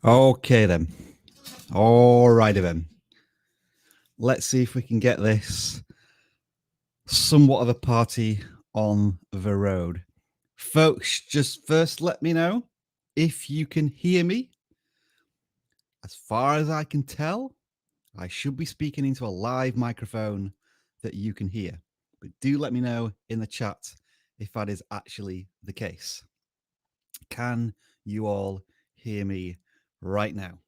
Okay then. Alrighty then. Let's see if we can get this somewhat of a party on the road. Folks, just first let me know if you can hear me. As far as I can tell, I should be speaking into a live microphone that you can hear. But do let me know in the chat if that is actually the case. Can you all hear me right now?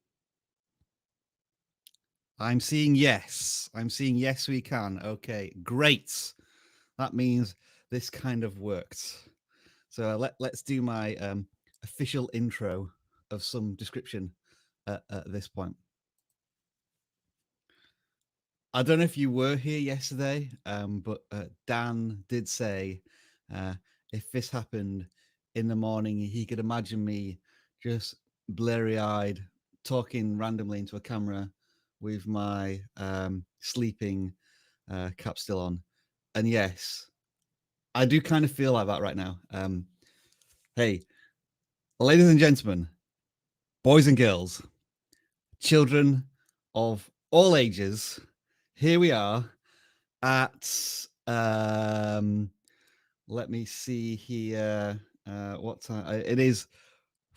I'm seeing yes. I'm seeing yes, we can. Okay, great. That means this kind of worked. So let's do my official intro of some description at this point. I don't know if you were here yesterday, but Dan did say if this happened in the morning, he could imagine me just blurry-eyed talking randomly into a camera with my sleeping cap still on. And yes, I do kind of feel like that right now. Hey, ladies and gentlemen, boys and girls, children of all ages, here we are at let me see here what time it is.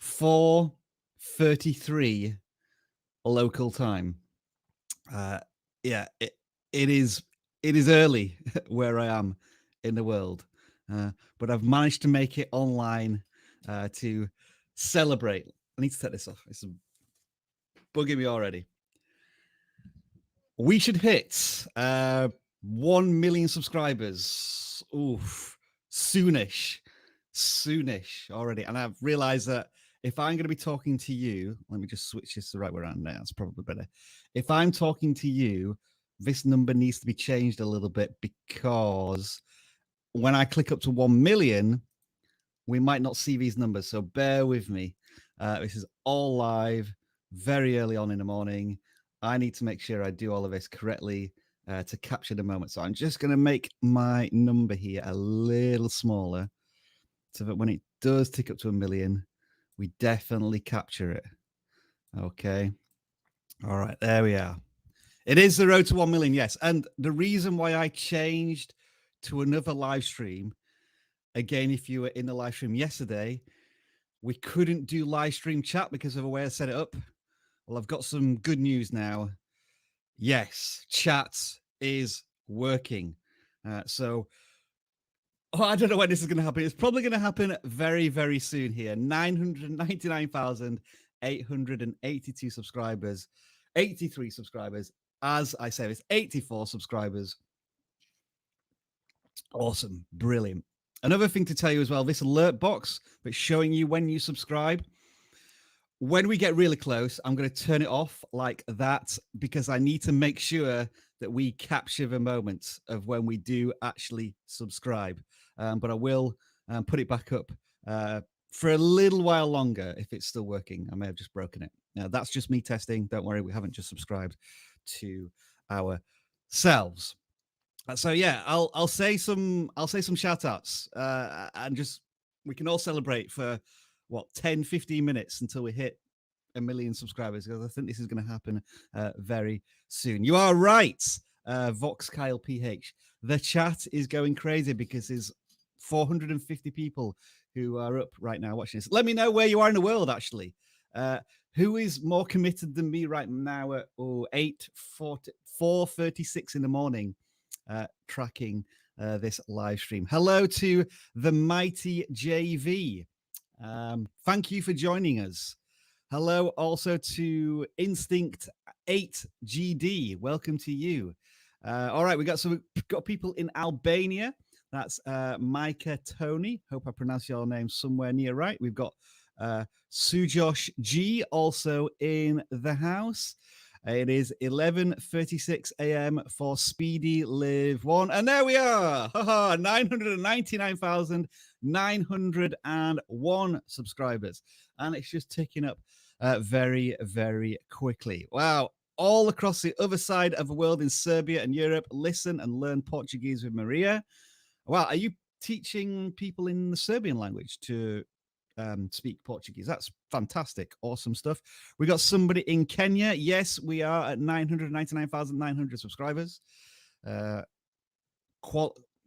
4:33 local time. Yeah, it is early where I am in the world, but I've managed to make it online to celebrate. I need to take this off. It's bugging me already. We should hit 1 million subscribers. Oof, soonish already. And I've realized that if I'm going to be talking to you, let me just switch this the right way around now. That's probably better. If I'm talking to you, this number needs to be changed a little bit because when I click up to 1 million, we might not see these numbers. So bear with me. This is all live, very early on in the morning. I need to make sure I do all of this correctly to capture the moment. So I'm just going to make my number here a little smaller so that when it does tick up to 1 million, we definitely capture it. Okay. All right, there we are. It is the road to 1 million, yes. And the reason why I changed to another live stream, again, if you were in the live stream yesterday, we couldn't do live stream chat because of the way I set it up. Well, I've got some good news now. Yes, chat is working. So I don't know when this is going to happen. It's probably going to happen very, very soon here. 999,882 subscribers, 83 subscribers. As I say, it's 84 subscribers. Awesome. Brilliant. Another thing to tell you as well, this alert box that's showing you when you subscribe, when we get really close, I'm going to turn it off like that because I need to make sure that we capture the moments of when we do actually subscribe. But I will put it back up for a little while longer if it's still working. I may have just broken it. Now, that's just me testing. Don't worry, we haven't just subscribed to ourselves. So yeah, I'll say some shout outs and just we can all celebrate for what 10-15 minutes until we hit 1 million subscribers, because I think this is going to happen very soon. You are right, Vox Kyle PH. The chat is going crazy because there's 450 people who are up right now watching this. Let me know where you are in the world, actually. Who is more committed than me right now at 4:36 in the morning, tracking this live stream? Hello to the mighty JV. Thank you for joining us. Hello also to Instinct 8GD. Welcome to you. All right, we got people in Albania. That's Micah Tony. Hope I pronounced your name somewhere near right. We've got Sujosh G also in the house. It is 11:36 a.m. for Speedy Live 1. And there we are. 999,901 subscribers. And it's just ticking up very, very quickly. Wow. All across the other side of the world in Serbia and Europe, listen and learn Portuguese with Maria. Wow. Are you teaching people in the Serbian language to speak Portuguese. That's fantastic. Awesome stuff. We got somebody in Kenya. Yes, we are at 999,900 subscribers.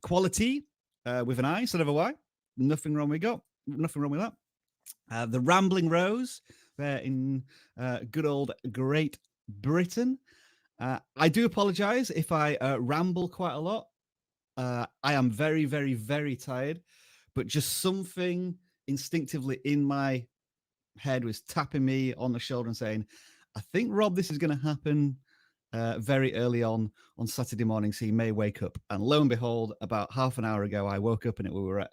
Quality with an I instead of a Y. Nothing wrong with that. The Rambling Rose, they're in good old Great Britain. I do apologize if I ramble quite a lot. I am very, very, very tired, but just something instinctively in my head was tapping me on the shoulder and saying, I think, Rob, this is going to happen very early on Saturday morning, so you may wake up. And lo and behold, about half an hour ago, I woke up and we were at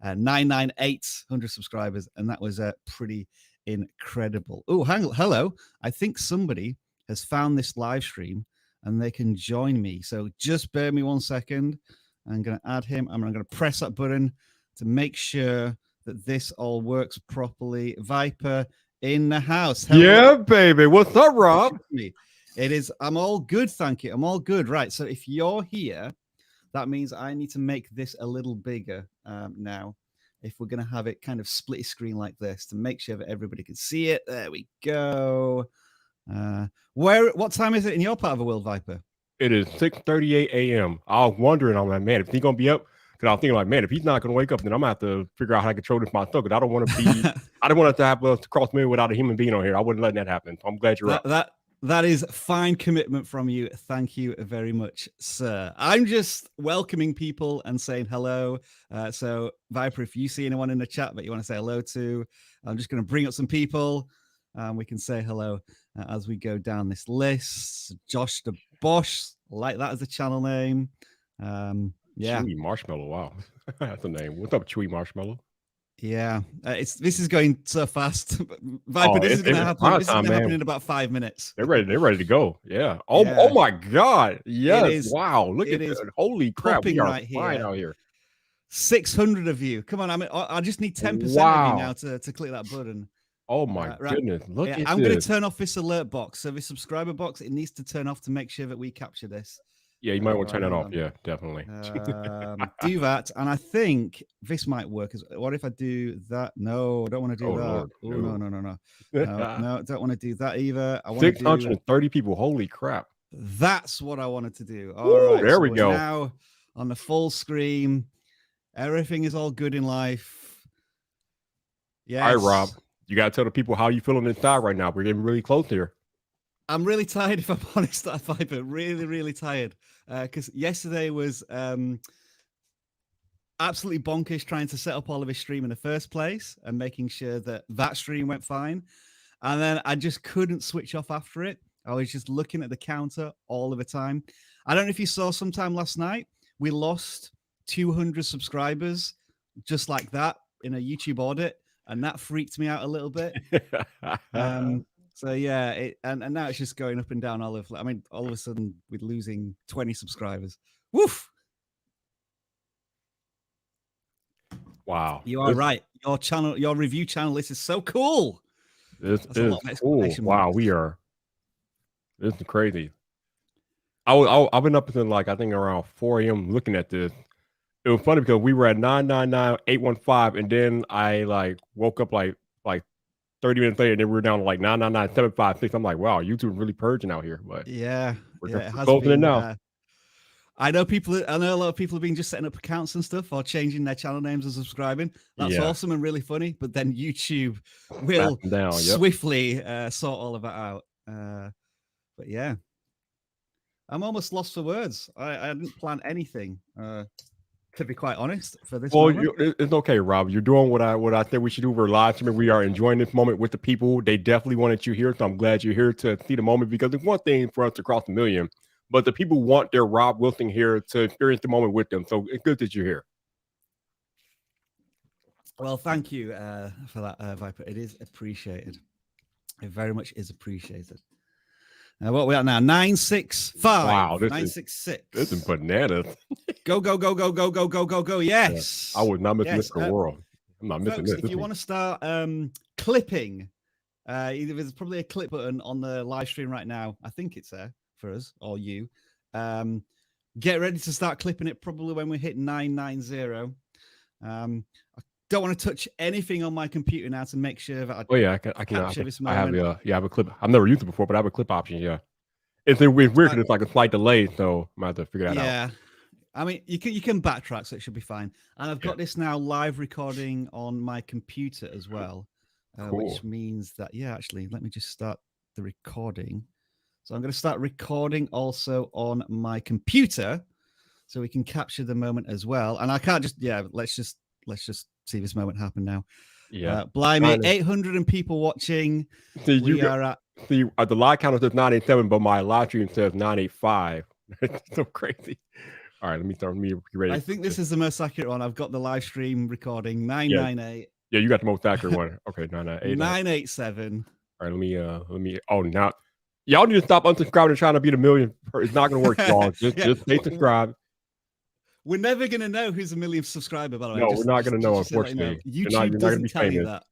998 subscribers, and that was pretty incredible. Oh, hello. I think somebody has found this live stream and they can join me. So just bear me 1 second. I'm going to add him. I'm going to press that button to make sure that this all works properly. Viper in the house. Hello. Yeah, baby. What's up, Rob? It is. I'm all good. Thank you. I'm all good. Right. So if you're here, that means I need to make this a little bigger now. If we're going to have it kind of split screen like this to make sure that everybody can see it. There we go. What time is it in your part of the world, Viper? It is 6:38 a.m. I was wondering, I'm like, man, if he's going to be up, because I was thinking like, man, if he's not going to wake up, then I'm going to have to figure out how to control this myself, because I don't want to be, I don't want us to have us to cross me without a human being on here. I wouldn't let that happen. So I'm glad you're up. That is fine commitment from you. Thank you very much, sir. I'm just welcoming people and saying hello. So, Viper, if you see anyone in the chat that you want to say hello to, I'm just going to bring up some people. We can say hello as we go down this list. Josh the Bosch, like that as a channel name. Yeah. Chewy Marshmallow. Wow. That's a name. What's up, Chewy Marshmallow? Yeah, this is going so fast. Viper, this is going to happen. This is going to happen in about 5 minutes. They're ready to go. Yeah. Oh my God. Yes. Wow. Look at this. Holy crap. We are right flying out here. 600 of you. Come on. I just need 10% of you now to click that button. Oh my goodness. Look at I'm going to turn off this alert box. So this subscriber box, it needs to turn off to make sure that we capture this. Yeah, you might want to turn that off. Yeah, definitely. Do that. And I think this might work. What if I do that? No, I don't want to do that. Lord, no. No, don't want to do that either. I want 630 people. Holy crap. That's what I wanted to do. All right. There we go. Now on the full screen. Everything is all good in life. Yeah. All right, Rob. You got to tell the people how you feeling inside right now. We're getting really close here. I'm really tired, if I'm honest, Viper. Really, really tired. Because yesterday was absolutely bonkers trying to set up all of his stream in the first place and making sure that stream went fine. And then I just couldn't switch off after it. I was just looking at the counter all of the time. I don't know if you saw sometime last night, we lost 200 subscribers just like that in a YouTube audit. And that freaked me out a little bit. So yeah, and now it's just going up and down all of a sudden we're losing 20 subscribers. Woof. Wow. You are right. Your channel, your review channel list is so cool. This is cool. Wow, this is crazy. I've been up until I think around 4 a.m. looking at this. It was funny because we were at 999,815, and then I woke up like 30 minutes later, and then we were down to 999,756. I'm like, wow, YouTube's really purging out here. But yeah, we're closing it now. I know a lot of people have been just setting up accounts and stuff or changing their channel names and subscribing. That's awesome and really funny. But then YouTube will swiftly sort all of that out. But yeah, I'm almost lost for words. I didn't plan anything. To be quite honest, for this. Well, it's okay, Rob. You're doing what I think we should do. We're live streaming. We are enjoying this moment with the people. They definitely wanted you here, so I'm glad you're here to see the moment, because it's one thing for us to cross 1 million, but the people want their Rob Wilson here to experience the moment with them. So it's good that you're here. Well, thank you for that, Viper. It is appreciated. It very much is appreciated. What we are now? 965. Wow, 966. This is bananas. Go. Yes. Yeah, I would not miss this for the world. I'm not missing this. If you want to start clipping, there's probably a clip button on the live stream right now. I think it's there for us or you. Get ready to start clipping it probably when we hit 990. I don't want to touch anything on my computer now to make sure that I capture this I have moment. I have a clip. I've never used it before, but I have a clip option. Yeah, it's weird because it's like a slight delay, so I might have to figure that out. Yeah, I mean you can backtrack, so it should be fine. And I've got this now live recording on my computer as well, which means that actually, let me just start the recording. So I'm going to start recording also on my computer, so we can capture the moment as well. And I can't just let's just see this moment happen now. Yeah, blimey, 800 people watching. See, the live counter says 987, but my live stream says 985. It's so crazy. All right, let me start. Let me be ready. I think this is the most accurate one. I've got the live stream recording 998. Yeah, you got the most accurate one. Okay, 998. 987. All right, let me. Oh, now y'all need to stop unsubscribing and trying to beat a million. It's not going to work, y'all. Just stay subscribed. We're never going to know who's a millionth subscriber, by the way. No, we're not going to know, unfortunately. YouTube doesn't tell you that.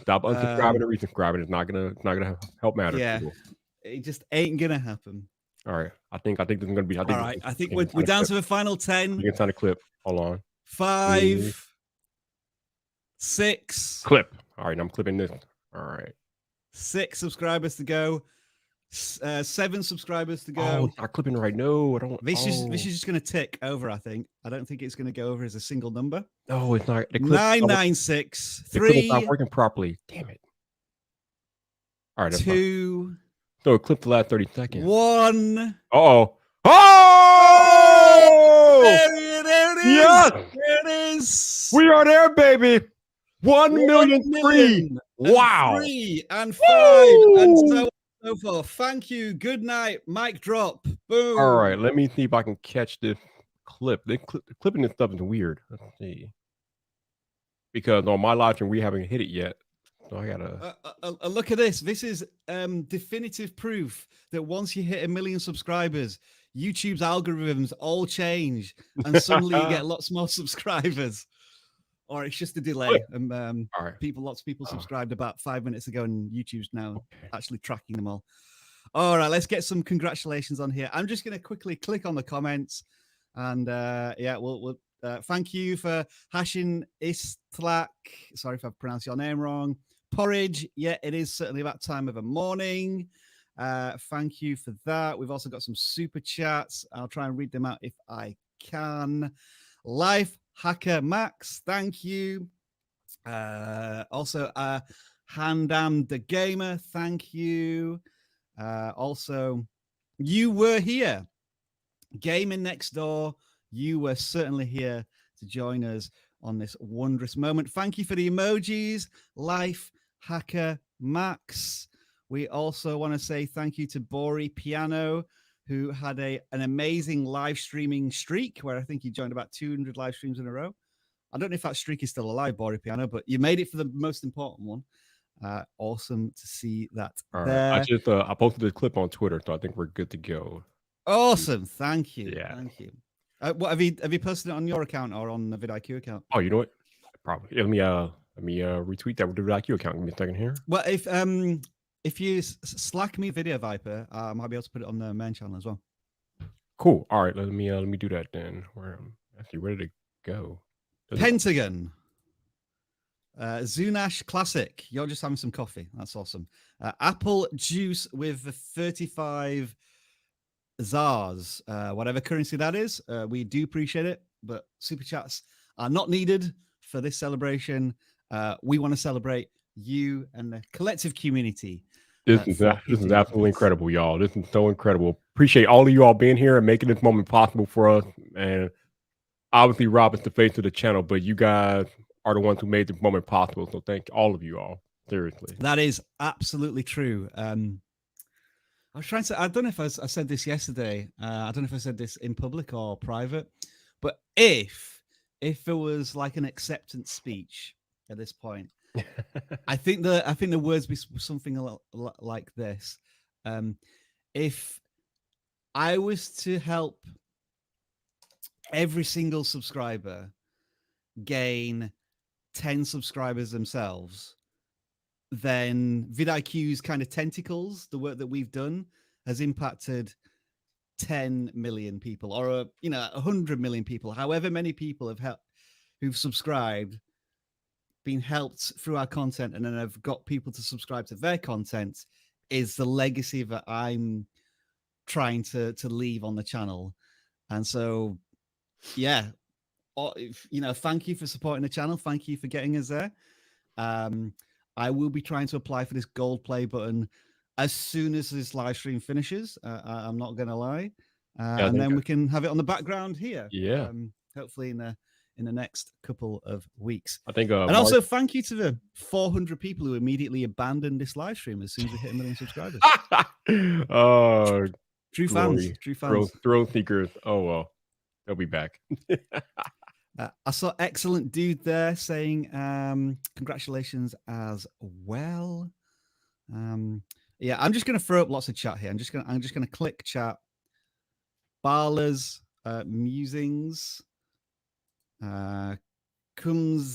Stop unsubscribing and resubscribing. It's not gonna help matters. Yeah, it just ain't gonna happen. All right, I think this is gonna be. All right, I think we're down to the final 10. You can sign a clip. Hold on. 5, 6. Clip. All right, I'm clipping this. All right. 6 subscribers to go. 7 subscribers to go. Oh, it's not clipping right. No, I don't. This is just going to tick over. I think. I don't think it's going to go over as a single number. No, it's not. 996 3. It's not working properly. Damn it. All right. 2. So it clipped the last 30 seconds. 1. Oh! There it is. Yes. There it is. We are there, baby. 1 million. 3. Wow. 3 and 5 and so on. So forth. Thank you. Good night. Mic drop. Boom. All right. Let me see if I can catch this clip. Clipping this stuff is weird. Let's see. Because on my live stream, we haven't hit it yet. So I gotta look at this. This is definitive proof that once you hit 1 million subscribers, YouTube's algorithms all change, and suddenly you get lots more subscribers. Or it's just a delay. And lots of people subscribed about 5 minutes ago, and YouTube's now actually tracking them all. All right, let's get some congratulations on here. I'm just going to quickly click on the comments, and we'll thank you for hashing Istlak. Sorry if I've pronounced your name wrong. Porridge. Yeah, it is certainly that time of the morning. Thank you for that. We've also got some super chats. I'll try and read them out if I can. Life Hacker Max, thank you. Also, Handam the Gamer, thank you. Also, you were here. Gaming Next Door, you were certainly here to join us on this wondrous moment. Thank you for the emojis, Life Hacker Max. We also want to say thank you to Bori Piano, who had an amazing live streaming streak where I think he joined about 200 live streams in a row. I don't know if that streak is still alive, Bori Piano, but you made it for the most important one. Awesome to see that. All right. I posted the clip on Twitter, so I think we're good to go. Awesome. Thank you. Yeah. Thank you. What have you posted it on your account or on the vidIQ account? Oh, you know what? Probably. Let me retweet that with the vidIQ account. Give me a second here. Well, if you Slack me Video Viper, I might be able to put it on the main channel as well. Cool. All right. Let me do that then. Where actually ready to go. Pentagon. Zunash Classic. You're just having some coffee. That's awesome. Apple Juice with the 35 ZARs. Whatever currency that is. We do appreciate it, but super chats are not needed for this celebration. We want to celebrate you and the collective community. This is absolutely incredible, y'all. This is so incredible. Appreciate all of you all being here and making this moment possible for us. And obviously, Rob is the face of the channel, but you guys are the ones who made this moment possible. So thank all of you all. Seriously. That is absolutely true. I was trying to, I don't know if I said this yesterday. I don't know if I said this in public or private, but if there was like an acceptance speech at this point, I think the words be something a lot like this. If I was to help every single subscriber gain 10 subscribers themselves, then vidIQ's kind of tentacles, the work that we've done, has impacted 10 million people, or 100 million people, however many people have who've subscribed. been helped through our content and then have got people to subscribe to their content is the legacy that I'm trying to leave on the channel. And so, yeah, thank you for supporting the channel. Thank you for getting us there. I will be trying to apply for this gold play button as soon as this live stream finishes. I'm not going to lie. And then we can have it on the background here. Yeah. Hopefully in the next couple of weeks. I think. And also thank you to the 400 people who immediately abandoned this live stream as soon as we hit 1 million subscribers. True fans. Thrill seekers. Oh, well. They'll be back. I saw excellent dude there saying congratulations as well. Yeah, I'm just going to throw up lots of chat here. I'm just going to click chat. Barla's musings. Comes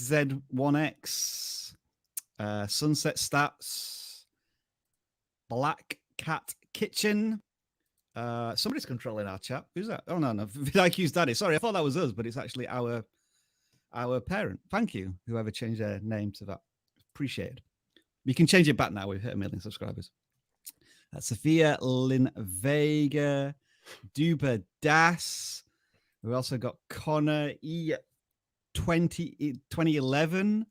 Z1X. Sunset Stats. Black Cat Kitchen. Somebody's controlling our chat. Who's that? Oh no, vidIQ's daddy. Sorry, I thought that was us, but it's actually our parent. Thank you, whoever changed their name to that. Appreciated. You can change it back now. We've hit 1 million subscribers. Sophia Lynn Vega, Duba Das. We've also got Connor E 2011.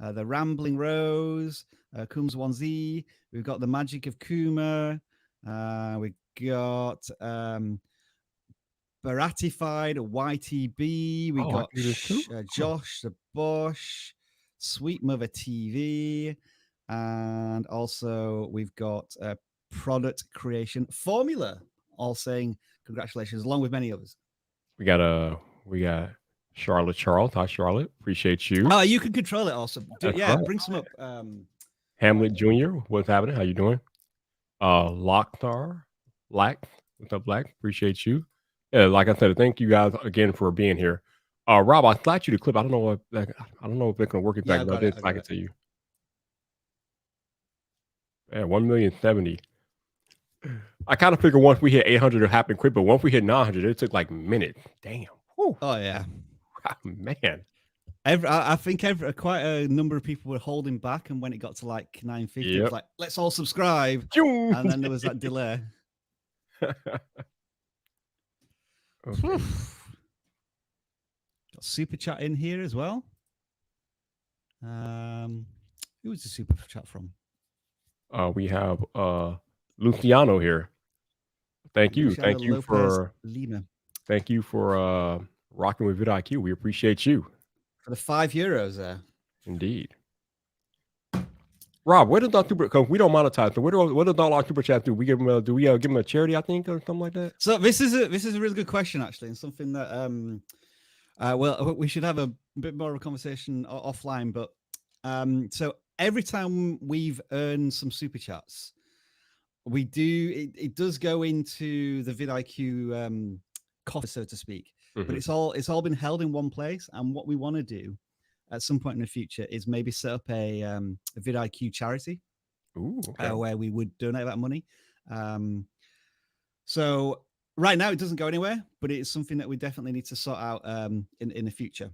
The Rambling Rose. Kums 1Z. We've got the Magic of Kuma. We got Baratified, YTB. We got Josh the Bosch, Sweet Mother TV, and also we've got Product Creation Formula, all saying congratulations, along with many others. We got Charlotte Charles. Hi, Charlotte. Appreciate you. Oh, you can control it also. Yeah, right. Bring some up. Hamlet Jr., what's happening? How you doing? Locktar. Black, what's up, Black? Appreciate you. Yeah, like I said, thank you guys again for being here. Rob, I slacked you the clip. I don't know if they're gonna work it back, but I did slack it to you. Yeah, 1,070,000. I kind of figured once we hit 800, it happened quick, but once we hit 900, it took like minutes. Damn. Whew. Oh yeah, man. I think quite a number of people were holding back, and when it got to like 950, it was like, let's all subscribe, and then there was that delay. Okay. Got super chat in here as well. Who was the super chat from? We have Luciano here. Thank you. Luciano Thank you Lopez for Lima. Thank you for rocking with vidIQ. We appreciate you. For the €5 there. Indeed. Rob, where does our super? Because we don't monetize, so what does all our super chat do? We give them do we give them a charity? I think, or something like that. So this is a really good question, actually, and something that well, we should have a bit more of a conversation offline. But so every time we've earned some super chats, we do it does go into the vidIQ coffer, so to speak. Mm-hmm. But it's all been held in one place, and what we want to do at some point in the future is maybe set up a vidIQ charity. Ooh, okay. Where we would donate that money. So right now it doesn't go anywhere, but it's something that we definitely need to sort out in the future.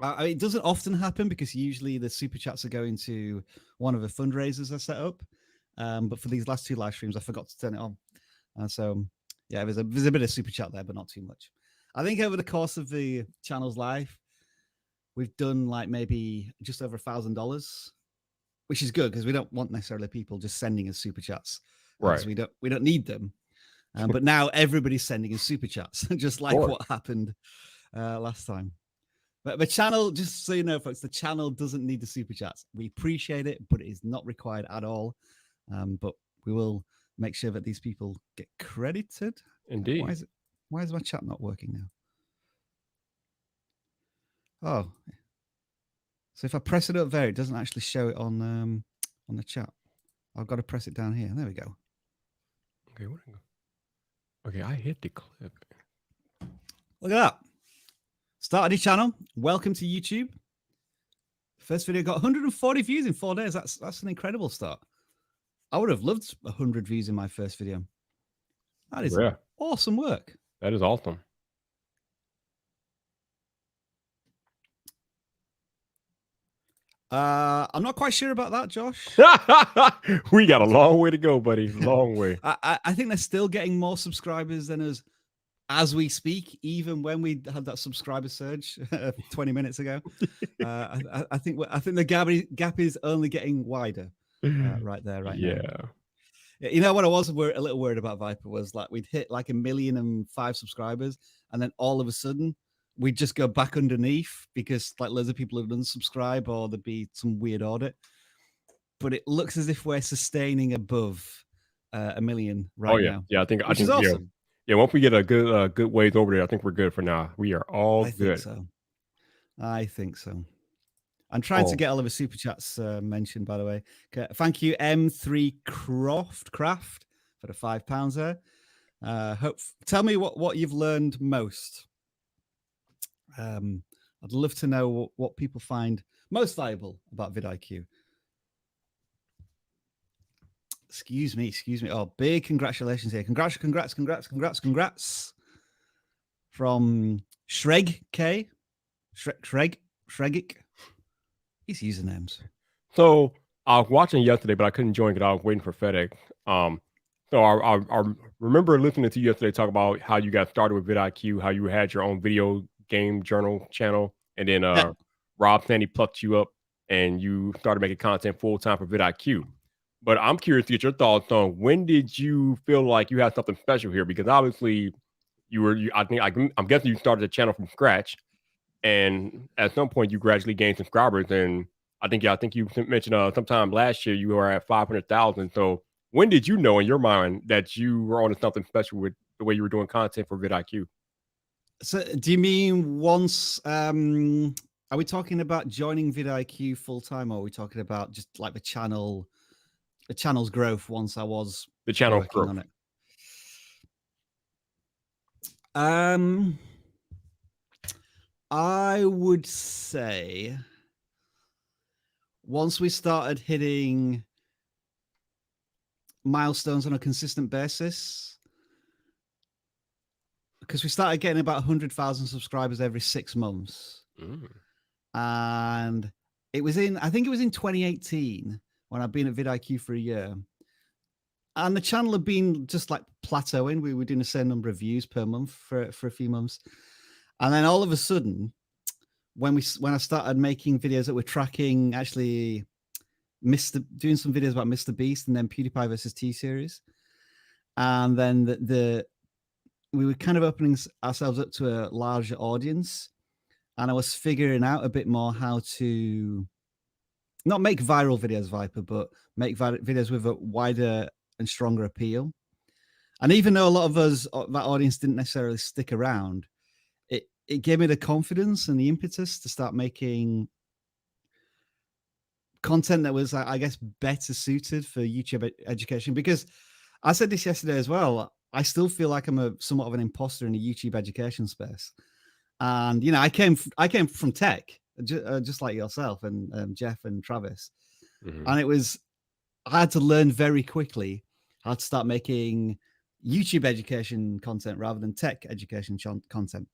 It doesn't often happen because usually the super chats are going to one of the fundraisers I set up. But for these last two live streams, I forgot to turn it on. So yeah, there's a bit of super chat there, but not too much. I think over the course of the channel's life, we've done like maybe just over $1,000, which is good because we don't want necessarily people just sending us super chats. Right. We don't need them. But now everybody's sending us super chats, just like what happened last time. But the channel, just so you know, folks, the channel doesn't need the super chats. We appreciate it, but it is not required at all. But we will make sure that these people get credited. Indeed. Why is my chat not working now? Oh, so if I press it up there, it doesn't actually show it on the chat. I've got to press it down here. There we go. Okay, I hit the clip. Look at that. Started his channel. Welcome to YouTube. First video got 140 views in 4 days. That's an incredible start. I would have loved 100 views in my first video. That is awesome work. That is awesome. I'm not quite sure about that, Josh. We got a long way to go, buddy. Long way. I think they're still getting more subscribers than us as we speak, even when we had that subscriber surge 20 minutes ago. I think the gap is only getting wider right there, right now. You know what I was a little worried about Viper was like we'd hit like 1,000,005 subscribers, and then all of a sudden we'd just go back underneath because like loads of people have unsubscribe or there'd be some weird audit. But it looks as if we're sustaining above 1 million right now. Yeah, I think is awesome. Yeah, once we get a good ways over there, I think we're good for now. We are all good. I think so. I'm trying to get all of the super chats mentioned, by the way. Okay. Thank you, M3 Craft for the £5 there. Tell me what you've learned most. I'd love to know what people find most valuable about vidIQ. Excuse me. Oh, big congratulations here. Congrats from Shreg K. Shregic. These usernames. So I was watching yesterday, but I couldn't join because I was waiting for FedEx. So I remember listening to you yesterday talk about how you got started with vidIQ, how you had your own video game journal channel, and then Rob Sandy plucked you up and you started making content full time for vidIQ. But I'm curious to get your thoughts on when did you feel like you had something special here? Because obviously I'm guessing you started the channel from scratch, and at some point you gradually gained subscribers. And I think you mentioned sometime last year you were at 500,000. So when did you know in your mind that you were on to something special with the way you were doing content for vidIQ? So do you mean once, are we talking about joining vidIQ full time, or are we talking about just like the channel's growth once I was the channel working growth on it? I would say once we started hitting milestones on a consistent basis, because we started getting about 100,000 subscribers every 6 months. And I think it was in 2018 when I'd been at vidIQ for a year. And the channel had been just like plateauing. We were doing the same number of views per month for a few months. And then all of a sudden, when I started making videos that were tracking actually doing some videos about Mr. Beast and then PewDiePie versus T-Series. And then we were kind of opening ourselves up to a larger audience. And I was figuring out a bit more how to not make viral videos, Viper, but make videos with a wider and stronger appeal. And even though a lot of us, that audience, didn't necessarily stick around, it gave me the confidence and the impetus to start making content that was, I guess, better suited for YouTube education. Because I said this yesterday as well, I still feel like I'm somewhat of an imposter in the YouTube education space. And, you know, I came from tech, just like yourself and Jeff and Travis. And I had to learn very quickly how to start making YouTube education content rather than tech education content.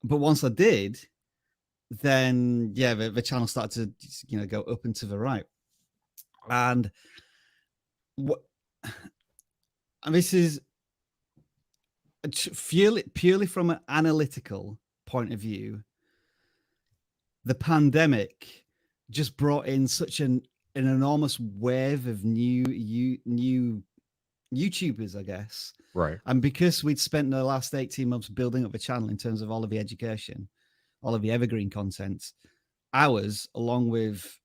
But once I did, then yeah, the channel started to go up and to the right. And this is purely from an analytical point of view. The pandemic just brought in such an enormous wave of new YouTubers, I guess. Right. And because we'd spent the last 18 months building up the channel in terms of all of the education, all of the evergreen content, ours, along with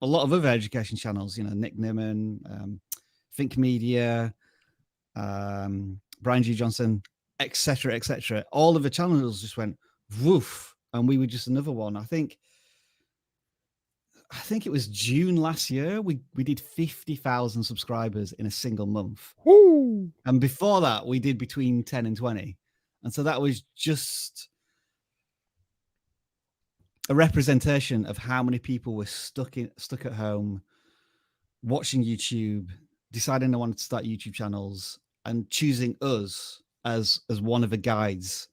a lot of other education channels, Nick Nimmin, Think Media, Brian G. Johnson, etc., all of the channels just went woof, and we were just another one. I think it was June last year. We did 50,000 subscribers in a single month. Woo! And before that, we did between 10 and 20. And so that was just a representation of how many people were stuck at home, watching YouTube, deciding they wanted to start YouTube channels, and choosing us as one of the guides.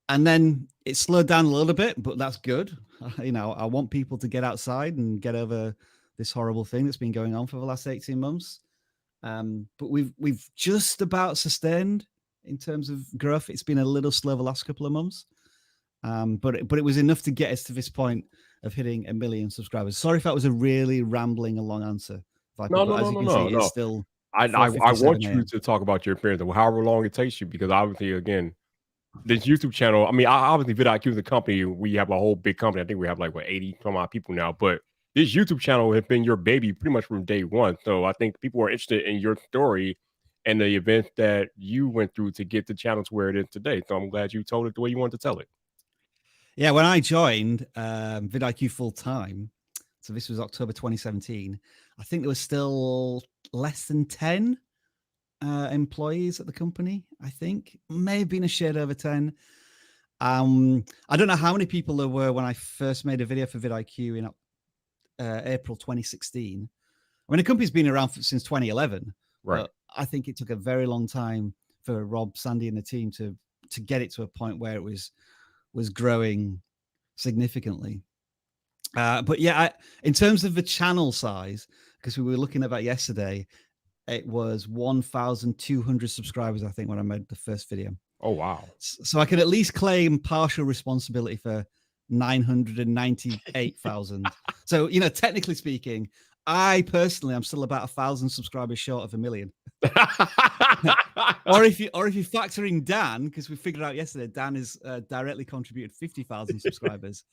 And then it slowed down a little bit, but that's good. I want people to get outside and get over this horrible thing that's been going on for the last 18 months. But we've just about sustained in terms of growth. It's been a little slow the last couple of months, but it was enough to get us to this point of hitting 1 million subscribers. Sorry if that was a really rambling, a long answer, Viper, but as you can see, it's still. I want you to talk about your experience, however long it takes you, because obviously, again, this YouTube channel. I mean, obviously, vidIQ is a company. We have a whole big company. I think we have like 80 some odd people now, but this YouTube channel has been your baby pretty much from day one. So I think people are interested in your story and the events that you went through to get the channel to where it is today. So I'm glad you told it the way you wanted to tell it. Yeah, when I joined vidIQ full time, so this was October 2017, I think there was still less than 10 employees at the company. I think may have been a shade over 10. I don't know how many people there were when I first made a video for vidIQ in April 2016. I mean, the company's been around since 2011, right? But I think it took a very long time for Rob, Sandy, and the team to get it to a point where it was growing significantly. But yeah, in terms of the channel size, because we were looking at that yesterday, it was 1,200 subscribers, I think, when I made the first video. Oh, wow. So I can at least claim partial responsibility for 998,000. So, technically speaking, I personally am still about 1,000 subscribers short of 1 million. or if you factor in Dan, because we figured out yesterday, Dan has directly contributed 50,000 subscribers.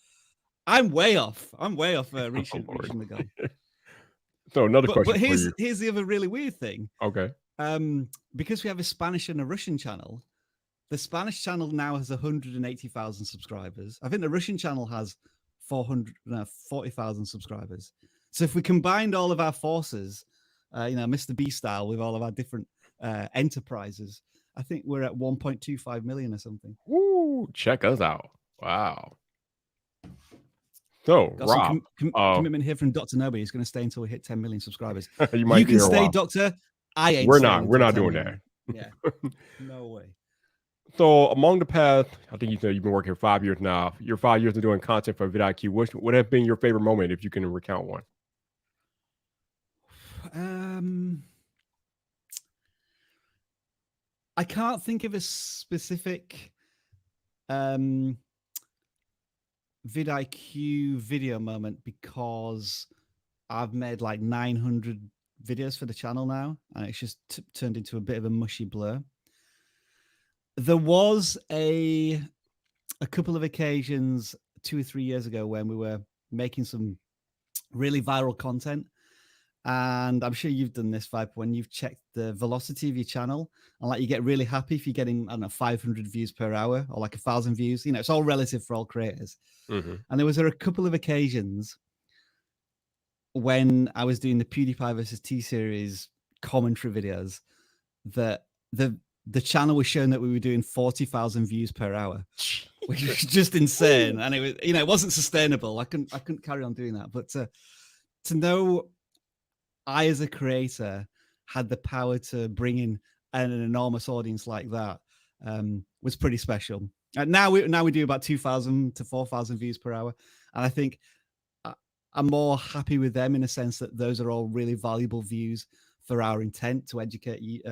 I'm way off. Reaching the goal. So another question. But here's the other really weird thing. Okay. Because we have a Spanish and a Russian channel, the Spanish channel now has 180,000 subscribers. I think the Russian channel has 40,000 subscribers. So if we combined all of our forces, Mr. B style, with all of our different enterprises, I think we're at 1.25 million or something. Woo! Check us out. Wow. So, got Rob, some commitment here from Dr. Nobody. He's going to stay until we hit 10 million subscribers. you can stay, Doctor. I ain't. We're not doing that. Yeah, no way. So, among the past, I think you said you've been working here 5 years now. Your 5 years of doing content for vidIQ. What have been your favorite moment, if you can recount one? I can't think of a specific vidIQ video moment, because I've made like 900 videos for the channel now, and it's just turned into a bit of a mushy blur. There was a couple of occasions 2 or 3 years ago when we were making some really viral content, and I'm sure you've done this, Viper, when you've checked the velocity of your channel, and like you get really happy if you're getting, I don't know, 500 views per hour or like 1,000 views. It's all relative for all creators. Mm-hmm. And there was a couple of occasions when I was doing the PewDiePie versus T-Series commentary videos that the channel was showing that we were doing 40,000 views per hour, which was just insane. And it was, it wasn't sustainable. I couldn't carry on doing that. But to know I, as a creator, had the power to bring in an enormous audience like that was pretty special. And now we do about 2,000 to 4,000 views per hour, and I think I'm more happy with them in a sense that those are all really valuable views for our intent to educate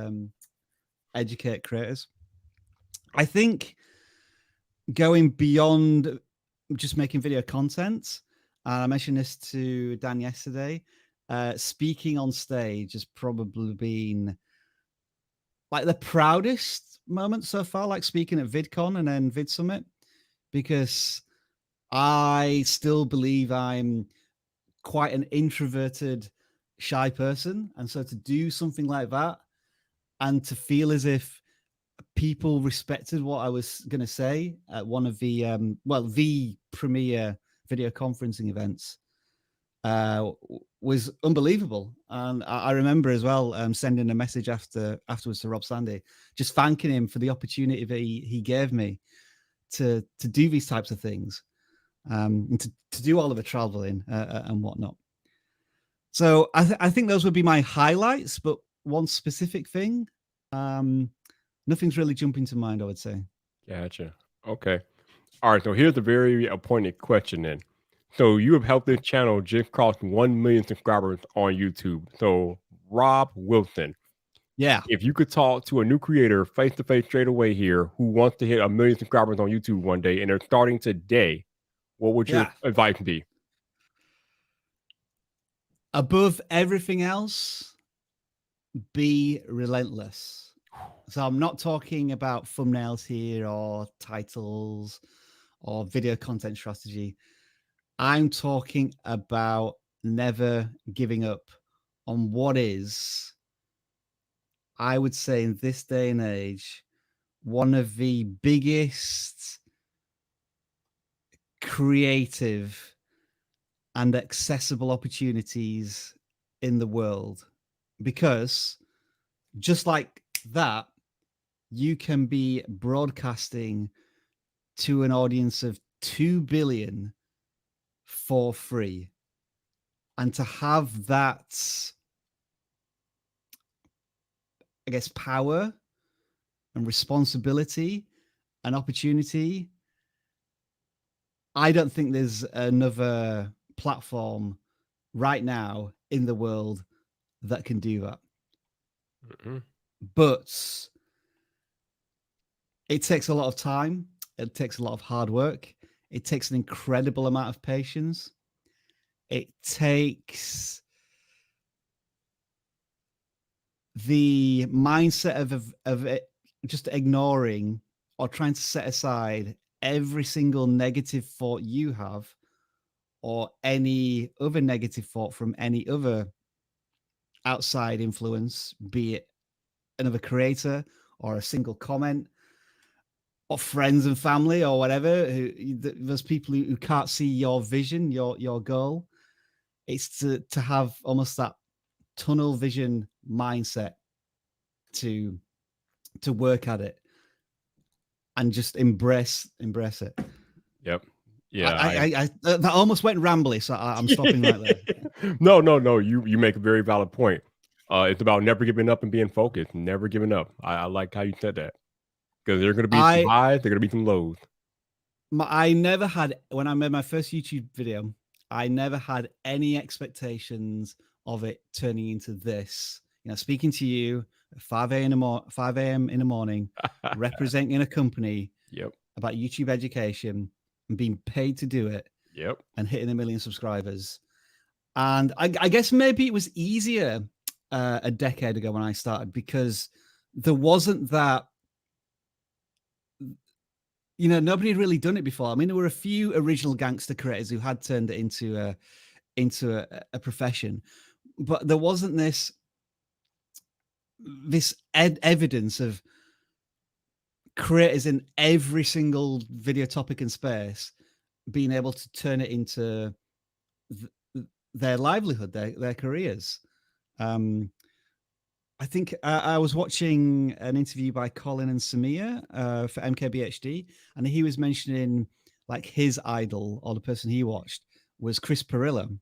creators. I think going beyond just making video content, and I mentioned this to Dan yesterday, speaking on stage has probably been like the proudest moment so far, like speaking at VidCon and then Vid Summit, because I still believe I'm quite an introverted, shy person. And so to do something like that and to feel as if people respected what I was going to say at one of the premier video conferencing events was unbelievable. And I remember as well sending a message afterwards to Rob Sandy, just thanking him for the opportunity that he gave me to do these types of things, and to do all of the traveling and whatnot. So I think those would be my highlights, but one specific thing, nothing's really jumping to mind, I would say. Gotcha. Okay. All right. So here's a very pointed question then. So you have helped this channel just cross 1 million subscribers on YouTube. So Rob Wilson, Yeah. if you could talk to a new creator face to face straight away here who wants to hit 1 million subscribers on YouTube one day and they're starting today, what would your advice be? Above everything else, be relentless. So I'm not talking about thumbnails here or titles or video content strategy. I'm talking about never giving up on what is, I would say in this day and age, one of the biggest creative and accessible opportunities in the world. Because just like that, you can be broadcasting to an audience of 2 billion for free. And to have that, I guess, power and responsibility and opportunity, I don't think there's another platform right now in the world that can do that. But it takes a lot of time. It takes a lot of hard work. It takes an incredible amount of patience. It takes the mindset of it, just ignoring or trying to set aside every single negative thought you have or any other negative thought from any other outside influence, be it another creator or a single comment or friends and family or whatever. There's people who can't see your vision, your goal. It's to have almost that tunnel vision mindset to work at it and just embrace it. Yep. Yeah. I that almost went rambly, so I'm stopping right there. No. You make a very valid point. It's about never giving up and being focused. Never giving up. I like how you said that, because there are going to be some highs, there are going to be some lows. I never had, when I made my first YouTube video, I never had any expectations of it turning into this. You know, speaking to you at 5 a.m. in the morning, representing a company about YouTube education and being paid to do it. And hitting 1 million subscribers. And I guess maybe it was easier a decade ago when I started, because there wasn't that, you know, nobody had really done it before. I mean, there were a few original gangster creators who had turned it into a profession, but there wasn't this evidence of creators in every single video topic and space being able to turn it into their livelihood, their careers. I think I was watching an interview by Colin and Samir for MKBHD, and he was mentioning like his idol, or the person he watched, was Chris Pirillo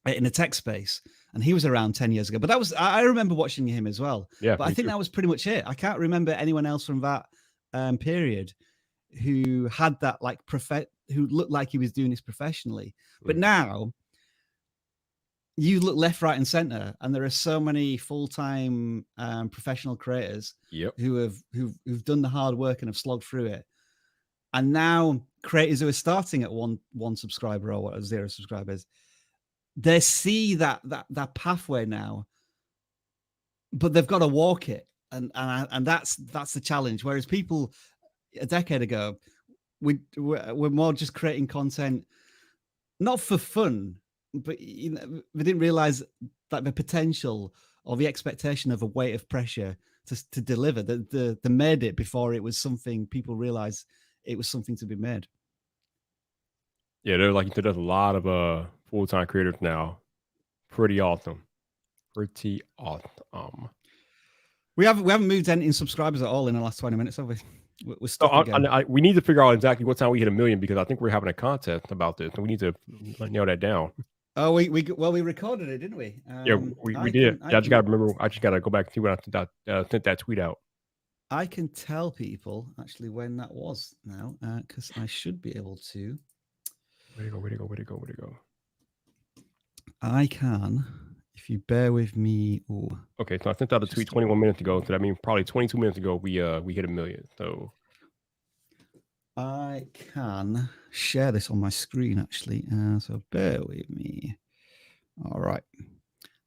in the tech space, and he was around 10 years ago. But that was, I remember watching him as well. Yeah, but I think that was pretty much it. I can't remember anyone else from that period who had that like who looked like he was doing this professionally. But now you look left, right, and center, and there are so many full-time professional creators who've done the hard work and have slogged through it. And now creators who are starting at one subscriber or 0 subscribers, they see that pathway now, but they've got to walk it, and that's the challenge. Whereas people a decade ago, we're more just creating content, not for fun, but you know, we didn't realize that the potential or the expectation of a weight of pressure to deliver. They made it before it was something people realized it was something to be made. Yeah, there's, like you said, there's a lot of full-time creators now. Pretty awesome. Pretty awesome. We haven't moved any in subscribers at all in the last 20 minutes, have we? We're stuck again. We need to figure out exactly what time we hit 1 million, because I think we're having a contest about this, and we need to nail that down. Oh, we recorded it, didn't we? Yeah, we did. I just got to remember. I just got to go back and see when I sent that tweet out. I can tell people actually when that was now, because I should be able to. Where'd it go? I can, if you bear with me. Ooh. Okay, so I sent out a tweet 21 minutes ago. So that means probably 22 minutes ago we hit 1 million. So I can share this on my screen actually. So bear with me. All right.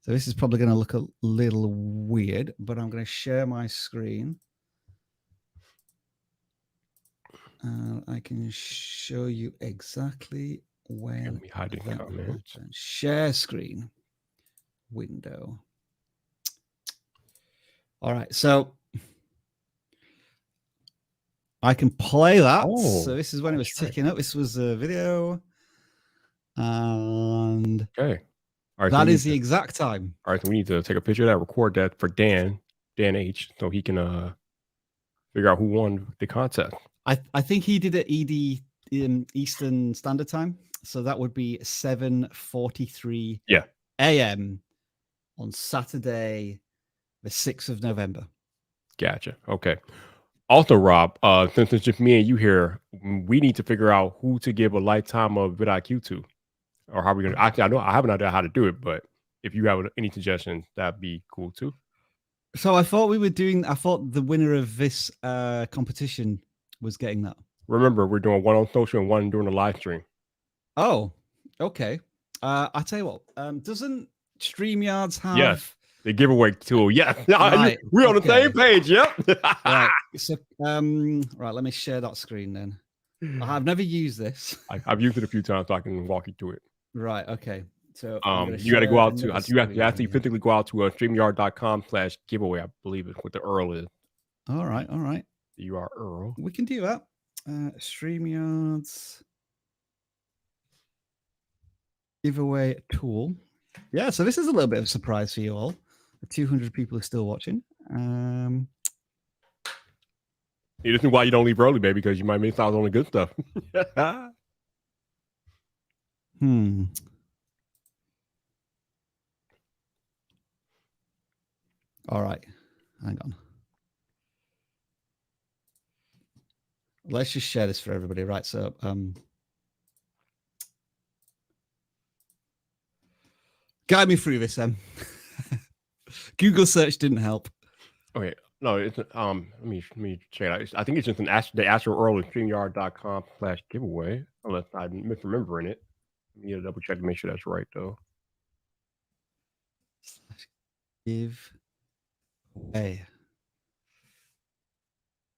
So this is probably going to look a little weird, but I'm going to share my screen. I can show you exactly when. Let me hide the comments. Share screen window. All right, so I can play that. So this is when it was ticking up. This was a video, and okay, all right, that is the exact time. All right, so we need to take a picture of that, record that for Dan H, so he can figure out who won the contest. I think he did it ED in Eastern Standard Time, so that would be 7:43 a.m. on Saturday, the 6th of November. Gotcha. Okay. Also, Rob, since it's just me and you here, we need to figure out who to give a lifetime of vidIQ to, or how we're gonna. Actually, I know I have an idea how to do it, but if you have any suggestions, that'd be cool too. So I thought the winner of this competition was getting that. Remember, we're doing one on social and one during the live stream. Oh, okay. I tell you what, doesn't StreamYards have? Yes, the giveaway tool. Yes, right. We're on the same page. Yep. Right. So, right. Let me share that screen then. I've never used this. I've used it a few times, so I can walk you through it. Right. Okay. So you got to go out to you have to physically go out to streamyard.com/giveaway. I believe it's what the URL is. All right. All right. You are URL. We can do that. StreamYards giveaway tool. Yeah. So this is a little bit of a surprise for you all. The 200 people are still watching. This is why you don't leave early, baby, because you might miss out on the good stuff. All right, hang on. Let's just share this for everybody, right? So, guide me through this, then. Google search didn't help. Okay, no, it's let me check it out. I think it's just the actual URL is streamyard.com/giveaway, unless I'm misremembering it. I need to double check to make sure that's right, though. Give away.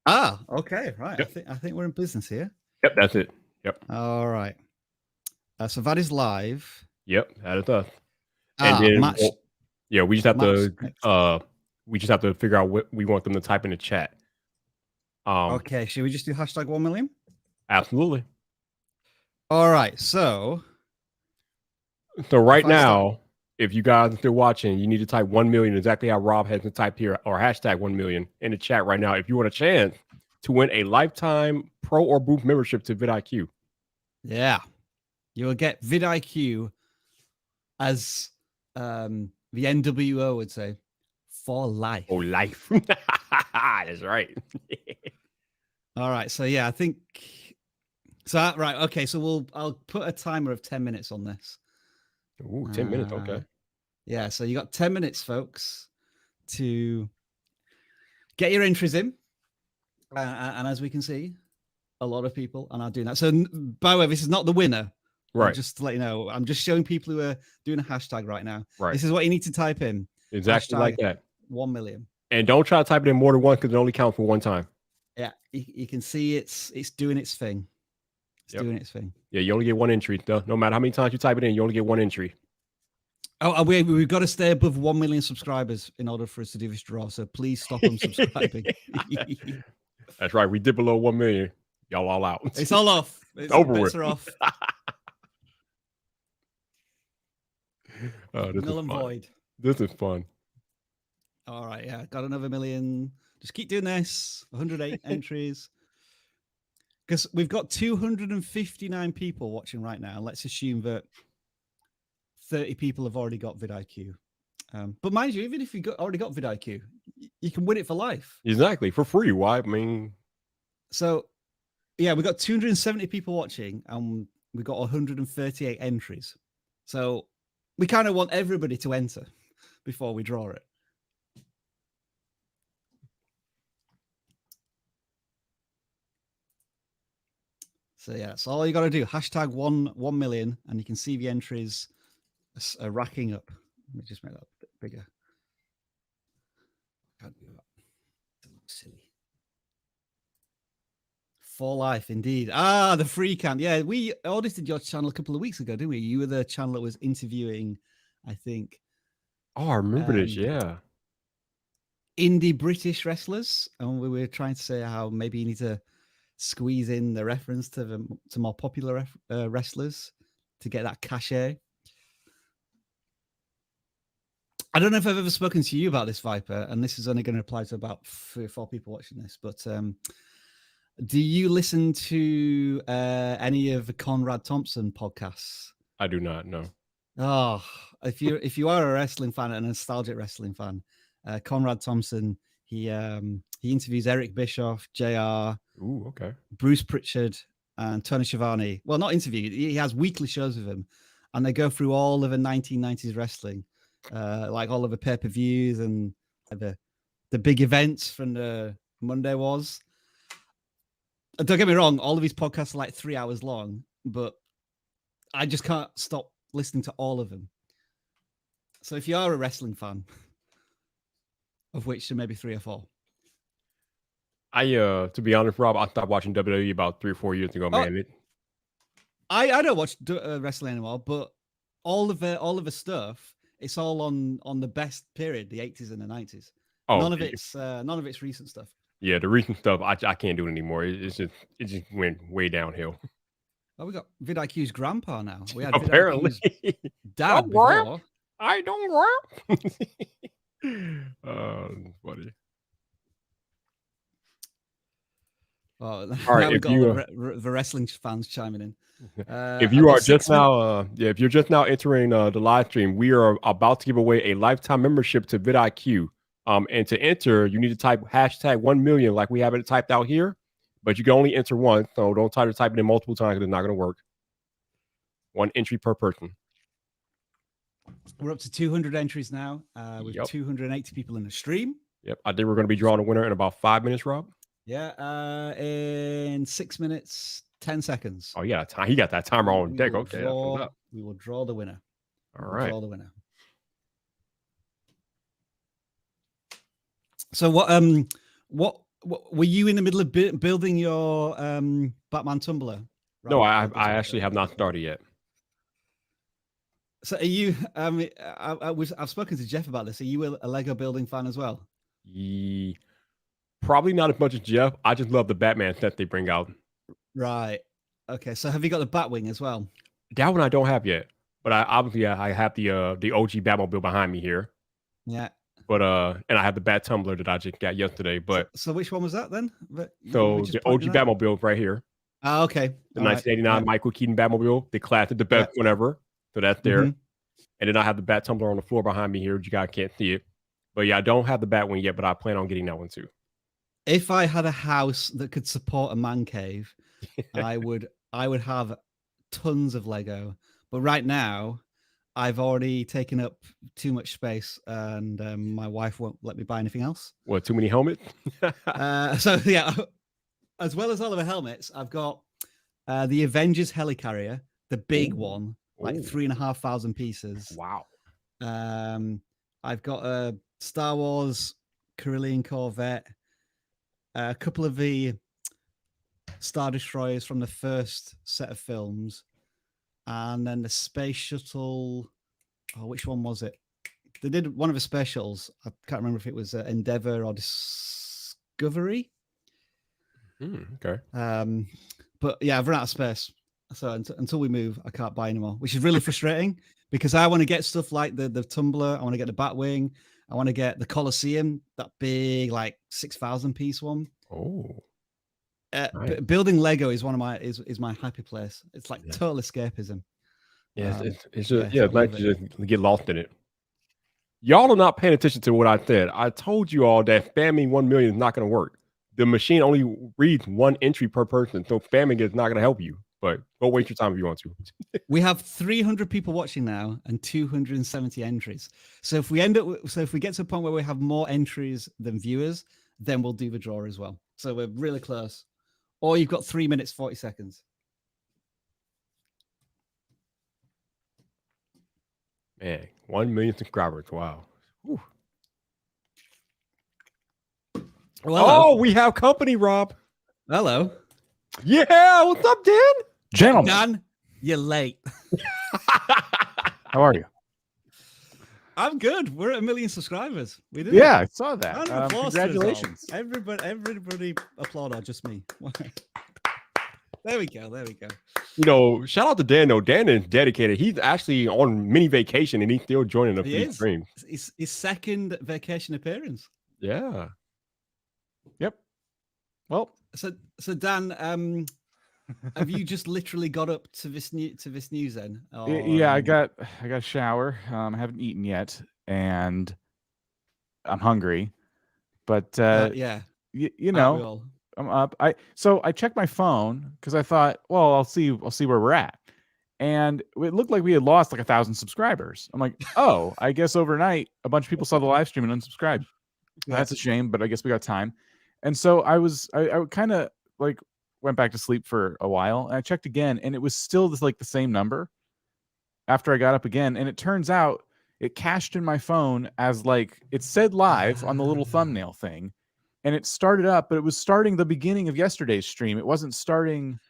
Ah, okay, right. Yep. I think we're in business here. Yep, that's it. Yep. All right. So that is live. Yep, that is us. And then match. We just have to figure out what we want them to type in the chat. Okay, should we just do hashtag 1 million? Absolutely. All right, so right now, if you guys are still watching, you need to type 1 million exactly how Rob has to type here, or hashtag 1 million in the chat right now if you want a chance to win a lifetime pro or booth membership to vidIQ. Yeah, you will get vidIQ as the NWO would say, for life. For life. That's right. All right, so yeah, I think so. Right, okay, so I'll put a timer of 10 minutes on this. Ooh, 10 minutes, okay. Yeah, so you got 10 minutes, folks, to get your entries in. And as we can see, a lot of people are now doing that. So, by the way, this is not the winner. Right. Just to let you know, I'm just showing people who are doing a hashtag right now. Right. This is what you need to type in. Exactly like that. 1 million. And don't try to type it in more than once because it only counts for one time. Yeah, you can see it's doing its thing. It's doing its thing. Yeah, you only get one entry. No matter how many times you type it in, you only get one entry. Oh, we've got to stay above 1 million subscribers in order for us to do this draw. So please stop unsubscribing. That's right. We dip below 1 million. Y'all all out. It's all off. It's over with. Off. Null and void. This is fun. All right, yeah, got another million. Just keep doing this. 108 entries. Because we've got 259 people watching right now. Let's assume that 30 people have already got vidIQ. But mind you, even if you already got vidIQ, you can win it for life. Exactly, for free. Why? I mean, so yeah, we've got 270 people watching, and we've got 138 entries. So we kind of want everybody to enter before we draw it. So yeah, so all you got to do, hashtag 1 million, and you can see the entries are racking up. Let me just make that a bit bigger. Can't do that. It looks silly. For life, indeed. Ah, the free camp. Yeah, we audited your channel a couple of weeks ago, didn't we? You were the channel that was interviewing, I think. Oh, I remember this. Yeah. Indie British wrestlers, and we were trying to say how maybe you need to squeeze in the reference to more popular wrestlers to get that cachet. I don't know if I've ever spoken to you about this, Viper, and this is only going to apply to about 3 or 4 people watching this, but do you listen to any of the Conrad Thompson podcasts? I do not know. Oh, if you are a wrestling fan and a nostalgic wrestling fan, Conrad Thompson, he interviews Eric Bischoff, JR, Ooh, okay, Bruce Pritchard, and Tony Schiavone. Well, not interview. He has weekly shows with him, and they go through all of the 1990s wrestling, like all of the pay-per-views and the big events from the Monday Wars. Don't get me wrong, all of these podcasts are like 3 hours long, but I just can't stop listening to all of them. So if you are a wrestling fan, of which there may be 3 or 4. To be honest, Rob, I stopped watching WWE about 3 or 4 years ago, man. I don't watch wrestling anymore, but all of the stuff, it's all on the best period, the 80s and the 90s. Oh, none of it's recent stuff. Yeah, the recent stuff, I can't do it anymore. It just went way downhill. Oh, we got vidIQ's grandpa now. We had apparently vidIQ's dad before. I don't funny. Oh, all right, we got the wrestling fans chiming in. If you are just now, if you're just now entering the live stream, we are about to give away a lifetime membership to vidIQ. And to enter, you need to type hashtag 1 million like we have it typed out here, but you can only enter once, so don't try to type it in multiple times because it's not going to work. 1 entry per person. We're up to 200 entries now with 280 people in the stream. Yep, I think we're going to be drawing a winner in about 5 minutes, Rob. Yeah, in 6 minutes, 10 seconds. Oh, yeah, he got that timer on deck. Okay, we will draw the winner. All right. Draw the winner. So what were you in the middle of building your Batman Tumblr? No, I actually have not started yet. So are you? I've spoken to Jeff about this. Are you a Lego building fan as well? Probably not as much as Jeff. I just love the Batman set they bring out. Right. Okay. So have you got the Batwing as well? That one I don't have yet, but I have the OG Batmobile behind me here. Yeah. But and I have the Bat Tumbler that I just got yesterday. But so which one was that then? So the OG Batmobile right here. Oh, okay. The 1989 Michael Keaton Batmobile. They classed it the best whenever. So that's there. And then I have the Bat Tumbler on the floor behind me here. You guys can't see it. But yeah, I don't have the Batwing yet, but I plan on getting that one too. If I had a house that could support a man cave, I would have tons of Lego. But right now, I've already taken up too much space, and my wife won't let me buy anything else. What, too many helmets? So yeah, as well as all of the helmets, I've got the Avengers helicarrier, the big one, like 3,500 pieces. Wow. I've got a Star Wars Carillion Corvette, a couple of the Star Destroyers from the first set of films, and then the space shuttle. Oh, which one was it? They did one of the space shuttles. I can't remember if it was Endeavour or Discovery. Okay. But yeah, I've run out of space. So until we move, I can't buy anymore, which is really frustrating because I want to get stuff like the Tumbler. I want to get the Batwing. I want to get the Colosseum, that big, like 6,000 piece one. Oh. Nice. Building Lego is one of my is my happy place. It's like total escapism. Yeah, it's nice to just get lost in it. Y'all are not paying attention to what I said. I told you all that spamming 1 million is not going to work. The machine only reads 1 entry per person, so spamming is not going to help you. but go waste your time if you want to. We have 300 people watching now and 270 entries. So if we get to a point where we have more entries than viewers, then we'll do the draw as well. So we're really close. Or you've got 3 minutes, 40 seconds. Man, 1 million subscribers. Wow. Whew. Well, we have company, Rob. Hello. Yeah, what's up, Dan? Gentlemen. Dan, you're late. How are you? I'm good. We're at 1 million subscribers. We did. Yeah, I saw that. Round of applause to us all. Congratulations. Everybody applaud, or just me? There we go. There we go. You know, shout out to Dan, though. Dan is dedicated. He's actually on mini vacation, and he's still joining a few streams. His second vacation appearance. Yeah. Yep. Well, so Dan, have you just literally got up to this news then? Or, yeah, I got a shower. I haven't eaten yet, and I'm hungry. But yeah, you know, I'm up. I checked my phone because I thought, well, I'll see where we're at, and it looked like we had lost like 1,000 subscribers. I'm like, oh, I guess overnight a bunch of people saw the live stream and unsubscribed. Yeah. That's a shame, but I guess we got time. And so I kind of like went back to sleep for a while, and I checked again, and it was still the same number after I got up again. And it turns out it cached in my phone as it said live on the little thumbnail thing, and it started up, but it was starting the beginning of yesterday's stream. It wasn't starting.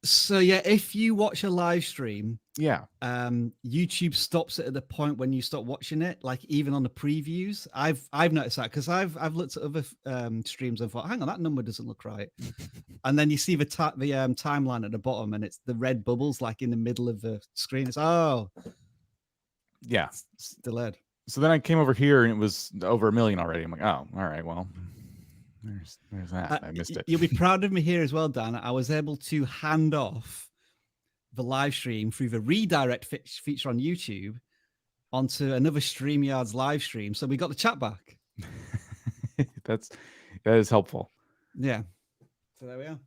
So yeah, if you watch a live stream, yeah, YouTube stops it at the point when you stop watching it, like even on the previews. I've noticed that because I've looked at other streams and thought, hang on, that number doesn't look right. And then you see the timeline at the bottom, and it's the red bubbles like in the middle of the screen. It's yeah, it's delayed. So then I came over here and it was over 1 million already. I'm like, oh, all right, well, there's that. I missed it. You'll be proud of me here as well, Dan. I was able to hand off the live stream through the redirect feature on YouTube onto another StreamYard's live stream. So we got the chat back. That is helpful. Yeah. So there we are.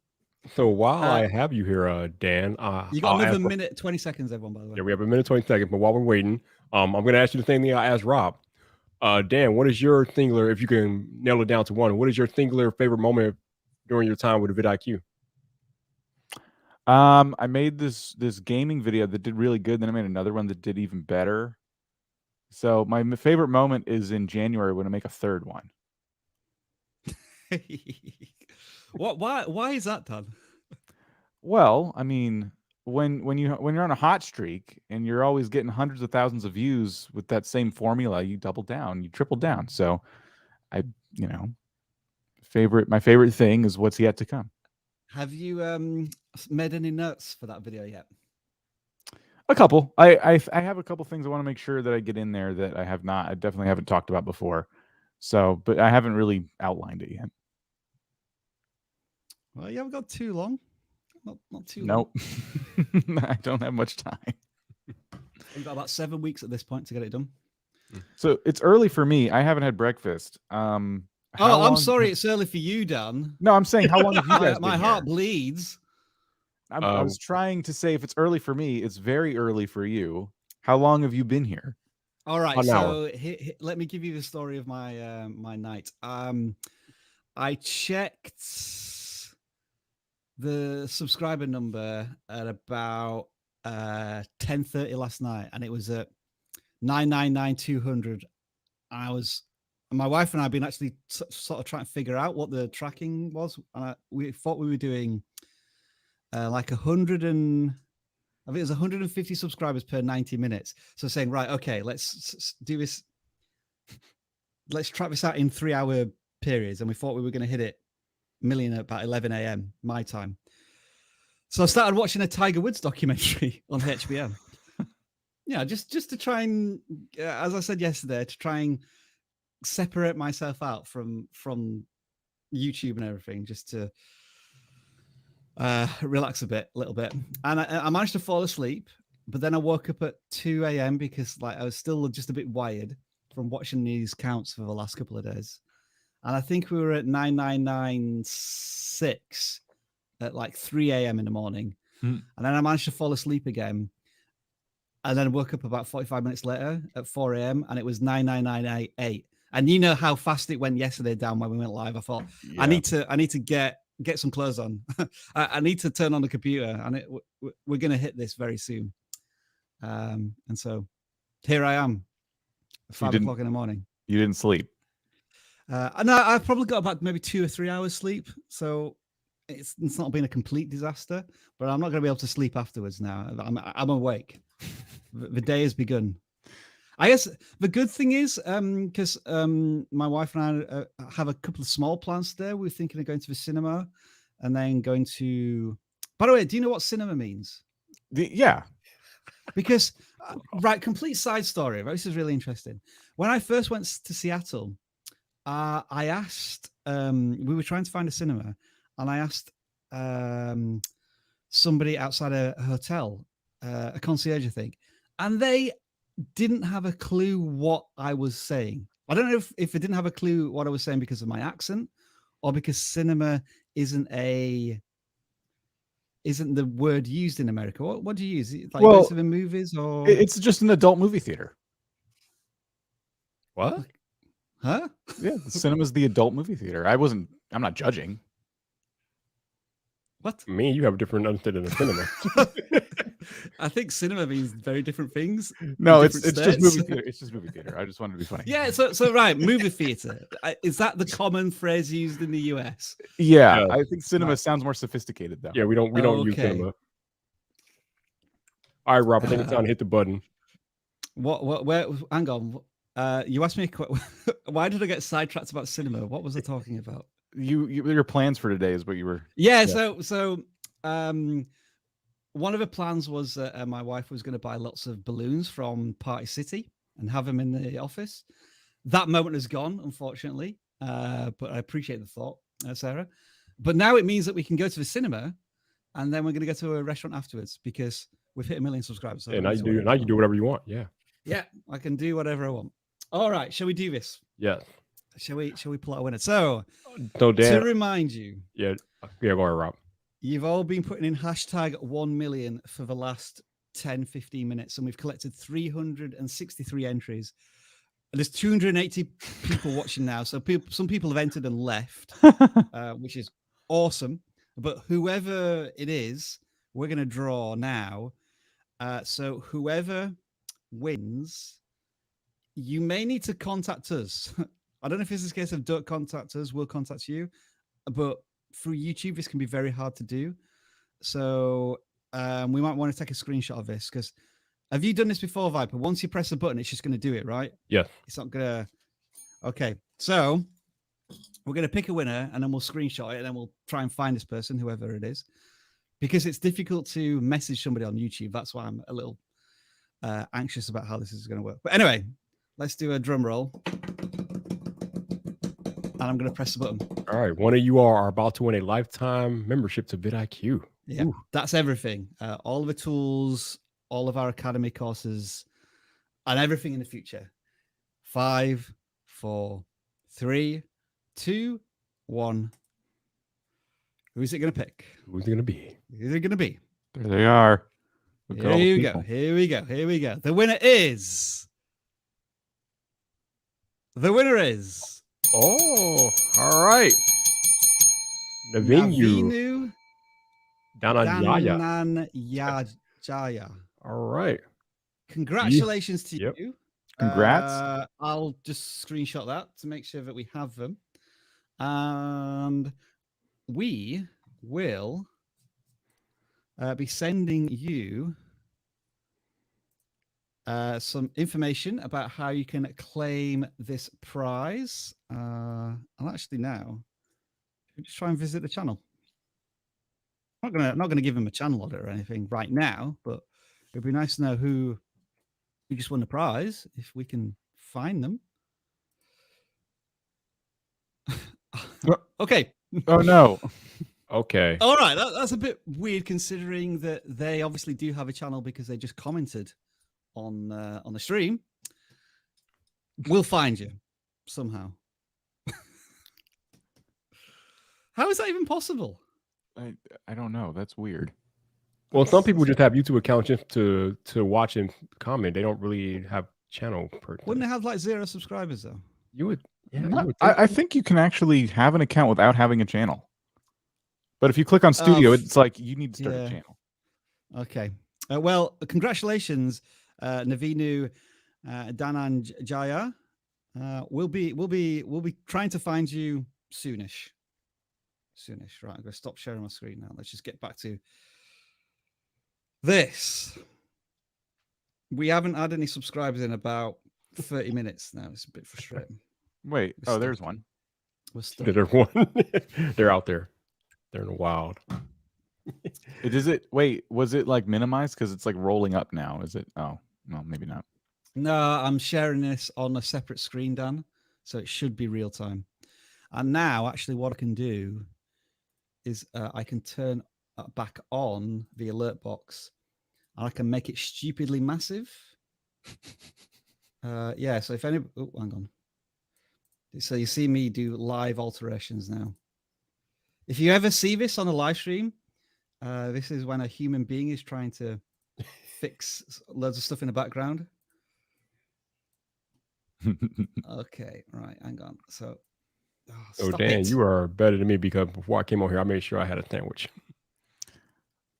So while I have you here, Dan, you got another minute, 20 seconds, everyone, by the way. Yeah, we have a minute, 20 seconds. But while we're waiting, I'm going to ask you the same thing I asked Rob. Dan, what is your singular, if you can nail it down to one, what is your singular favorite moment during your time with the vidIQ? I made this gaming video that did really good. Then I made another one that did even better. So my favorite moment is in January when I make a third one. Why is that, Dan? Well, I mean, when you're on a hot streak and you're always getting hundreds of thousands of views with that same formula, you double down, you triple down. So my favorite thing is what's yet to come. Have you made any notes for that video yet? A couple. I have a couple things I want to make sure that I get in there that I definitely haven't talked about before. So, but I haven't really outlined it yet. Well, you haven't got too long. Not too long. Nope. I don't have much time. You've got about 7 weeks at this point to get it done. So it's early for me. I haven't had breakfast. I'm sorry, it's early for you, Dan. No, I'm saying how long have you guys been My heart here? bleeds. I was trying to say if it's early for me, it's very early for you. How long have you been here? All right, so let me give you the story of my my night. I checked the subscriber number at about 10:30 last night, and it was at 999,200. My wife and I have been actually sort of trying to figure out what the tracking was, and we thought we were doing like 100 and I think it was 150 subscribers per 90 minutes. So saying, right, okay, let's do this. Let's track this out in 3-hour periods, and we thought we were going to hit it million at about 11 a.m. my time. So I started watching a Tiger Woods documentary on HBO. Yeah, just to try and, as I said yesterday, to try and separate myself out from YouTube and everything, just to relax a little bit. And I managed to fall asleep, but then I woke up at 2 a.m. because I was still just a bit wired from watching these counts for the last couple of days. And I think we were at 9996 at 3 a.m. in the morning. And then I managed to fall asleep again. And then woke up about 45 minutes later at 4 a.m. and it was 99988. And you know how fast it went yesterday down when we went live. I thought I need to get some clothes on. I need to turn on the computer, and we're going to hit this very soon. And so here I am, 5 o'clock in the morning. You didn't sleep. And I've probably got about maybe 2 or 3 hours sleep. So it's not been a complete disaster, but I'm not going to be able to sleep afterwards now. I'm awake. The day has begun. I guess the good thing is, because my wife and I have a couple of small plans today. We're thinking of going to the cinema and then going to... By the way, do you know what cinema means? Yeah. Because, right, complete side story. This is really interesting. When I first went to Seattle, I asked... we were trying to find a cinema, and I asked somebody outside a hotel, a concierge, I think, and they didn't have a clue what I was saying. I don't know if they didn't have a clue what I was saying because of my accent or because cinema isn't the word used in America. What do you use? Like go to the movies, or it's just an adult movie theater. What? Huh? Yeah, the cinema's the adult movie theater. I'm not judging. What? Me and you have a different understanding of cinema. I think cinema means very different things. No, it's just movie theater. It's just movie theater. I just wanted to be funny. Yeah, so right, movie theater. Is that the common phrase used in the US? Yeah, I think cinema sounds more sophisticated though. Yeah, we don't use cinema. All right, Rob, I think it's time to hit the button. Where? Hang on. You asked me why did I get sidetracked about cinema? What was I talking about? Your plans for today is what you were. Yeah. So one of the plans was that my wife was going to buy lots of balloons from Party City and have them in the office. That moment is gone, unfortunately. But I appreciate the thought, Sarah. But now it means that we can go to the cinema, and then we're going to go to a restaurant afterwards because we've hit 1 million subscribers. So now you can do whatever you want. Yeah. Yeah, I can do whatever I want. All right, shall we do this? Yeah. Shall we pull out a winner? So Dan, to remind you, go ahead, Rob. You've all been putting in hashtag 1 million for the last 10-15 minutes, and we've collected 363 entries. There's 280 people watching now, so some people have entered and left, which is awesome. But whoever it is, we're going to draw now. So whoever wins, you may need to contact us. I don't know if this is a case of don't contact us, we'll contact you. But through YouTube, this can be very hard to do. So we might want to take a screenshot of this, because have you done this before, Viper? Once you press a button, it's just going to do it, right? Yeah. It's not going to... Okay, so we're going to pick a winner, and then we'll screenshot it, and then we'll try and find this person, whoever it is. Because it's difficult to message somebody on YouTube. That's why I'm a little anxious about how this is going to work. But anyway, let's do a drum roll. And I'm going to press the button. All right. One of you are about to win a lifetime membership to vidIQ. Yeah, that's everything. All of the tools, all of our academy courses, and everything in the future. 5, 4, 3, 2, 1. Who's it going to pick? Who's it going to be? Who's it going to be? There they are. Here we go. Here we go. Here we go. The winner is... Oh, all right. Navinu Dananjaya. All right. Congratulations to you. Congrats. I'll just screenshot that to make sure that we have them. And we will be sending you some information about how you can claim this prize. And actually now, just try and visit the channel. I'm not gonna give him a channel order or anything right now, but it'd be nice to know who just won the prize if we can find them. Okay. Oh no. Okay. All right. That's a bit weird considering that they obviously do have a channel because they just commented on the stream. We'll find you somehow. How is that even possible? I don't know. That's weird. Well, some people just have YouTube accounts just to watch and comment. They don't really have channel per. Wouldn't it have like 0 subscribers though? You would. Yeah, No, you would I think you can actually have an account without having a channel. But if you click on Studio, it's like you need to start a channel. Okay. Well, congratulations, Navinu Dananjaya. We'll be trying to find you soonish. Right, I'm going to stop sharing my screen now. Let's just get back to this. We haven't had any subscribers in about 30 minutes now. It's a bit frustrating. Wait. There's one. We're stuck. There's one. They're out there. They're in the wild. Wait, was it like minimized? Because it's like rolling up now. Is it? Oh, no, maybe not. No, I'm sharing this on a separate screen, Dan. So it should be real time. And now, actually, what I can do is I can turn back on the alert box and I can make it stupidly massive. Yeah, so if any... Oh, hang on. So you see me do live alterations now. If you ever see this on a live stream, this is when a human being is trying to fix loads of stuff in the background. Okay, right, hang on. So, Dan, you are better than me because before I came on here, I made sure I had a sandwich.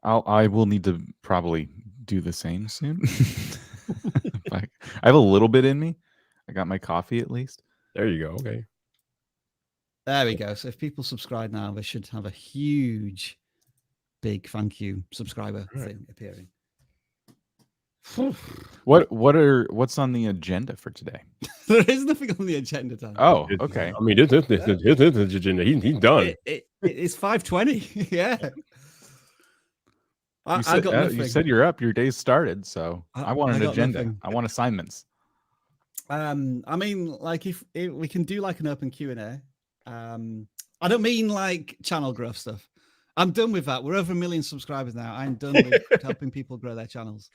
I will need to probably do the same soon. I have a little bit in me. I got my coffee at least. There you go. Okay. There we go. So if people subscribe now, they should have a huge, big thank you subscriber thing appearing. What's on the agenda for today? There is nothing on the agenda, Dan. Oh, okay. I mean, this agenda. He's done. It's 5:20. Yeah. You said you're up. Your day's started. So I want an agenda. Nothing. I want assignments. I mean, like if we can do like an open Q&A. I don't mean like channel growth stuff. I'm done with that. We're over 1 million subscribers now. I'm done with helping people grow their channels.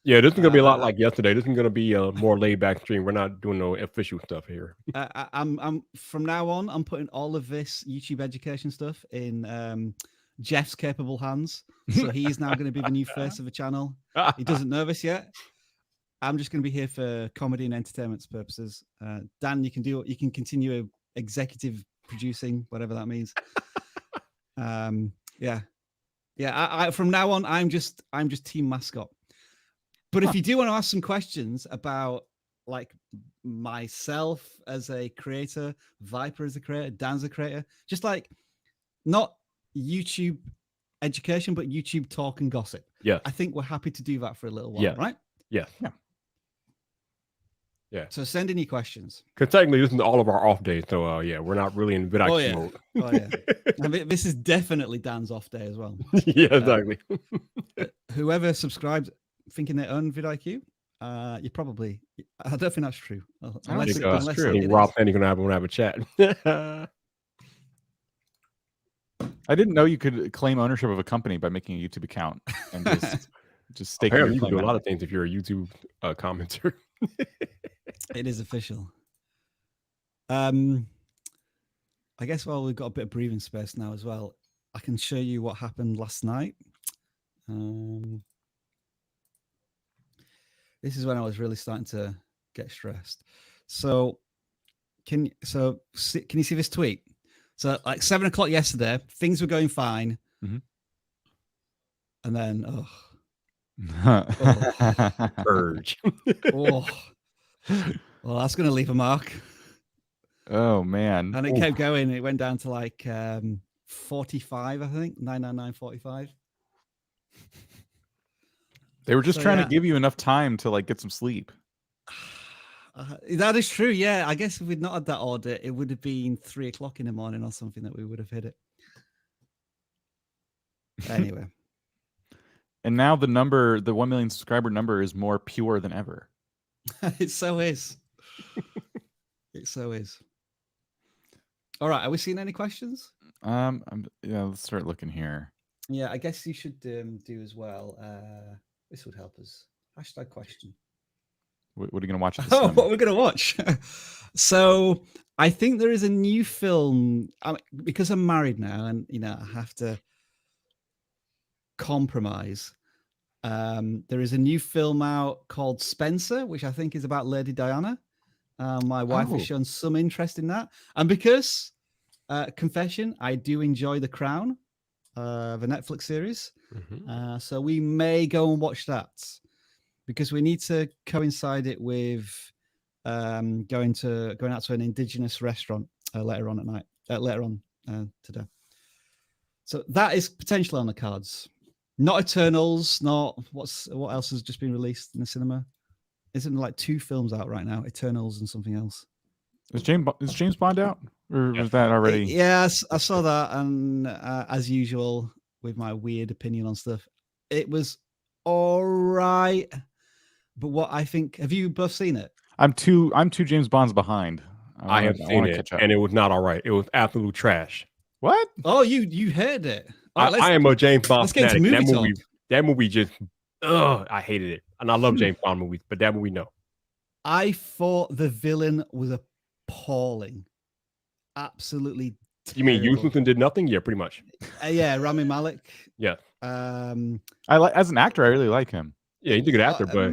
Yeah, this is gonna be a lot like yesterday. This is gonna be a more laid back stream. We're not doing no official stuff here. I'm from now on. I'm putting all of this YouTube education stuff in Jeff's capable hands. So he's now going to be the new face of the channel. He doesn't know this yet. I'm just going to be here for comedy and entertainment purposes. Dan, you can continue executive producing, whatever that means. Yeah. I from now on, I'm just team mascot. But if you do want to ask some questions about like myself as a creator, Viper as a creator, Dan's a creator, just like not YouTube education, but YouTube talk and gossip. Yeah. I think we're happy to do that for a little while, right? Yeah. So send in your questions. Because technically, this is all of our off days. So, yeah, we're not really in vidIQ mode. Oh, yeah. I mean, this is definitely Dan's off day as well. Yeah, exactly. Whoever subscribed thinking they own vidIQ, you probably... I don't think that's true. Unless true. Rob Penny going to have a chat. I didn't know you could claim ownership of a company by making a YouTube account and just stake. Apparently, you can do a lot of things if you're a YouTube commenter. It is official. I guess while we've got a bit of breathing space now as well, I can show you what happened last night. This is when I was really starting to get stressed. So can you see this tweet? So like 7 o'clock yesterday, things were going fine. Mm-hmm. And then, Urge. Well, that's going to leave a mark. Oh, man. And it kept going. It went down to like 45, I think, 999.45. They were just trying to give you enough time to like get some sleep. That is true. Yeah, I guess if we'd not had that audit, it would have been 3 o'clock in the morning or something that we would have hit it. Anyway. And now the 1 million subscriber number is more pure than ever. It so is. It so is. All right. Are we seeing any questions? Let's start looking here. Yeah, I guess you should do as well. This would help us. Hashtag question. What are you going to watch? What we're going to watch? So I think there is a new film because I'm married now, and I have to compromise. There is a new film out called Spencer, which I think is about Lady Diana. My wife has shown some interest in that. And because, confession, I do enjoy The Crown, the Netflix series. So we may go and watch that because we need to coincide it with going out to an indigenous restaurant later on today. So that is potentially on the cards. Not Eternals, not what else has just been released in the cinema? Isn't like 2 films out right now? Eternals and something else. Is James Bond out, or was that already? Yes, I saw that, and as usual with my weird opinion on stuff, it was all right. But what I think, have you both seen it? I'm two James Bonds behind. I have seen it, and it was not all right. It was absolute trash. What? Oh, you heard it? Right, I am a James Bond fanatic. That movie just, I hated it. And I love James Bond movies, but that movie, no. I thought the villain was appalling. Absolutely terrible. You mean useless and did nothing? Yeah, pretty much. Yeah, Rami Malek. Yeah. As an actor, I really like him. Yeah, he's a good actor, but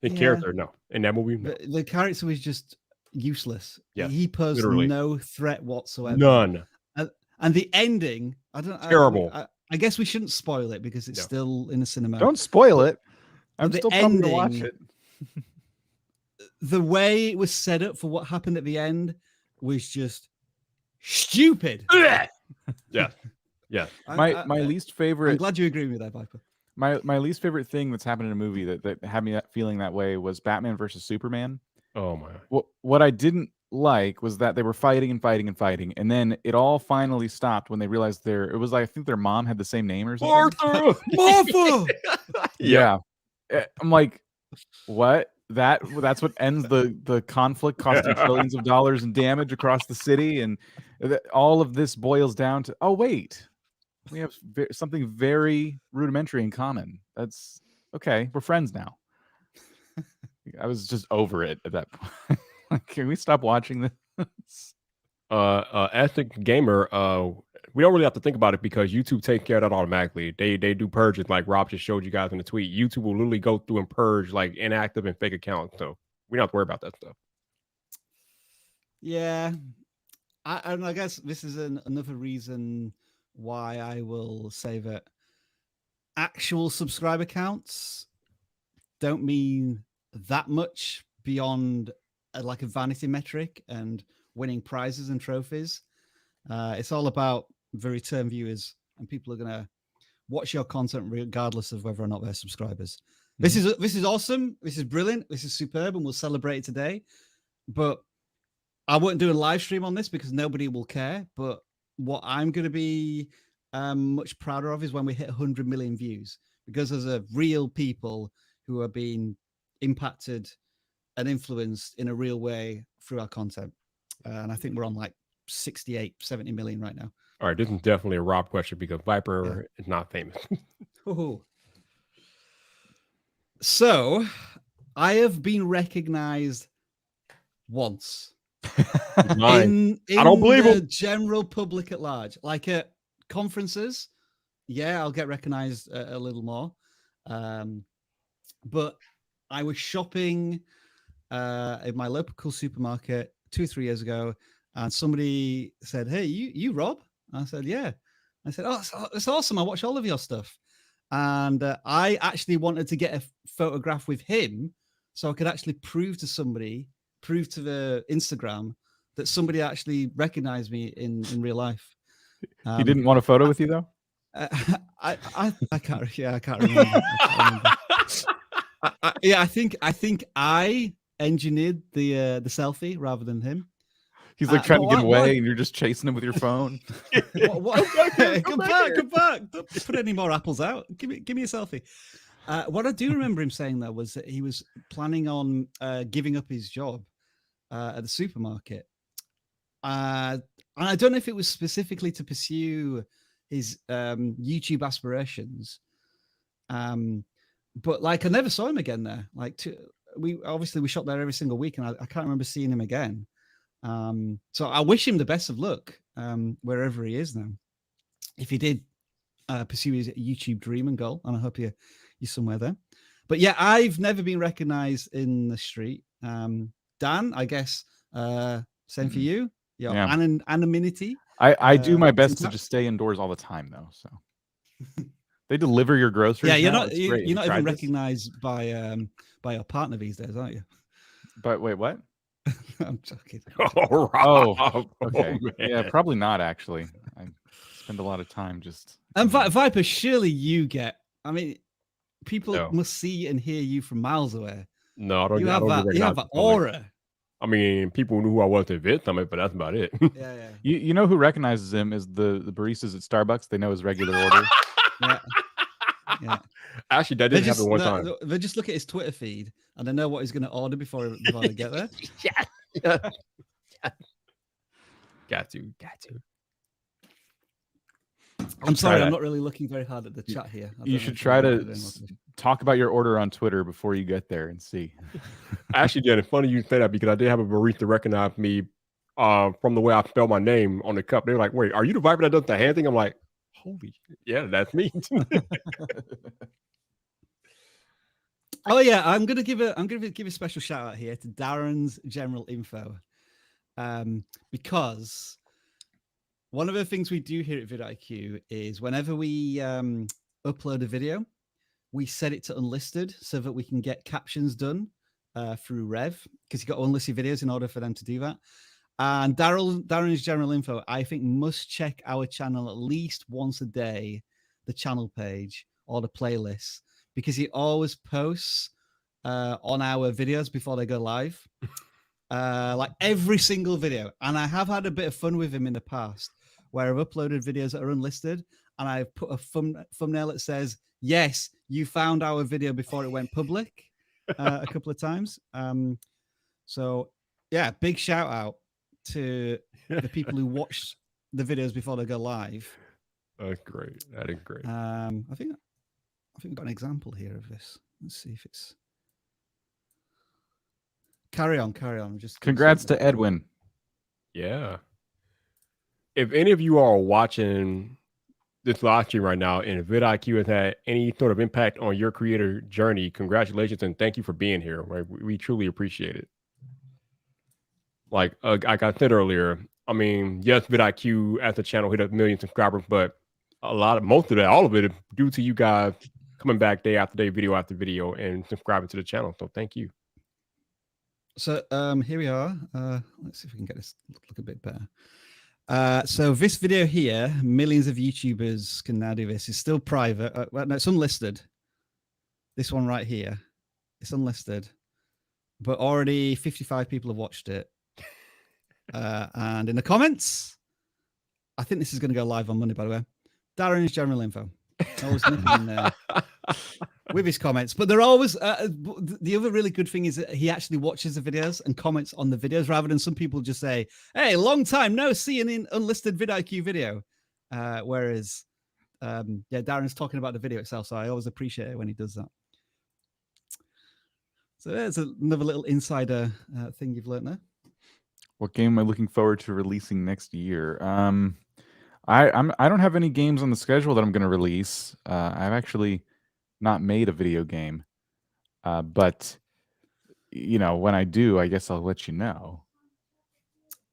his character, no. In that movie, no. The character was just useless. Yeah, he posed no threat whatsoever. None. And the ending, terrible. I guess we shouldn't spoil it because it's still in the cinema. Don't spoil it. I'm still coming to watch it. The way it was set up for what happened at the end was just stupid. Yeah. My least favorite. I'm glad you agree with that, Viper. My least favorite thing that's happened in a movie that had me feeling that way was Batman versus Superman. Oh my! What I didn't like was that they were fighting, and then it all finally stopped when they realized it was like, I think their mom had the same name or something. Martha. Yeah. I'm like, what? That's what ends the conflict, costing trillions of dollars in damage across the city, and all of this boils down to, oh wait, we have something very rudimentary in common. That's okay. We're friends now. I was just over it at that point. Like, can we stop watching this? As a gamer, we don't really have to think about it because YouTube takes care of that automatically. They do purges, like Rob just showed you guys in the tweet. YouTube will literally go through and purge like inactive and fake accounts, so we don't have to worry about that stuff. Yeah, I guess this is another reason why I will say that actual subscriber counts don't mean that much beyond like a vanity metric and winning prizes and trophies. It's all about the return viewers, and people are going to watch your content regardless of whether or not they're subscribers. Mm-hmm. This is awesome. This is brilliant. This is superb, and we'll celebrate it today. But I won't do a live stream on this because nobody will care. But what I'm going to be much prouder of is when we hit 100 million views, because there's a real people who are being impacted and influenced in a real way through our content. And I think we're on like 68, 70 million right now. All right, this is definitely a Rob question because Viper is not famous. So I have been recognized once in I don't believe the him. General public at large, like at conferences. Yeah, I'll get recognized a little more. But I was shopping in my local supermarket 2-3 years ago, and somebody said, "Hey, you Rob?" I said, "Yeah." I said, "Oh, it's awesome. I watch all of your stuff." And I actually wanted to get a photograph with him so I could actually prove to the Instagram that somebody actually recognized me in real life. He didn't want a photo with you though? I can't. Yeah, I can't remember. I think I engineered the selfie rather than him. He's like trying to get away, and you're just chasing him with your phone. Come back! Don't put any more apples out. Give me a selfie. What I do remember him saying though was that he was planning on giving up his job at the supermarket. And I don't know if it was specifically to pursue his YouTube aspirations. But like I never saw him again there. Like we shop there every single week, and I can't remember seeing him again. So I wish him the best of luck wherever he is now. If he did pursue his YouTube dream and goal, and I hope you're somewhere there. But yeah, I've never been recognized in the street. Dan, I guess same for you. Yeah. Anonymity. I do my best to just stay indoors all the time, though. So they deliver your groceries. Yeah, you're now. not you're not even recognized by your partner these days, aren't you? But wait, what? I'm joking. Oh, okay. Yeah, probably not actually. I spend a lot of time just. And Viper, surely you get. I mean, people must see and hear you from miles away. No, I don't. You have that aura. I mean, people knew who I was at Vid Summit, but that's about it. Yeah. You know who recognizes him is the baristas at Starbucks. They know his regular order. Yeah. Actually, that did happen one time. They just look at his Twitter feed and they know what he's going to order before they get there. Yeah. Got to. I'm sorry, I'm not really looking very hard at the chat here. You should try to talk about your order on Twitter before you get there and see. Actually, Jen, it's funny you say that because I did have a barista recognize me from the way I spell my name on the cup. They were like, "Wait, are you the Viper that does the hand thing?" I'm like, "Holy, yeah, that's me." Oh yeah, I'm gonna give a special shout out here to Darren's general info, because one of the things we do here at vidIQ is whenever we upload a video, we set it to unlisted so that we can get captions done through Rev, because you got to unlist your videos in order for them to do that. And Darren's general info, I think, must check our channel at least once a day, the channel page or the playlist, because he always posts on our videos before they go live, like every single video. And I have had a bit of fun with him in the past, where I've uploaded videos that are unlisted, and I've put a thumbnail that says, "Yes, you found our video before it went public," a couple of times. So yeah, big shout out to the people who watch the videos before they go live. That's great. That is great. I think we've got an example here of this. Let's see if it's. Carry on. Just congrats to Edwin. Yeah. If any of you are watching this live stream right now and vidIQ has had any sort of impact on your creator journey, congratulations and thank you for being here. Right? We truly appreciate it. Like I said earlier, I mean, yes, vidIQ as a channel hit 1 million subscribers, but most of that, all of it is due to you guys coming back day after day, video after video, and subscribing to the channel. So thank you. So here we are. Let's see if we can get this look a bit better. So this video here, millions of YouTubers can now do this. It's still private. Well, no, it's unlisted. This one right here, it's unlisted, but already 55 people have watched it. And in the comments, I think this is going to go live on Monday, by the way. Darren's general info. Always nipping in there with his comments, but they're always the other really good thing is that he actually watches the videos and comments on the videos rather than some people just say, "Hey, long time no see an unlisted vidIQ video," whereas yeah, Darren's talking about the video itself, so I always appreciate it when he does that. So there's another little insider thing you've learned there. What game am I looking forward to releasing next year? I don't have any games on the schedule that I'm going to release. I've actually not made a video game, but you know, when I do, I guess I'll let you know.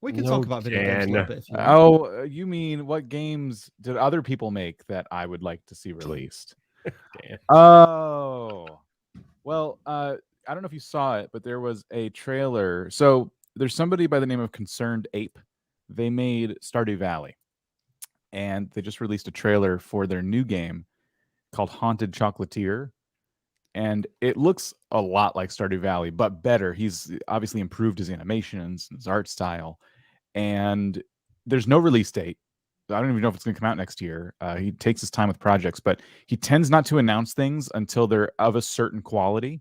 We can talk about video games a little bit. If you want. Oh, you mean what games did other people make that I would like to see released? Oh, well, I don't know if you saw it, but there was a trailer. So there's somebody by the name of Concerned Ape. They made Stardew Valley, and they just released a trailer for their new game called Haunted Chocolatier, and it looks a lot like Stardew Valley, but better. He's obviously improved his animations, his art style, and there's no release date. I don't even know if it's going to come out next year. He takes his time with projects, but he tends not to announce things until they're of a certain quality,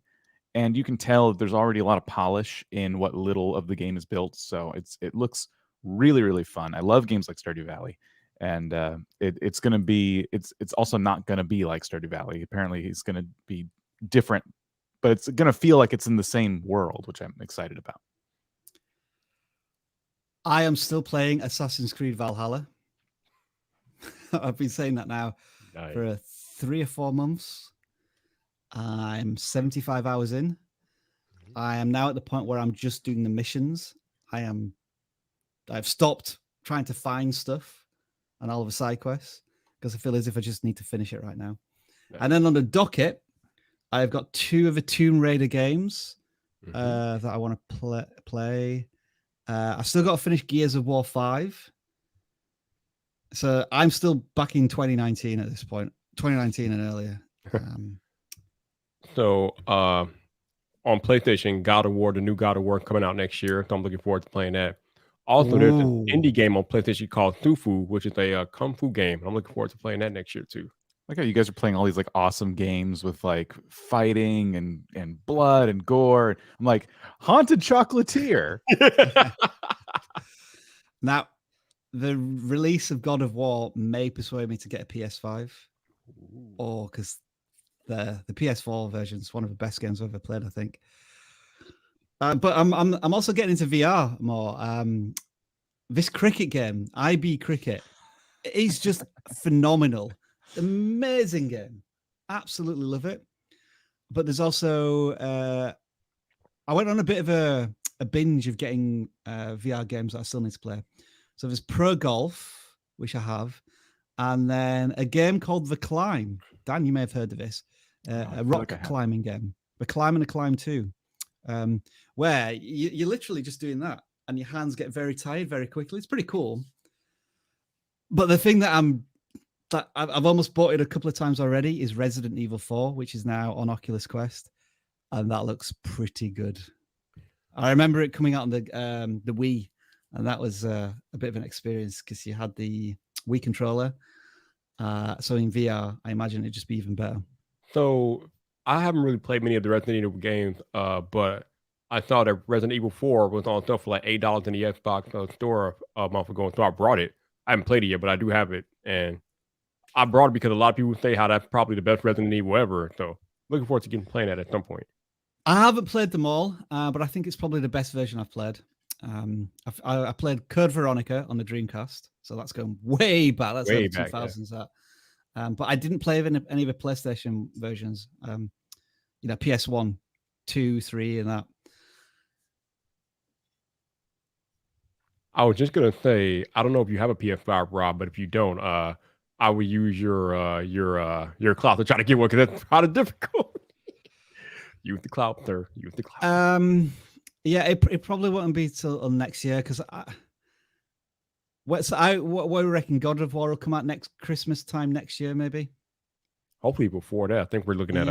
and you can tell there's already a lot of polish in what little of the game is built, so it looks really, really fun. I love games like Stardew Valley. And it's going to be, it's also not going to be like Stardew Valley. Apparently it's going to be different, but it's going to feel like it's in the same world, which I'm excited about. I am still playing Assassin's Creed Valhalla. I've been saying that now for 3 or 4 months. I'm 75 hours in. I am now at the point where I'm just doing the missions. I've stopped trying to find stuff and all of the side quests because I feel as if I just need to finish it right now. And then on the docket, I've got 2 of the Tomb Raider games that I want to play. I've still got to finish Gears of War 5. So I'm still back in 2019 at this point, 2019 and earlier. So on PlayStation, God of War, the new God of War coming out next year. So I'm looking forward to playing that. Also, there's an indie game on PlayStation called Thufu, which is a kung fu game. I'm looking forward to playing that next year too. Like how you guys are playing all these like awesome games with like fighting and blood and gore. I'm like, Haunted Chocolatier. Now, the release of God of War may persuade me to get a PS5, or because the PS4 version is one of the best games I've ever played, I think. But I'm also getting into VR more. This cricket game, IB Cricket, is just phenomenal. Amazing game. Absolutely love it. But there's also I went on a bit of a binge of getting VR games that I still need to play. So there's Pro Golf, which I have, and then a game called The Climb. Dan, you may have heard of this. A rock climbing game. The Climb and the Climb 2. Where you're literally just doing that and your hands get very tired very quickly. It's pretty cool. But the thing that I've almost bought it a couple of times already is Resident Evil 4, which is now on Oculus Quest, and that looks pretty good. I remember it coming out on the Wii, and that was a bit of an experience because you had the Wii controller. So in VR, I imagine it'd just be even better. So I haven't really played many of the Resident Evil games, but I saw that Resident Evil 4 was on stuff for like $8 in the Xbox store a month ago, so I brought it. I haven't played it yet, but I do have it, and I brought it because a lot of people say how that's probably the best Resident Evil ever. So looking forward to playing that at some point. I haven't played them all, but I think it's probably the best version I've played. I played Code Veronica on the Dreamcast, so that's going way back. That's way back, 2000s. Yeah. That. But I didn't play any of the PlayStation versions. PS1, 2, 3, and that. I was just gonna say, I don't know if you have a PS5, Rob, but if you don't, I would use your cloud to try to get one because that's kind of difficult. Use the cloud, sir. Use the cloud. Yeah, it probably won't be till next year because what we reckon God of War will come out next Christmas time next year, maybe. Hopefully before that. I think we're looking at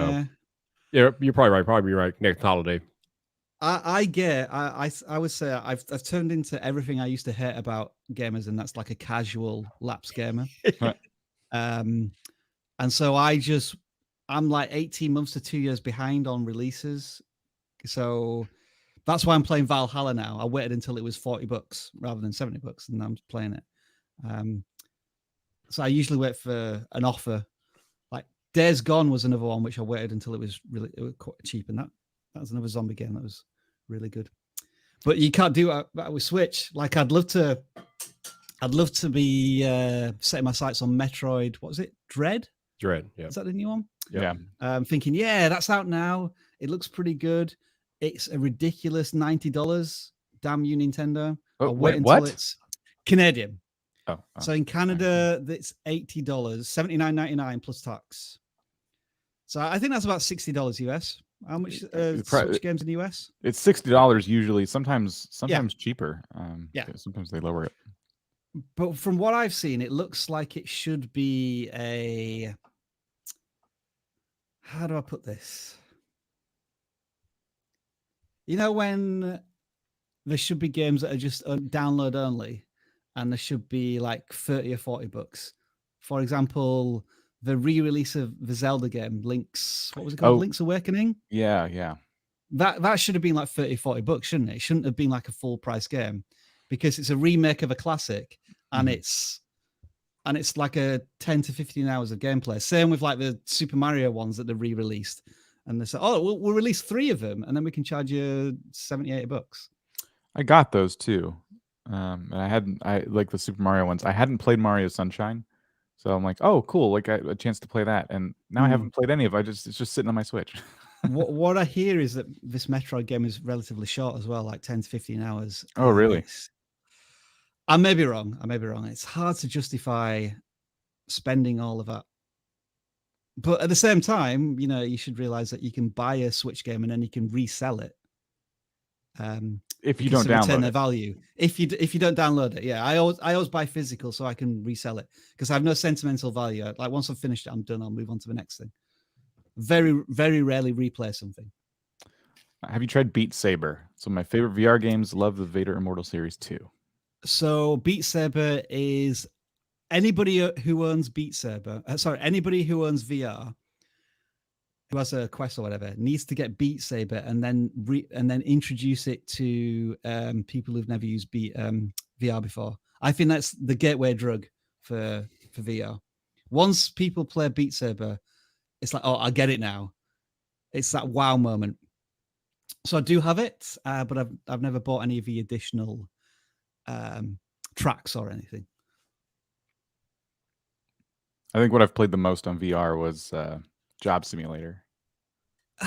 yeah, you're probably right. Probably right next holiday. I would say I've turned into everything I used to hate about gamers, and that's like a casual lapsed gamer. And so I'm like 18 months to 2 years behind on releases. So that's why I'm playing Valhalla now. I waited until it was $40 rather than $70, and I'm playing it. So I usually wait for an offer. Like Days Gone was another one which I waited until it was quite cheap, and that was another zombie game that was really good. But you can't do that with Switch. Like I'd love to be setting my sights on Metroid. What was it? Dread, yeah. Is that the new one? Yeah. I'm thinking, yeah, that's out now. It looks pretty good. It's a ridiculous $90. Damn you, Nintendo. I'll wait until it's Canadian. Oh. So in Canada, it's $80, $79.99 plus tax. So I think that's about $60 US. How much Switch games in the US? It's $60 usually. Sometimes cheaper. Sometimes they lower it. But from what I've seen, it looks like it should be a. How do I put this? You know, when there should be games that are just download only, and there should be like $30 or $40. For example, the re-release of the Zelda game, Link's, what was it called? Link's Awakening? Yeah. That should have been like $30, $40, shouldn't it? It shouldn't have been like a full price game because it's a remake of a classic and it's like a 10 to 15 hours of gameplay. Same with like the Super Mario ones that they re-released. And they said, we'll release 3 of them and then we can charge you $70, $80. I got those too. And I like the Super Mario ones. I hadn't played Mario Sunshine. So I'm like, oh, cool! Like a chance to play that, and now I haven't played any of it. It's just sitting on my Switch. what I hear is that this Metroid game is relatively short as well, like 10 to 15 hours. Oh, really? I may be wrong. It's hard to justify spending all of that. But at the same time, you should realize that you can buy a Switch game and then you can resell it. If you don't download their value, if you don't download it, I always buy physical so I can resell it because I have no sentimental value. Like once I've finished it, I'm done. I'll move on to the next thing. Very, very rarely replay something. Have you tried Beat Saber? So my favorite VR games. Love the Vader Immortal series too. So Beat Saber is anybody who owns Beat Saber. Anybody who owns VR, who has a Quest or whatever, needs to get Beat Saber and then introduce it to people who've never used VR before. I think that's the gateway drug for VR. Once people play Beat Saber, it's like, oh, I get it now. It's that wow moment. So I do have it, but I've never bought any of the additional tracks or anything. I think what I've played the most on VR was Job Simulator.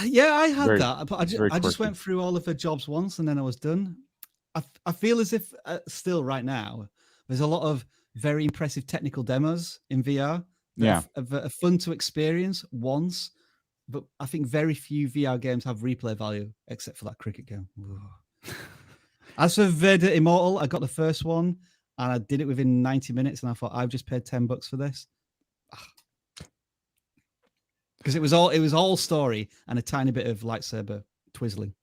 Yeah, I had that, but I just went through all of the jobs once and then I was done. I feel as if still right now there's a lot of very impressive technical demos in VR. That are fun to experience once, but I think very few VR games have replay value except for that cricket game. As for Vader Immortal, I got the first one and I did it within 90 minutes and I thought I've just paid $10 for this. Because it was all story and a tiny bit of lightsaber twizzling.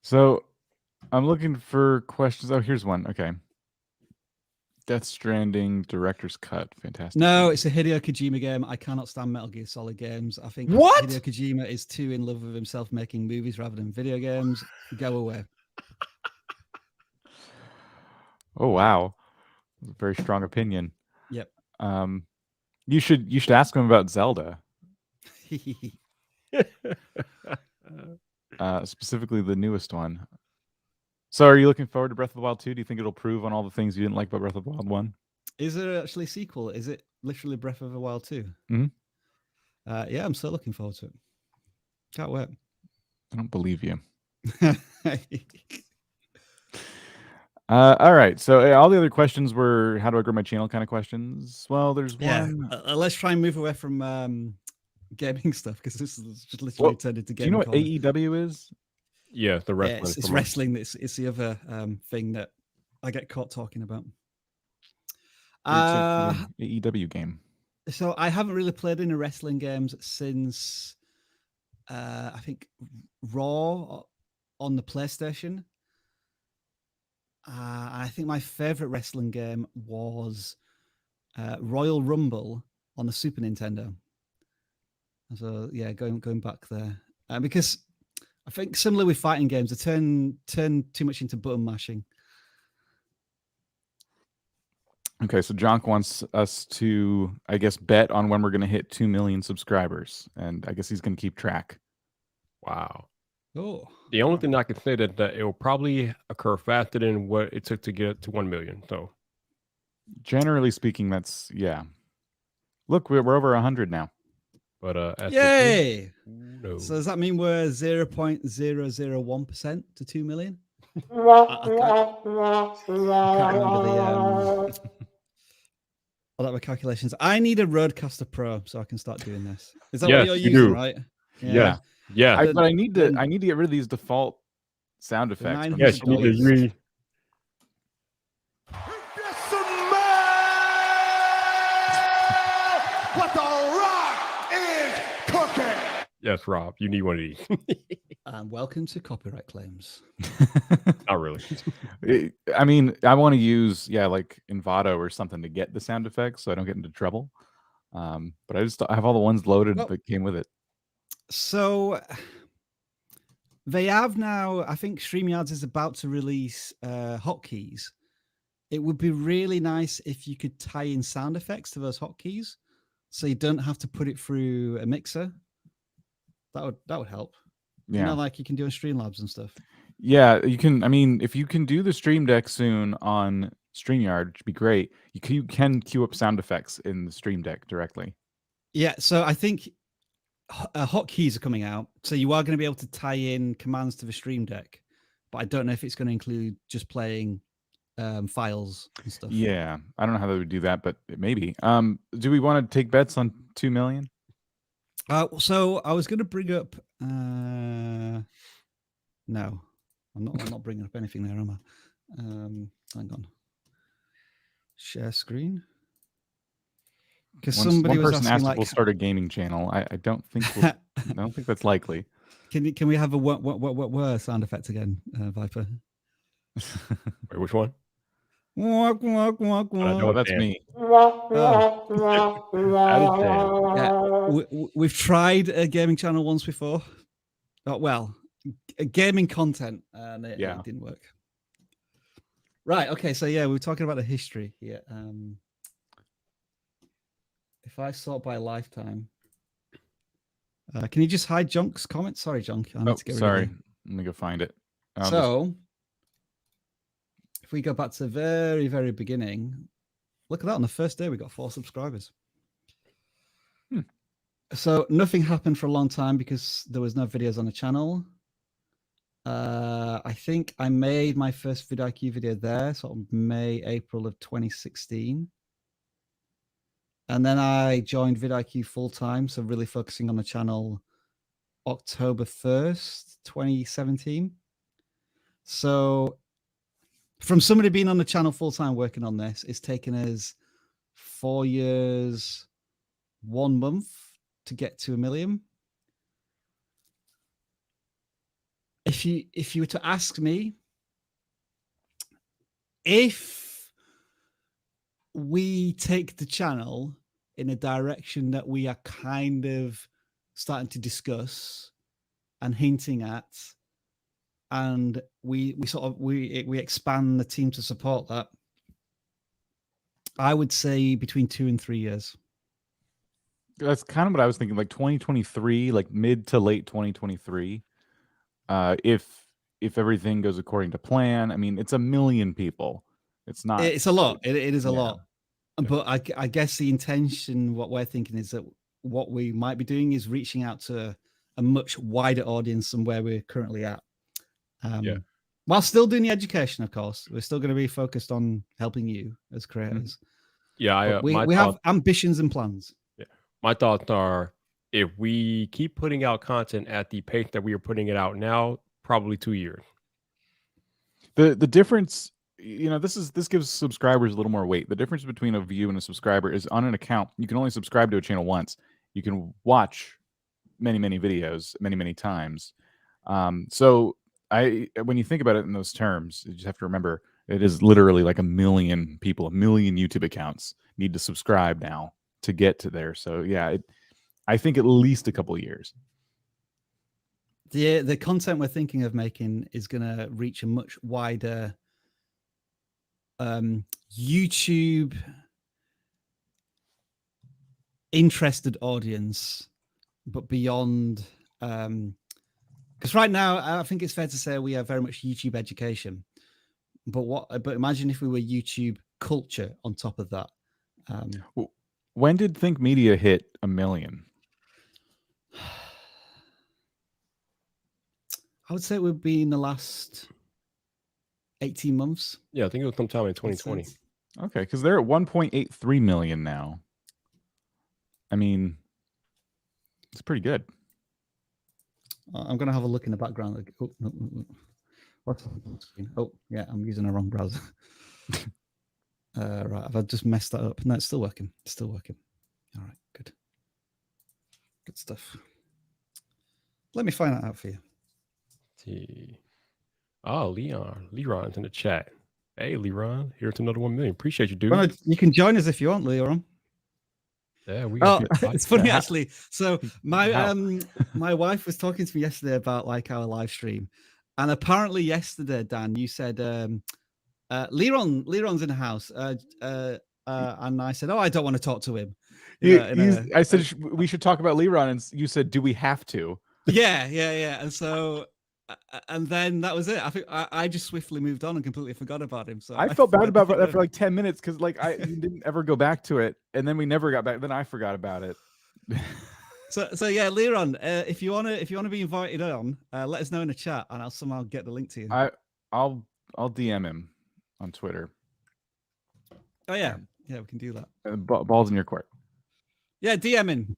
So I'm looking for questions. Oh, here's one. Okay. Death Stranding Director's Cut. Fantastic. No, it's a Hideo Kojima game. I cannot stand Metal Gear Solid games. I think what? Hideo Kojima is too in love with himself making movies rather than video games. Go away. Oh, wow. That's a very strong opinion. Yep. You should ask him about Zelda. Specifically the newest one. So are you looking forward to Breath of the Wild 2? Do you think it'll prove on all the things you didn't like about Breath of the Wild 1? Is there actually a sequel? Is it literally Breath of the Wild 2? Mm-hmm. Yeah, I'm still looking forward to it. Can't wait. I don't believe you. All right. So all the other questions were how do I grow my channel kind of questions. Well, there's one. Let's try and move away from gaming stuff because this is just literally turned into gaming. Do you know what AEW is? Yeah, the wrestling. Yeah, it's wrestling. It's the other thing that I get caught talking about. AEW game. So I haven't really played any wrestling games since I think Raw on the PlayStation. I think my favorite wrestling game was Royal Rumble on the Super Nintendo. So yeah, going back there because I think similar with fighting games, they turn too much into button mashing. Okay, so Jonk wants us to, I guess, bet on when we're going to hit 2 million subscribers, and I guess he's going to keep track. Wow. Oh. The only thing I can say that it will probably occur faster than what it took to get to 1 million. So, generally speaking, that's Look, we're over 100 now. But yay! No. So does that mean we're 0.001% to 2 million? I can't remember the calculations. I need a Rodecaster Pro so I can start doing this. Is that what you're using, right? Yeah. But I need to get rid of these default sound effects. Yes, you need to What the Rock is cooking. Yes, Rob, you need one of these. Welcome to copyright claims. Not really. I mean, I want to use like Envato or something to get the sound effects so I don't get into trouble. But I have all the ones loaded that came with it. So they have now, I think StreamYards is about to release hotkeys. It would be really nice if you could tie in sound effects to those hotkeys so you don't have to put it through a mixer. That would help. Yeah. You know, like you can do in Streamlabs and stuff. Yeah, you can. I mean, if you can do the Stream Deck soon on StreamYard, which would be great. You can queue up sound effects in the Stream Deck directly. Yeah, so I think hotkeys are coming out, so you are going to be able to tie in commands to the Stream Deck, but I don't know if it's going to include just playing files and stuff. Yeah, I don't know how they would do that, but maybe. Do we want to take bets on 2 million? So I was going to bring up. No, I'm not bringing up anything there, am I? Hang on. Share screen. Because somebody was asking, asked like, if we'll start a gaming channel. I don't think I don't think that's likely. Can we have a what sound effect again, Viper? Wait, which one? Walk, walk, walk, walk. Oh, that's me. Yeah, we've tried a gaming channel once before. Oh, well, gaming content, and it didn't work. Right. Okay. So yeah, we were talking about the history here. If I sort by lifetime, can you just hide Junk's comments? Sorry, Junk. I need to get rid of him. Let me go find it. If we go back to the very, very beginning, look at that. On the first day, we got 4 subscribers. So nothing happened for a long time because there was no videos on the channel. I think I made my first vidIQ video there, sort of May, April of 2016. And then I joined vidIQ full time, so really focusing on the channel October 1st, 2017. So from somebody being on the channel full time working on this, it's taken us 4 years, 1 month to get to 1 million. If you were to ask me if we take the channel in a direction that we are kind of starting to discuss and hinting at, and we expand the team to support that, I would say between 2 and 3 years. That's kind of what I was thinking, like 2023, like mid to late 2023. If everything goes according to plan. I mean, it's 1 million people. It's not. It's a lot. It is a lot. But I guess the intention, what we're thinking, is that what we might be doing is reaching out to a much wider audience than where we're currently at. While still doing the education, of course, we're still going to be focused on helping you as creators. Yeah, we have ambitions and plans. Yeah, my thoughts are, if we keep putting out content at the pace that we are putting it out now, probably 2 years. The difference, this gives subscribers a little more weight. The difference between a view and a subscriber is, on an account, you can only subscribe to a channel once. You can watch many, many videos many times. So when you think about it in those terms, you just have to remember it is literally like 1 million people, 1 million YouTube accounts need to subscribe now to get to there. So yeah, I think at least a couple of years. The content we're thinking of making is going to reach a much wider YouTube interested audience, but beyond. Because right now, I think it's fair to say we are very much YouTube education. But imagine if we were YouTube culture on top of that. When did Think Media hit 1 million? I would say it would be in the last 18 months. Yeah, I think it was sometime in 2020. Okay, because they're at 1.83 million now. I mean, it's pretty good. I'm going to have a look in the background. Oh, no. What's on the screen? Oh, yeah, I'm using the wrong browser. Right, have I just messed that up? No, it's still working. It's still working. All right, good. Good stuff. Let me find that out for you. See. Oh, Leron's in the chat. Hey, Leron, here's another 1 million. Appreciate you, dude. Well, you can join us if you want, Leron. Yeah, it's funny actually. So my wife was talking to me yesterday about like our live stream, and apparently yesterday, Dan, you said Leron's in the house, and I said, oh, I don't want to talk to him. I said we should talk about Leron, and you said, do we have to? Yeah. And so And then that was it. I think I just swiftly moved on and completely forgot about him. So I felt bad about that for like 10 minutes because like I didn't ever go back to it, and then we never got back. Then I forgot about it. So yeah, Leron, if you wanna be invited on, let us know in the chat, and I'll somehow get the link to you. I'll DM him on Twitter. Oh yeah, we can do that. Balls in your court. Yeah, DMing.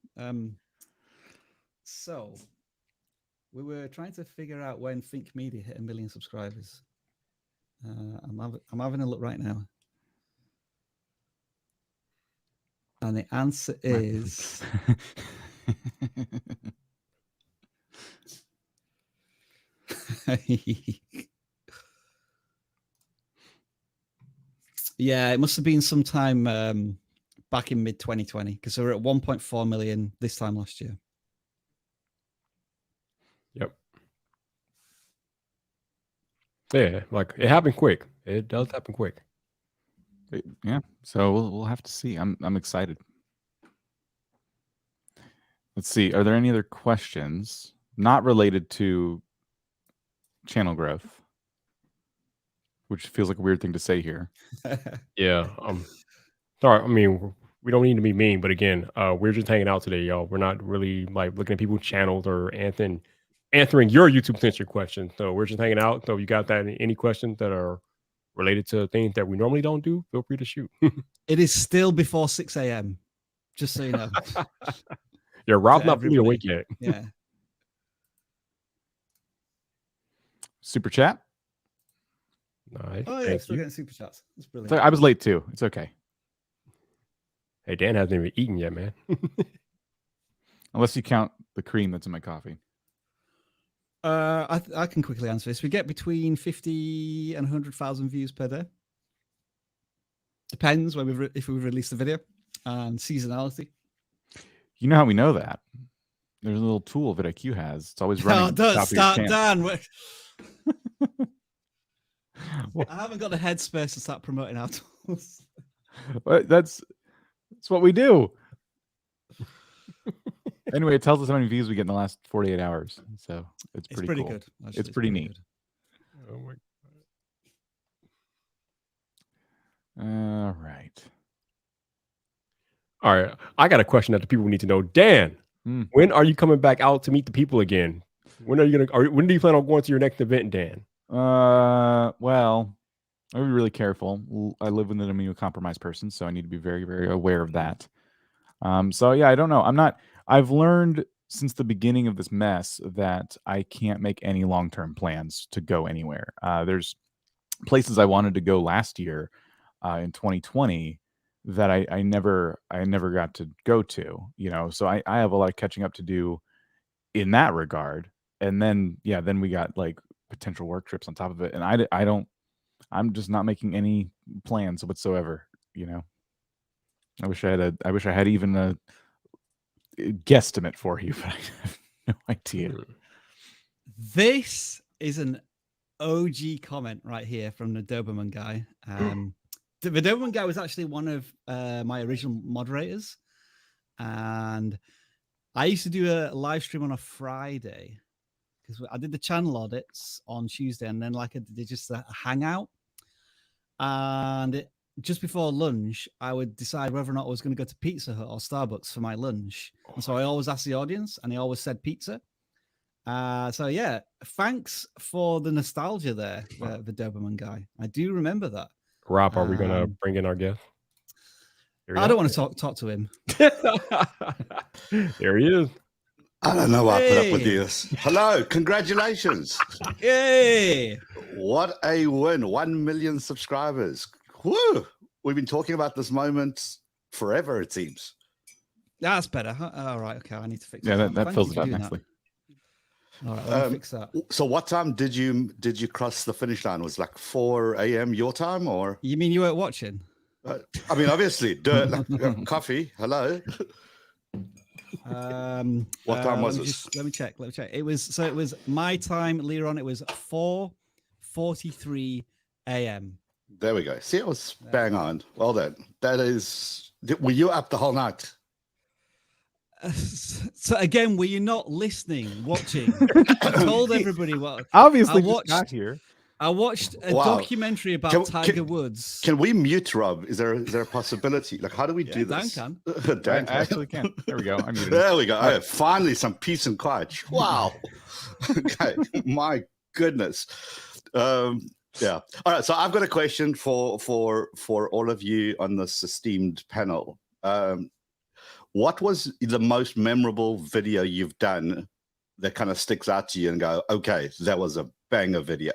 So we were trying to figure out when Think Media hit 1 million subscribers. I'm having a look right now, and the answer is. Yeah, it must have been sometime back in mid 2020 because they were at 1.4 million this time last year. Yep. Yeah, like it happened quick. It does happen quick. Yeah, so we'll have to see. I'm excited. Let's see. Are there any other questions not related to channel growth? Which feels like a weird thing to say here. Yeah. Sorry. I mean, we don't need to be mean, but again, we're just hanging out today, y'all. We're not really like looking at people's channels or answering your YouTube-centric questions. So we're just hanging out. So if you got any questions that are related to things that we normally don't do, feel free to shoot. It is still before 6 a.m. Just so you know. Yeah, Rob's not fully awake yet. Yeah. Super chat. Nice. Oh yeah, still getting super chats. That's brilliant. So I was late too. It's okay. Hey, Dan hasn't even eaten yet, man. Unless you count the cream that's in my coffee. I can quickly answer this. We get between 50 and 100,000 views per day. Depends when if we release the video and seasonality. You know how we know that? There's a little tool that IQ has. It's always running. Oh, don't start, Dan. I haven't got the headspace to start promoting our tools. But that's what we do. Anyway, it tells us how many views we get in the last 48 hours. So it's pretty cool. Good. Actually, it's pretty neat. Oh my God. All right. All right. I got a question that the people need to know. Dan, when are you coming back out to meet the people again? When are you when do you plan on going to your next event, Dan? Well, I'll be really careful. I live with an immunocompromised person, so I need to be very, very aware of that. So yeah, I don't know. I've learned since the beginning of this mess that I can't make any long-term plans to go anywhere. There's places I wanted to go last year, in 2020 that I never got to go to, so I have a lot of catching up to do in that regard. And then, then we got like potential work trips on top of it. And I'm just not making any plans whatsoever. I wish I had even a guesstimate for you, but I have no idea. This is an OG comment right here from the Doberman guy. The Doberman guy was actually one of my original moderators, and I used to do a live stream on a Friday because I did the channel audits on Tuesday, and then I did just a hangout. And just before lunch, I would decide whether or not I was going to go to Pizza Hut or Starbucks for my lunch. And so I always asked the audience, and they always said pizza. So yeah, thanks for the nostalgia there, the Doberman guy. I do remember that. Rob, are we going to bring in our guest? I don't want to talk to him. There he is. I don't know why I put up with this. Hello, congratulations. Yay! What a win. 1 million subscribers. Woo! We've been talking about this moment forever, it seems. That's better. All right, okay, I need to fix that fills it up nicely. All right, let me fix that. So what time did you cross the finish line? Was it like 4 a.m. your time, or? You mean you weren't watching? I mean, obviously, coffee. Hello. What time was it? Let me check. It was my time, Leron. It was 4:43 a.m. There we go. See, it was bang on. Well done. That is. Were you up the whole night? So again, were you not listening, watching? I told everybody what. Obviously, I watched, just got here. I watched a documentary about Tiger Woods. Can we mute Rob? Is there a possibility? Like, how do we do this? Dan Dan I actually can. There we go. I'm muted. There we go. All right, finally, some peace and quiet. Wow. Okay. My goodness. Yeah. All right. So I've got a question for all of you on this esteemed panel. What was the most memorable video you've done that kind of sticks out to you and go, okay, that was a banger video?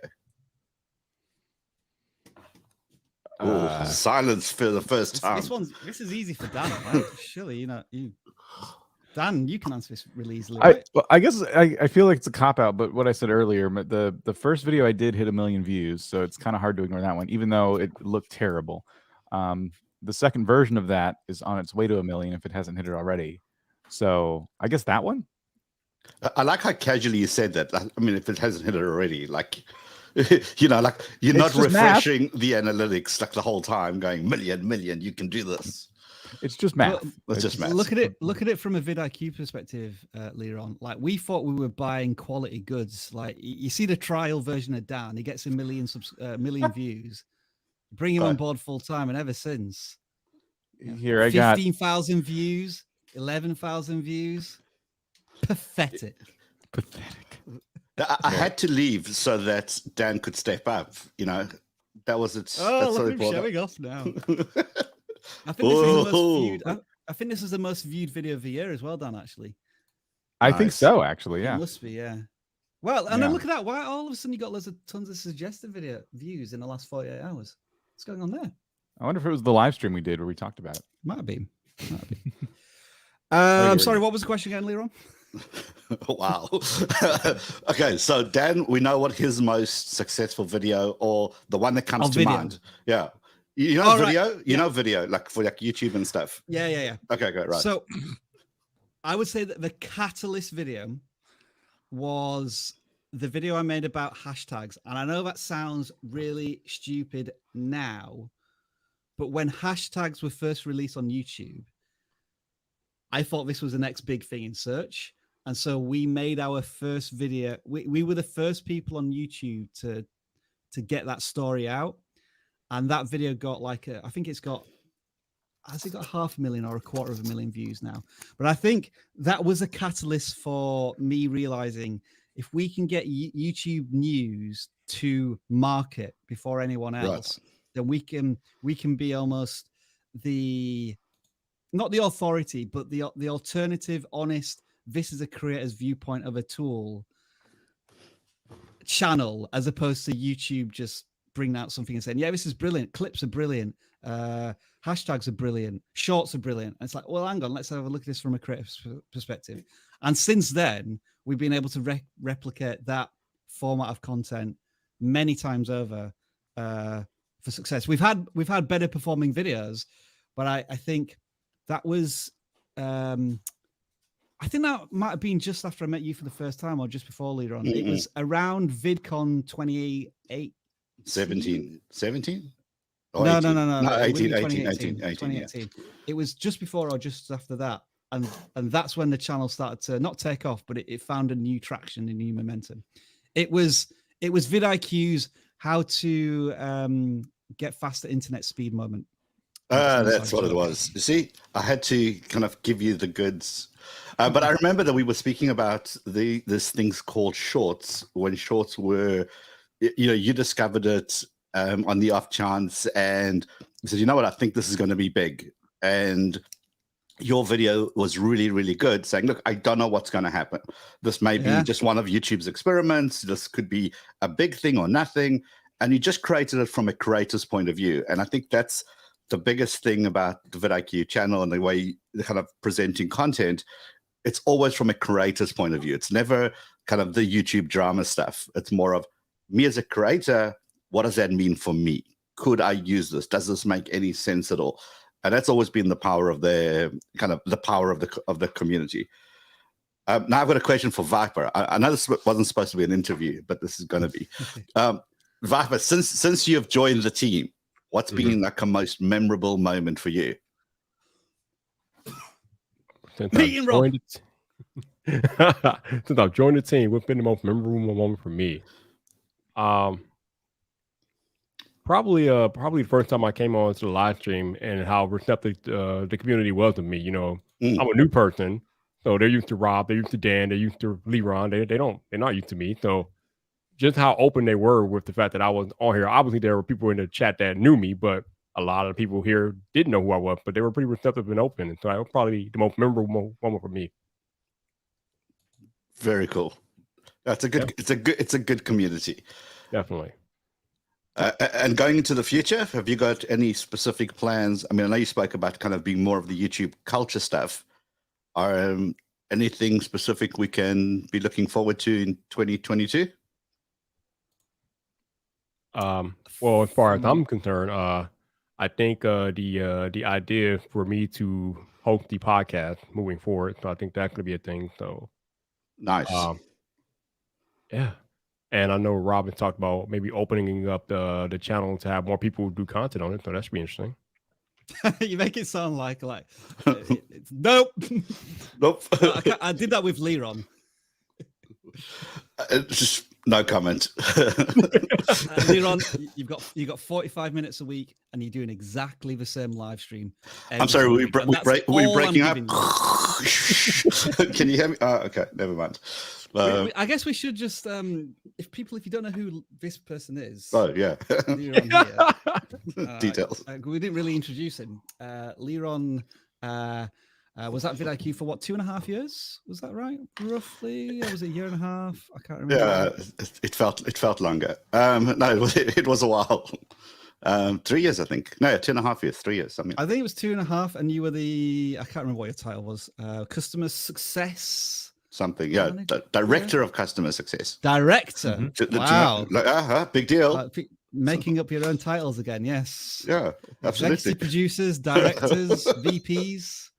Silence for the first time. This is easy for Dan, right? Surely, Dan, you can answer this really easily. Right? I guess I feel like it's a cop out, but what I said earlier, the first video I did hit 1 million views, so it's kind of hard to ignore that one, even though it looked terrible. The second version of that is on its way to 1 million if it hasn't hit it already. So I guess that one. I like how casually you said that. I mean, if it hasn't hit it already, like, like you're not refreshing the analytics like the whole time, going million, you can do this. It's just math. It's just math. Look at it from a vidIQ perspective, Leron. Like, we thought we were buying quality goods. Like, you see the trial version of Dan, he gets 1 million views. Bring him on board full time, and ever since, here I got 15,000 views, 11,000 views. Pathetic. I had to leave so that Dan could step up. That was it. Oh, look at him showing off now. I think this is the most viewed. I think this is the most viewed video of the year as well, Dan. Actually, I think so. Actually, yeah, it must be. Yeah. Well, and then look at that. Why all of a sudden you got tons of suggested video views in the last 48 hours? What's going on there? I wonder if it was the live stream we did where we talked about it. Might have been. Sorry, what was the question again, Leron? Wow. Okay, so Dan, we know what his most successful video, or the one that comes to mind. Yeah. You know video? Right. You know video, like for like YouTube and stuff. Yeah. Okay, great, right. So I would say that the catalyst video was the video I made about hashtags. And I know that sounds really stupid now, but when hashtags were first released on YouTube, I thought this was the next big thing in search. And so we made our first video. We were the first people on YouTube to get that story out. And that video got I think has it got 500,000 or 250,000 views now. But I think that was a catalyst for me realizing if we can get YouTube news to market before anyone else, then we can be almost not the authority, but the alternative, honest, this is a creator's viewpoint of a tool channel, as opposed to YouTube just bringing out something and saying, yeah, this is brilliant. Clips are brilliant. Hashtags are brilliant. Shorts are brilliant. And it's like, well, hang on, let's have a look at this from a creative perspective. And since then, we've been able to replicate that format of content many times over for success. We've had better performing videos, but I think that was I think that might have been just after I met you for the first time, or just before later on. It was around VidCon 2018. 17? No, 18. 2018. It was just before or just after that. And that's when the channel started to not take off, but it found a new traction and new momentum. It was vidIQ's how to get faster internet speed moment. That's what it was. You see, I had to kind of give you the goods. But I remember that we were speaking about this things called shorts, when shorts were, you discovered it on the off chance, and you said, you know what, I think this is going to be big. And your video was really, really good, saying, look, I don't know what's going to happen. This may be just one of YouTube's experiments. This could be a big thing or nothing. And you just created it from a creator's point of view. And I think that's the biggest thing about the vidIQ channel and the way they're kind of presenting content. It's always from a creator's point of view. It's never kind of the YouTube drama stuff. It's more of me as a creator. What does that mean for me? Could I use this? Does this make any sense at all? And that's always been the power of the power of the community. Now I've got a question for Viper. I know this wasn't supposed to be an interview, but this is going to be. Viper, since you've joined the team, what's been like a most memorable moment for you? Since I've joined the team, what's been the most memorable moment for me? Probably the first time I came on to the live stream and how receptive the community was to me. You know, I'm a new person, so they're used to Rob, they're used to Dan, they're used to Leron. They're not used to me. So just how open they were with the fact that I was on here. Obviously, there were people in the chat that knew me, but a lot of people here didn't know who I was, but they were pretty receptive and open. And so that was probably the most memorable moment for me. Very cool. That's a good. Yeah. It's a good community. Definitely. And going into the future, have you got any specific plans? I mean, I know you spoke about kind of being more of the YouTube culture stuff. Are anything specific we can be looking forward to in 2022? Well, as far as I'm concerned, I think the idea for me to host the podcast moving forward, so I think that could be a thing. So nice. Yeah. And I know Robin talked about maybe opening up the channel to have more people do content on it. So that should be interesting. You make it sound like it's nope. Nope. I did that with Leron. Just no comment. Leron, you've got 45 minutes a week, and you're doing exactly the same live stream. I'm sorry, we breaking up. Can you hear me? Oh, okay, never mind. I guess we should just if you don't know who this person is. Oh yeah. Leron here. Details. We didn't really introduce him. Leron was at vidIQ for what, 2.5 years? Was that right? Roughly? Or was it a year and a half? I can't remember. Yeah, it felt longer. No, it was a while. 3 years, I think. No, 2.5 years, 3 years. I think it was 2.5, and you were I can't remember what your title was. Customer success. Something, yeah. Director of customer success. Director. Wow. Big deal. Making up your own titles again, yes. Yeah, absolutely. Executive producers, directors, VPs.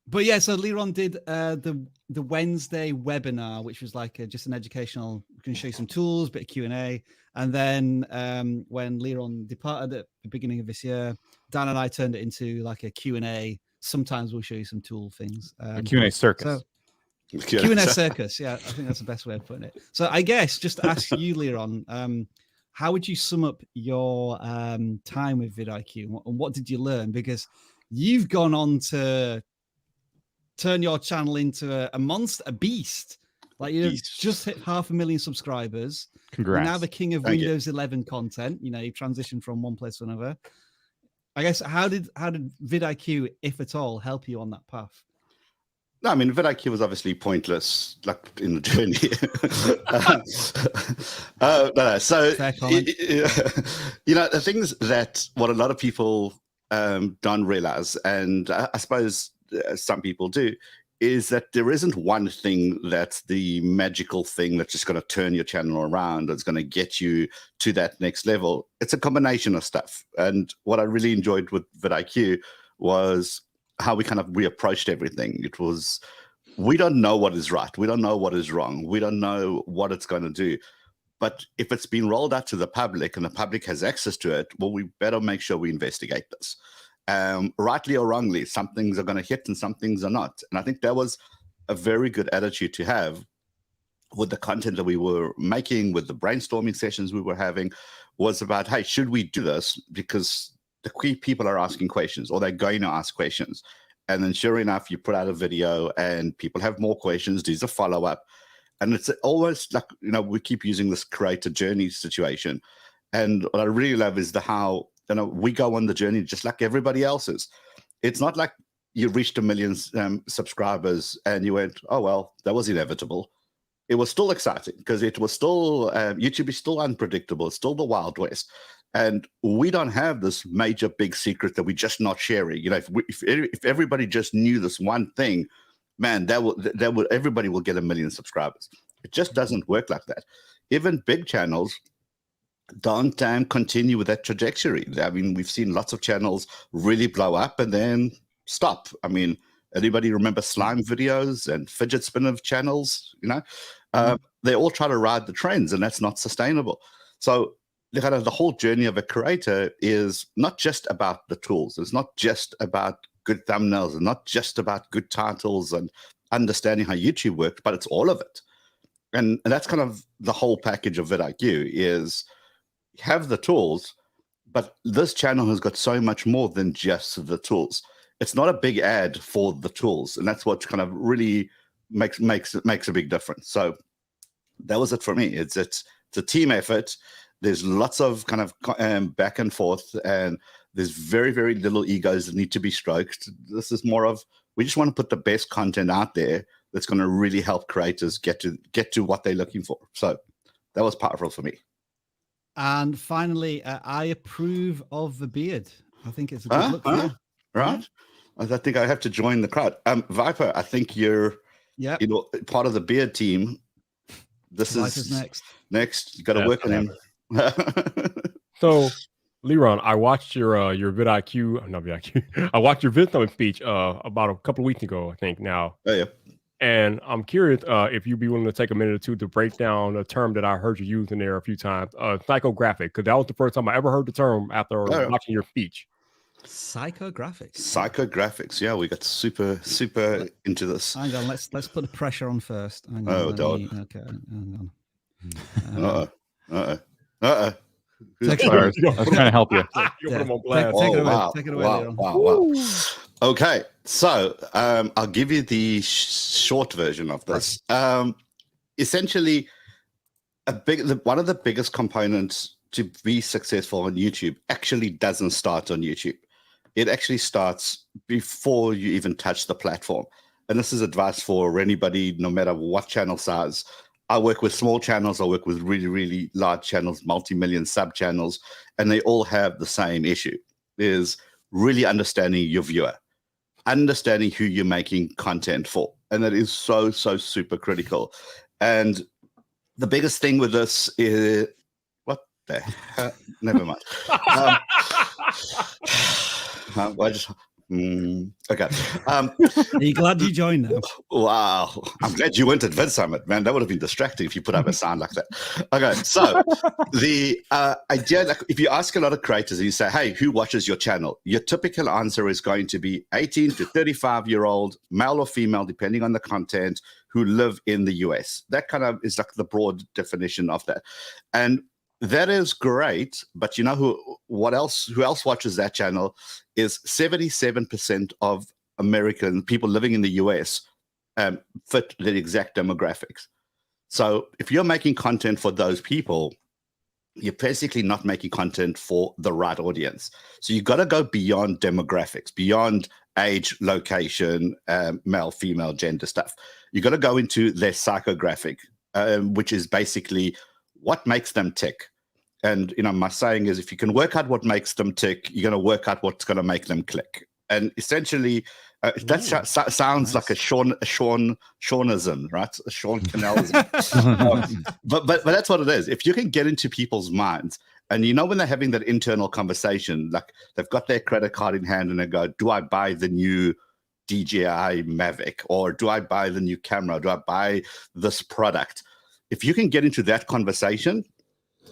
But yeah, so Leron did the Wednesday webinar, which was like just an educational, going to show you some tools, bit of Q&A. And then when Leron departed at the beginning of this year, Dan and I turned it into like a Q&A. Sometimes we'll show you some tool things. A Q&A circus. So, Q&A circus. Yeah, I think that's the best way of putting it. So I guess just to ask you, Leron, how would you sum up your time with vidIQ, and what did you learn? Because you've gone on to turn your channel into a monster, a beast. Like you've just hit 500,000 subscribers. Congrats. You're now the king of Windows 11 content. You know, you've transitioned from one place to another. I guess how did vidIQ, if at all, help you on that path? No, I mean, vidIQ was obviously pointless, like in the journey. So, you know, the things that what a lot of people don't realize, and I suppose some people do, is that there isn't one thing that's the magical thing that's just going to turn your channel around. It's going to get you to that next level. It's a combination of stuff. And what I really enjoyed with vidIQ was how we approached everything. It was, we don't know what is right. We don't know what is wrong. We don't know what it's going to do. But if it's been rolled out to the public and the public has access to it, well, we better make sure we investigate this. Rightly or wrongly, some things are going to hit and some things are not. And I think that was a very good attitude to have with the content that we were making, with the brainstorming sessions we were having, was about, hey, should we do this? Because the key people are asking questions, or they're going to ask questions. And then sure enough, you put out a video and people have more questions. There's a follow-up. And it's almost like, you know, we keep using this create a journey situation. And what I really love is how, you know, we go on the journey just like everybody else is. It's not like you reached 1 million subscribers and you went, oh, well, that was inevitable. It was still exciting because it was still, YouTube is still unpredictable. It's still the Wild West. And we don't have this major big secret that we're just not sharing. You know, if everybody just knew this one thing, man, everybody will get 1 million subscribers. It just doesn't work like that. Even big channels don't continue with that trajectory. I mean, we've seen lots of channels really blow up and then stop. I mean, anybody remember slime videos and fidget spinner channels? You know, they all try to ride the trends, and that's not sustainable. So the whole journey of a creator is not just about the tools. It's not just about good thumbnails. It's not just about good titles and understanding how YouTube works, but it's all of it. And that's kind of the whole package of vidIQ is have the tools, but this channel has got so much more than just the tools. It's not a big ad for the tools, and that's what kind of really makes a big difference. So that was it for me. It's a team effort. There's lots of kind of back and forth, and there's very, very little egos that need to be stroked. This is more of, we just want to put the best content out there that's going to really help creators get to what they're looking for. So that was powerful for me. And finally, I approve of the beard. I think it's a good look for you. Right. I think I have to join the crowd. Viper, I think you're part of the beard team. This is next. You got to work on him. So, Leron, I watched your vidIQ, not vidIQ. I watched your VidThumb speech about a couple of weeks ago, I think now. Oh, yeah. And I'm curious if you'd be willing to take a minute or two to break down a term that I heard you use in there a few times, psychographic, because that was the first time I ever heard the term after watching your speech. Psychographics. Yeah, we got super into this. Hang on, let's put the pressure on first. Hang on, okay, hang on. Sorry, I was trying to help you. Take it away. Wow. Okay, so I'll give you the short version of this. Essentially, one of the biggest components to be successful on YouTube actually doesn't start on YouTube. It actually starts before you even touch the platform. And this is advice for anybody, no matter what channel size. I work with small channels. I work with really, really large channels, multi-million sub-channels, and they all have the same issue, is really understanding your viewer, understanding who you're making content for. And that is so super critical. And the biggest thing with this is, what the heck? Never mind. Okay. Are you glad you joined now? Wow. I'm glad you went at Vid Summit, man. That would have been distracting if you put up a sound like that. Okay. So the idea, like if you ask a lot of creators and you say, hey, who watches your channel? Your typical answer is going to be 18 to 35-year-old, male or female, depending on the content, who live in the US. That kind of is like the broad definition of that. And that is great, but you know who else watches that channel is 77% of American people living in the US fit the exact demographics. So if you're making content for those people, you're basically not making content for the right audience. So you've got to go beyond demographics, beyond age, location, male, female, gender stuff. You've got to go into their psychographic, which is basically what makes them tick. And, my saying is, if you can work out what makes them tick, you're going to work out what's going to make them click. And essentially, that sounds like a Seanism, right? A Sean Cannellism. but that's what it is. If you can get into people's minds, and when they're having that internal conversation, like they've got their credit card in hand and they go, do I buy the new DJI Mavic? Or do I buy the new camera? Do I buy this product? If you can get into that conversation,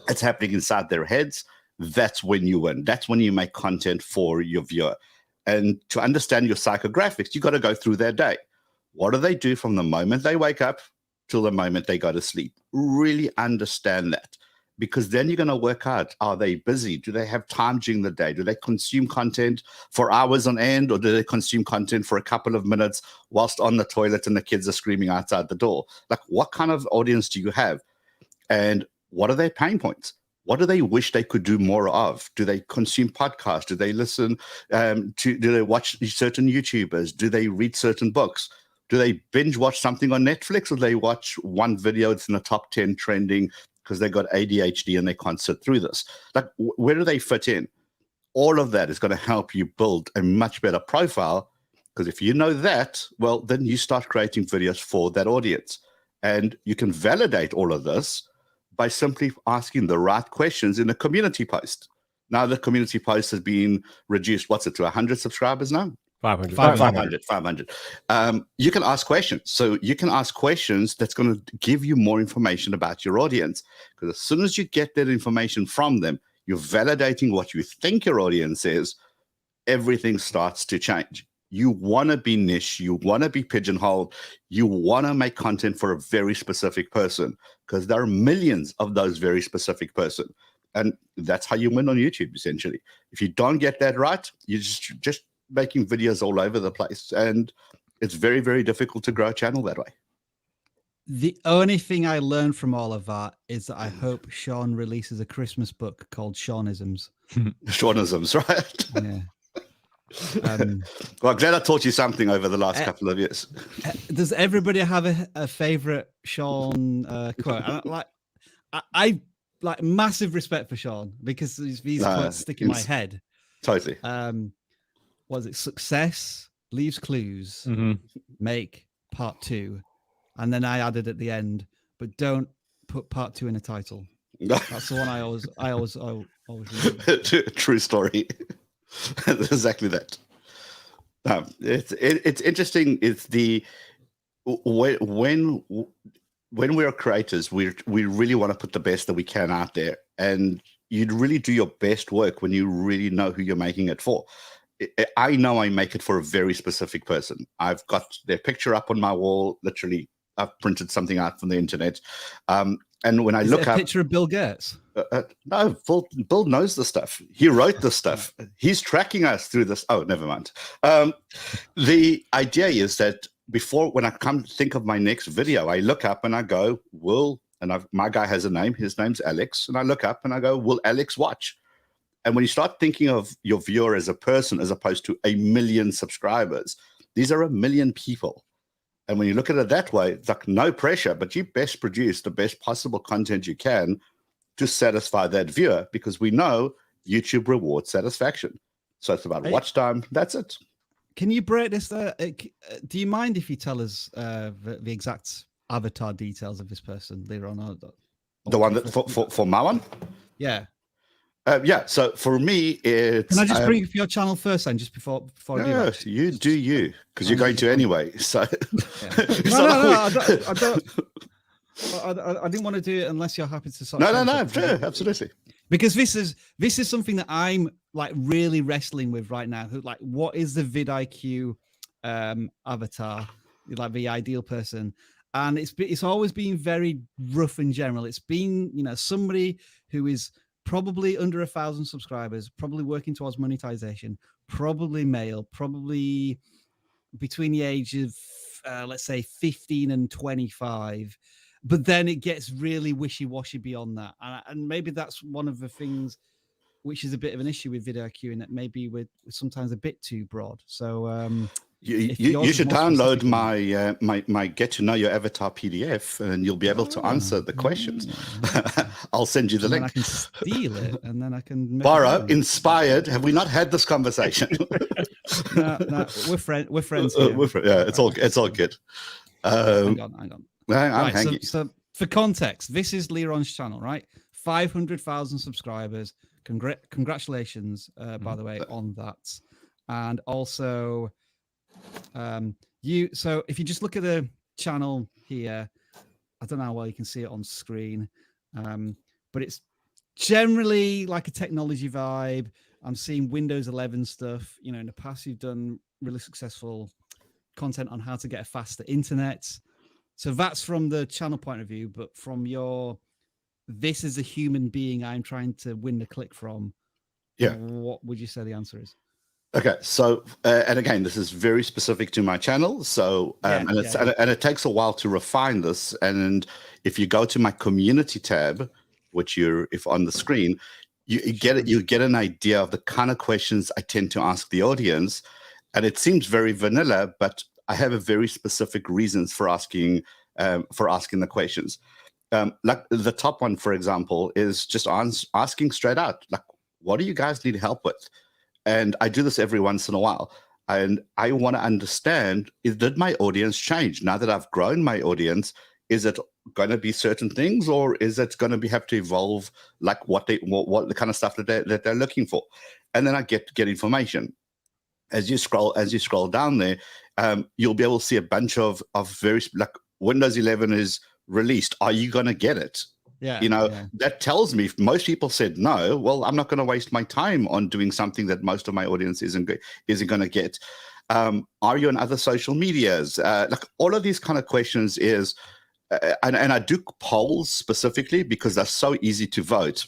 it's happening inside their heads. That's when you win. That's when you make content for your viewer. And to understand your psychographics, you got to go through their day. What do they do from the moment they wake up till the moment they go to sleep? Really understand that, because then you're going to work out, are they busy? Do they have time during the day? Do they consume content for hours on end, or do they consume content for a couple of minutes whilst on the toilet and the kids are screaming outside the door? Like, what kind of audience do you have? And what are their pain points? What do they wish they could do more of? Do they consume podcasts? Do they listen do they watch certain YouTubers? Do they read certain books? Do they binge watch something on Netflix, or do they watch one video that's in the top 10 trending because they got ADHD and they can't sit through this? Like, where do they fit in? All of that is going to help you build a much better profile, because if you know that, well, then you start creating videos for that audience. And you can validate all of this by simply asking the right questions in a community post. Now the community post has been reduced, to 100 subscribers now? 500. 500. You can ask questions. So you can ask questions that's going to give you more information about your audience. Because as soon as you get that information from them, you're validating what you think your audience is. Everything starts to change. You want to be niche. You want to be pigeonholed. You want to make content for a very specific person because there are millions of those very specific person. And that's how you win on YouTube, essentially. If you don't get that right, you're just making videos all over the place. And it's very, very difficult to grow a channel that way. The only thing I learned from all of that is that I hope Sean releases a Christmas book called Seanisms. Seanisms, right? Yeah. Well, I'm glad I taught you something over the last couple of years. Does everybody have a favorite Sean quote? I like massive respect for Sean because these quotes stick in my head. Totally. Was it success leaves clues, make part 2, and then I added at the end, but don't put part 2 in a title. That's the one I always remember. True story. Exactly that. It's interesting. It's the when we are creators, we really want to put the best that we can out there, and you'd really do your best work when you really know who you're making it for. I know I make it for a very specific person. I've got their picture up on my wall. Literally, I've printed something out from the internet. And when I look up, a picture of Bill Gates. No, Bill knows the stuff. He wrote the stuff. He's tracking us through this. Oh, never mind. The idea is that when I come to think of my next video, I look up and I go, my guy has a name. His name's Alex. And I look up and I go, will Alex watch? And when you start thinking of your viewer as a person, as opposed to 1 million subscribers, these are 1 million people. And when you look at it that way, it's like no pressure, but you best produce the best possible content you can to satisfy that viewer, because we know YouTube rewards satisfaction. So it's about watch time. That's it. Can you break this? Do you mind if you tell us the exact avatar details of this person later on? The one that for my one? Yeah. Yeah. So for me, it's. Can I just bring up your channel first, then, just before I do that? You do you, because you're going to anyway. So. Yeah. No, I don't. I didn't want to do it unless you're happy to. No, absolutely. Because this is something that I'm like really wrestling with right now. Like, what is the vidIQ avatar? Like the ideal person, and it's always been very rough and general. It's been somebody who is probably under 1,000 subscribers, probably working towards monetization, probably male, probably between the age of let's say 15 and 25. But then it gets really wishy-washy beyond that. And maybe that's one of the things which is a bit of an issue with vidIQ, in that maybe we're sometimes a bit too broad. So you should download my Get to Know Your Avatar PDF, and you'll be able to answer the questions. I'll send you the link. I can steal it, and then I can borrow. Inspired. Have we not had this conversation? No, we're friends here. It's all good. Hang on. Right, so for context, this is Liron's channel, right? 500,000 subscribers. Congratulations, by the way, on that. And also, so if you just look at the channel here, I don't know how well you can see it on screen, but it's generally like a technology vibe. I'm seeing Windows 11 stuff. In the past, you've done really successful content on how to get a faster internet. So that's from the channel point of view, but from this is a human being I'm trying to win the click from. Yeah. What would you say the answer is? Okay, so and again, this is very specific to my channel. So and it takes a while to refine this. And if you go to my community tab, which if on the screen, you get an idea of the kind of questions I tend to ask the audience. And it seems very vanilla, but I have a very specific reasons for asking the questions. Like the top one, for example, is just asking straight out, like, what do you guys need help with? And I do this every once in a while. And I want to understand, did my audience change? Now that I've grown my audience, is it going to be certain things, or is it going to have to evolve, like what the kind of stuff that they're looking for? And then I get information. as you scroll down there, you'll be able to see a bunch of very, like, Windows 11 is released. Are you going to get it? Yeah, that tells me if most people said no, well, I'm not going to waste my time on doing something that most of my audience isn't going to get. Are you on other social medias? Like, all of these kind of questions is, and I do polls specifically because they're so easy to vote,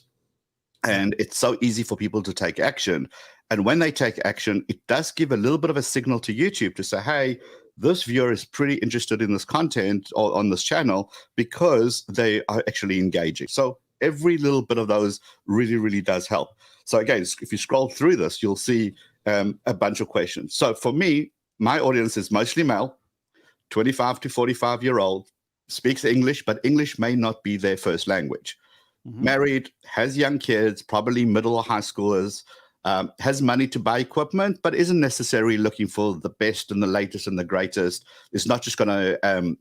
and it's so easy for people to take action. And when they take action, it does give a little bit of a signal to YouTube to say, hey, this viewer is pretty interested in this content or on this channel because they are actually engaging. So every little bit of those really, really does help. So again, if you scroll through this, you'll see a bunch of questions. So for me, my audience is mostly male, 25 to 45-year-old, speaks English, but English may not be their first language. Married, has young kids, probably middle or high schoolers, has money to buy equipment, but isn't necessarily looking for the best and the latest and the greatest. It's not just going to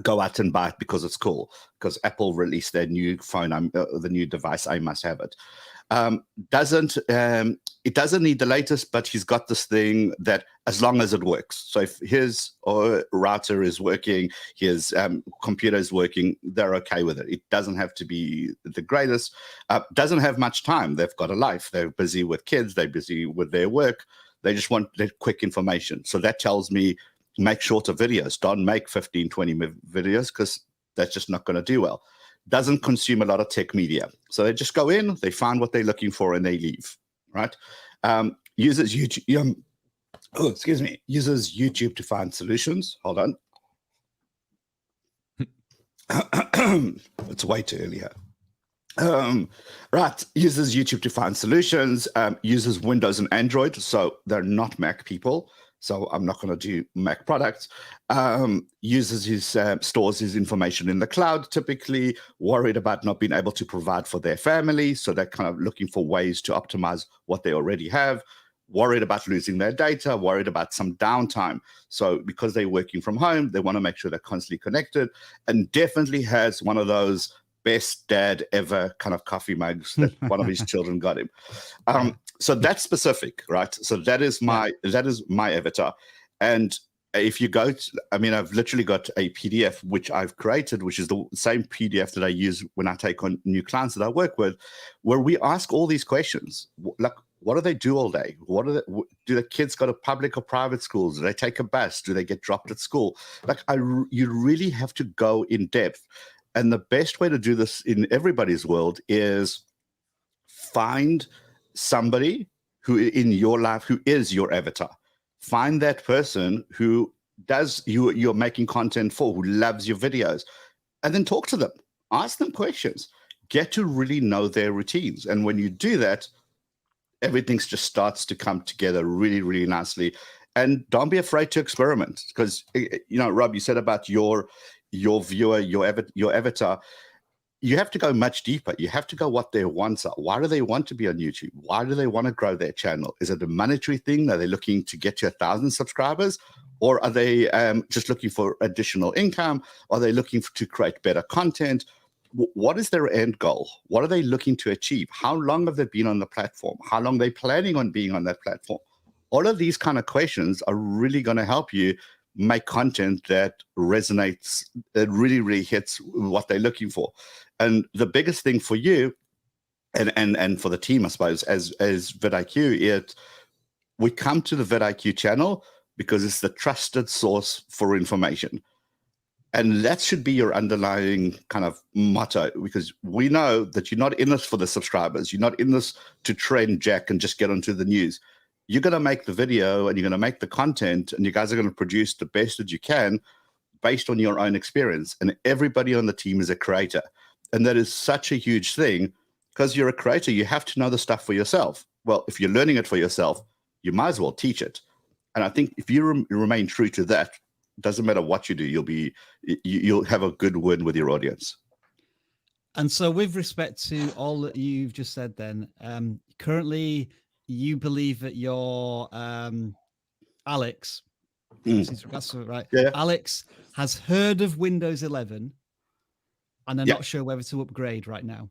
go out and buy it because it's cool, because Apple released their new phone, the new device, I must have it. It doesn't need the latest, but he's got this thing that as long as it works. So if his router is working, his computer is working, they're okay with it. It doesn't have to be the greatest. Doesn't have much time. They've got a life. They're busy with kids. They're busy with their work. They just want that quick information. So that tells me, make shorter videos. Don't make 15, 20 videos, because that's just not going to do well. Doesn't consume a lot of tech media. So they just go in, they find what they're looking for, and they leave, right? Uses YouTube, uses YouTube to find solutions. Hold on. It's way too early here. Right, uses YouTube to find solutions, uses Windows and Android, so they're not Mac people. So I'm not going to do Mac products. Uses his stores his information in the cloud, typically worried about not being able to provide for their family. So they're kind of looking for ways to optimize what they already have, worried about losing their data, worried about some downtime. So because they're working from home, they want to make sure they're constantly connected, and definitely has one of those best dad ever kind of coffee mugs that one of his children got him. So that's specific, right? So that is my avatar. And if you go to, I've literally got a PDF which I've created, which is the same PDF that I use when I take on new clients that I work with, where we ask all these questions. Like, what do they do all day? Do the kids go to public or private schools? Do they take a bus? Do they get dropped at school? Like, you really have to go in depth. And the best way to do this in everybody's world is find somebody who in your life who is your avatar. Find that person who you're making content for, who loves your videos, and then talk to them. Ask them questions. Get to really know their routines. And when you do that, everything just starts to come together really, really nicely. And don't be afraid to experiment, because, Rob, you said about your viewer, your avatar. You have to go much deeper. You have to go what their wants are. Why do they want to be on YouTube? Why do they want to grow their channel? Is it a monetary thing? Are they looking to get to 1,000 subscribers? Or are they just looking for additional income? Are they looking to create better content? What is their end goal? What are they looking to achieve? How long have they been on the platform? How long are they planning on being on that platform? All of these kind of questions are really going to help you make content that resonates, that really, really hits what they're looking for. And the biggest thing for you and for the team, I suppose, as vidIQ, we come to the vidIQ channel because it's the trusted source for information. And that should be your underlying kind of motto, because we know that you're not in this for the subscribers. You're not in this to trend Jack and just get onto the news. You're going to make the video and you're going to make the content, and you guys are going to produce the best that you can based on your own experience. And everybody on the team is a creator. And that is such a huge thing, because you're a creator. You have to know the stuff for yourself. Well, if you're learning it for yourself, you might as well teach it. And I think if you remain true to that, doesn't matter what you do, you'll have a good win with your audience. And so with respect to all that you've just said then, currently you believe that your Alex, that's right. Yeah. Alex has heard of Windows 11 and they're not sure whether to upgrade right now.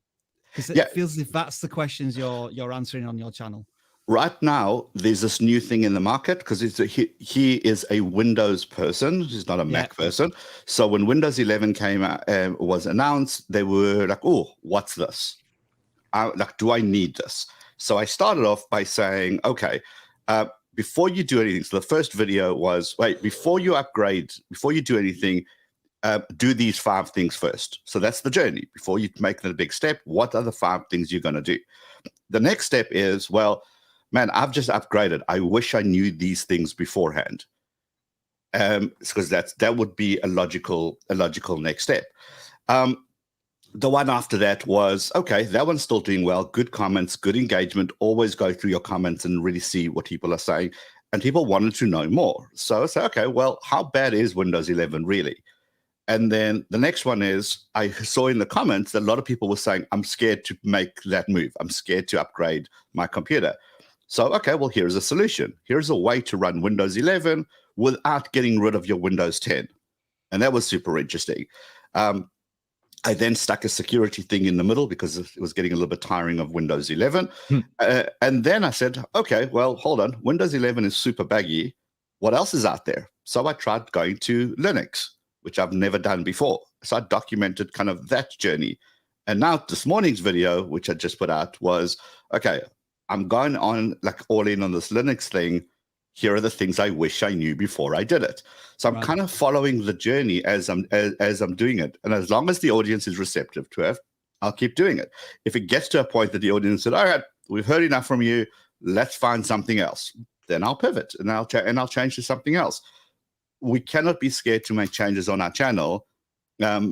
Because it feels as if that's the questions you're answering on your channel. right now, there's this new thing in the market because he is a Windows person. He's not a Mac person. So when Windows 11 came out, was announced, they were like, "Oh, what's this? Like, do I need this?" So I started off by saying, "Okay, before you do anything." So the first video was, "Wait, before you upgrade, before you do anything, do these 5 things first." So that's the journey. Before you make the big step, what are the 5 things you're going to do? The next step is, well, man, I've just upgraded. I wish I knew these things beforehand. Because that would be a logical next step. The one after that was, okay, that one's still doing well. Good comments, good engagement. Always go through your comments and really see what people are saying. And people wanted to know more. So I said, okay, well, how bad is Windows 11 really? And then the next one is, I saw in the comments that a lot of people were saying, I'm scared to make that move. I'm scared to upgrade my computer. So, okay, well, here's a solution. Here's a way to run Windows 11 without getting rid of your Windows 10. And that was super interesting. I then stuck a security thing in the middle because it was getting a little bit tiring of Windows 11. And then I said, okay, well, hold on. Windows 11 is super baggy. What else is out there? So I tried going to Linux, which I've never done before. So I documented kind of that journey. And now this morning's video, which I just put out, was, okay, I'm going on like all in on this Linux thing. Here are the things I wish I knew before I did it. So I'm kind of following the journey as I'm doing it. And as long as the audience is receptive to it, I'll keep doing it. If it gets to a point that the audience said, all right, we've heard enough from you, let's find something else, then I'll pivot and I'll change to something else. We cannot be scared to make changes on our channel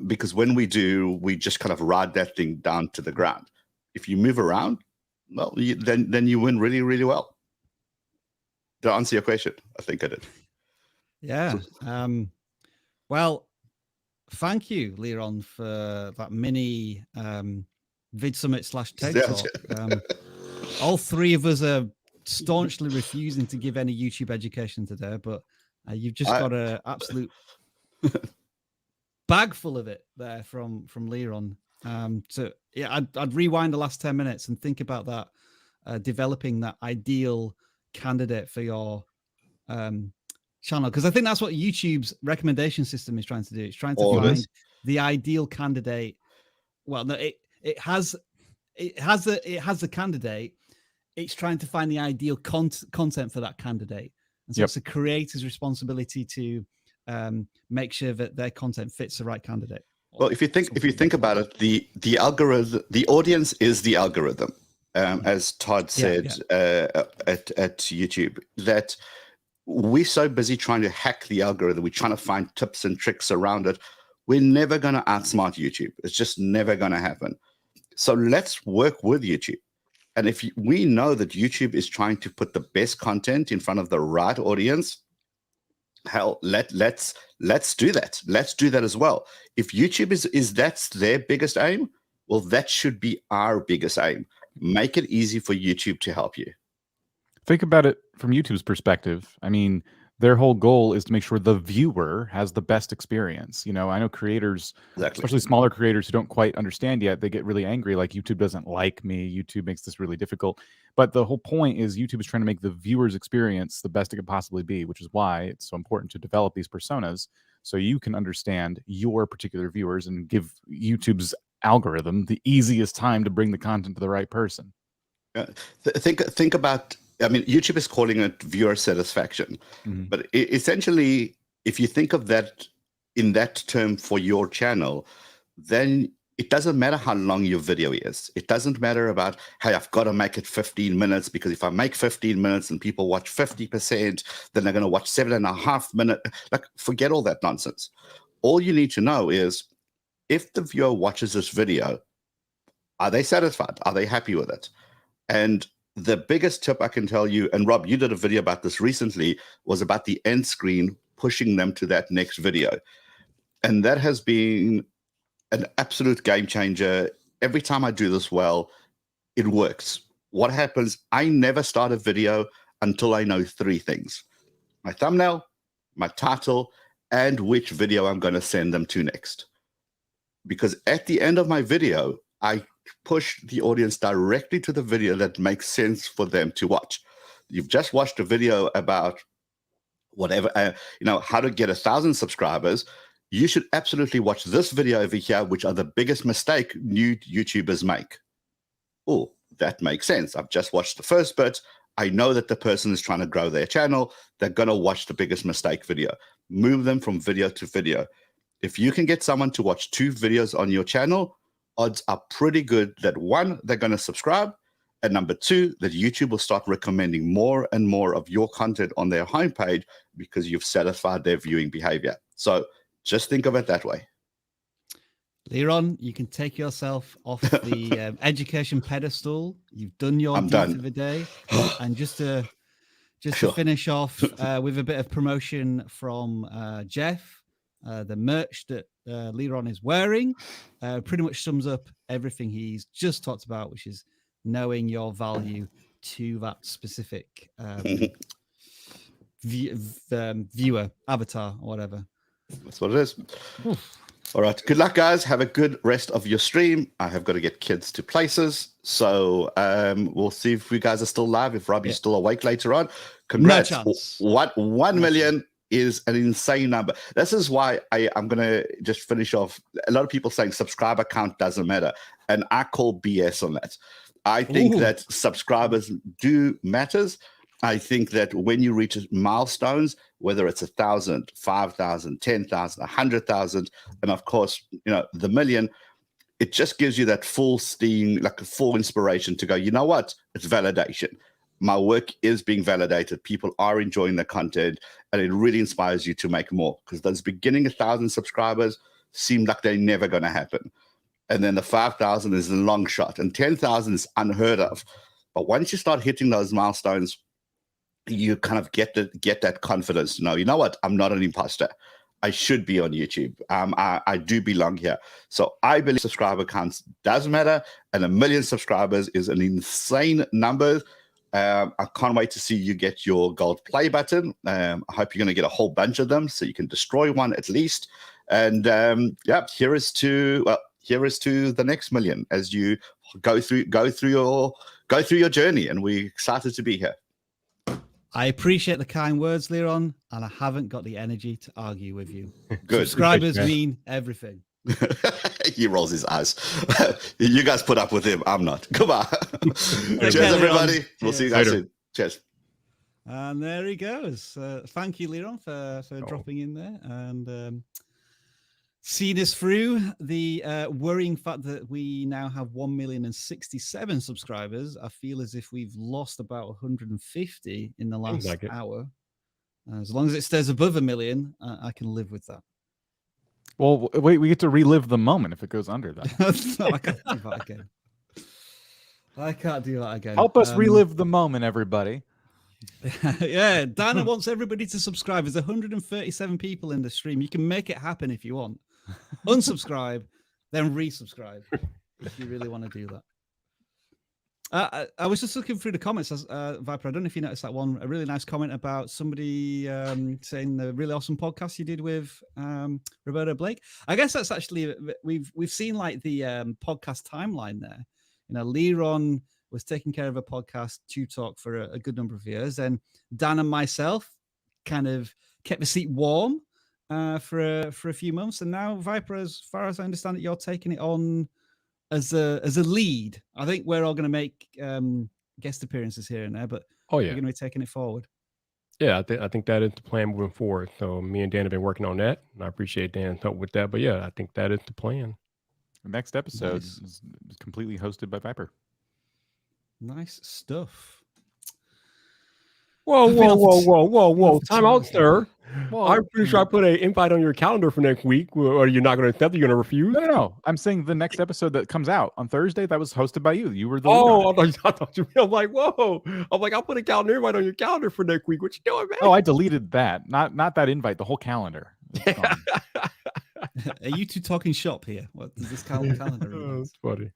because when we do, we just kind of ride that thing down to the ground. If you move around, well, then you win really, really well. Did I answer your question? I think I did. Yeah. Well, thank you, Leron, for that mini Vid Summit / TED Talk. All 3 of us are staunchly refusing to give any YouTube education today, but you've just got an absolute bag full of it there from Leron. I'd rewind the last 10 minutes and think about that, developing that ideal candidate for your channel, because I think that's what YouTube's recommendation system is trying to do. It's trying to find the ideal candidate. Well, no, it has the candidate. It's trying to find the ideal content for that candidate, and so it's a creator's responsibility to make sure that their content fits the right candidate. Well, if you think about it, the algorithm, the audience is the algorithm. As Todd said at YouTube, that we're so busy trying to hack the algorithm, we're trying to find tips and tricks around it. We're never going to outsmart YouTube. It's just never going to happen. So let's work with YouTube. And if we know that YouTube is trying to put the best content in front of the right audience, hell, let's do that. Let's do that as well. If YouTube is that's their biggest aim, well, that should be our biggest aim. Make it easy for YouTube to help you. Think about it from YouTube's perspective. I mean, their whole goal is to make sure the viewer has the best experience. You know, I know creators, especially smaller creators who don't quite understand yet, they get really angry, like YouTube doesn't like me, YouTube makes this really difficult. But the whole point is YouTube is trying to make the viewer's experience the best it could possibly be, which is why it's so important to develop these personas so you can understand your particular viewers and give YouTube's algorithm the easiest time to bring the content to the right person. Think about, I mean, YouTube is calling it viewer satisfaction, but essentially, if you think of that in that term for your channel, then it doesn't matter how long your video is. It doesn't matter about, hey, I've got to make it 15 minutes because if I make 15 minutes and people watch 50%, then they're going to watch 7.5 minutes. Like, forget all that nonsense. All you need to know is, if the viewer watches this video, are they satisfied? Are they happy with it? And the biggest tip I can tell you, and Rob, you did a video about this recently, was about the end screen, pushing them to that next video. And that has been an absolute game changer. Every time I do this well, it works. What happens, I never start a video until I know 3 things: my thumbnail, my title, and which video I'm going to send them to next. Because at the end of my video, I push the audience directly to the video that makes sense for them to watch. You've just watched a video about whatever, how to get 1,000 subscribers. You should absolutely watch this video over here, which are the biggest mistake new YouTubers make. Oh, that makes sense. I've just watched the first bit. I know that the person is trying to grow their channel. They're going to watch the biggest mistake video. Move them from video to video. If you can get someone to watch 2 videos on your channel, odds are pretty good that 1, they're going to subscribe, and number 2, that YouTube will start recommending more and more of your content on their homepage because you've satisfied their viewing behavior. So just think of it that way. Leron, you can take yourself off the education pedestal. You've done your duty for the day. And just to finish off with a bit of promotion from Jeff, the merch that Leron is wearing pretty much sums up everything he's just talked about, which is knowing your value to that specific viewer, avatar, or whatever. That's what it is. All right. Good luck, guys. Have a good rest of your stream. I have got to get kids to places. So we'll see if you guys are still live, if Robbie's still awake later on. Congrats. No chance. 1 million is an insane number. This is why I'm going to just finish off. A lot of people saying subscriber count doesn't matter. And I call BS on that. I think that subscribers do matters. I think that when you reach milestones, whether it's 1,000, 5,000, 10,000, 100,000, and of course, the million, it just gives you that full steam, like a full inspiration to go, you know what? It's validation. My work is being validated. People are enjoying the content, and it really inspires you to make more, because those beginning 1,000 subscribers seem like they're never going to happen. And then the 5,000 is a long shot, and 10,000 is unheard of. But once you start hitting those milestones, you kind of get that confidence to know, you know what, I'm not an imposter. I should be on YouTube. I do belong here. So I believe subscriber counts does matter, and 1 million subscribers is an insane number. I can't wait to see you get your gold play button. I hope you're going to get a whole bunch of them so you can destroy one at least. And here is to the next million as you go through your journey, and we're excited to be here. I appreciate the kind words, Leron, and I haven't got the energy to argue with you. Good. Subscribers mean everything. He rolls his eyes. You guys put up with him. I'm not. Come on. Cheers, everybody. We'll see you guys soon. Cheers. And there he goes. Thank you, Leron, for dropping in there and seeing us through the worrying fact that we now have 1,067,000 subscribers. I feel as if we've lost about 150 in the last hour. As long as it stays above 1 million, I can live with that. Well, wait, we get to relive the moment if it goes under that. No, I can't do that again. I can't do that again. Help us relive the moment, everybody. Yeah, Dana wants everybody to subscribe. There's 137 people in the stream. You can make it happen if you want. Unsubscribe, then resubscribe if you really want to do that. I was just looking through the comments, Viper. I don't know if you noticed that one. A really nice comment about somebody saying the really awesome podcast you did with Roberto Blake. I guess that's actually we've seen like the podcast timeline there. Leron was taking care of a podcast to talk for a good number of years, and Dan and myself kind of kept the seat warm for a few months, and now Viper, as far as I understand it, you're taking it on as a lead. I think we're all going to make guest appearances here and there, but you're going to be taking it forward. Yeah, I think that is the plan moving forward. So me and Dan have been working on that, and I appreciate Dan's help with that. But yeah, I think that is the plan. The next episode is completely hosted by Viper. Nice stuff. Whoa. Time out, sir. I'm pretty sure I put an invite on your calendar for next week. Or you're not going to accept it? You're going to refuse? No. I'm saying the next episode that comes out on Thursday, that was hosted by you. You were the I thought you were. I'm like, whoa. I'm like, I'll put a calendar invite on your calendar for next week. What you doing, man? Oh, I deleted that. Not that invite, the whole calendar. Are you two talking shop here? What does this calendar mean? That's funny.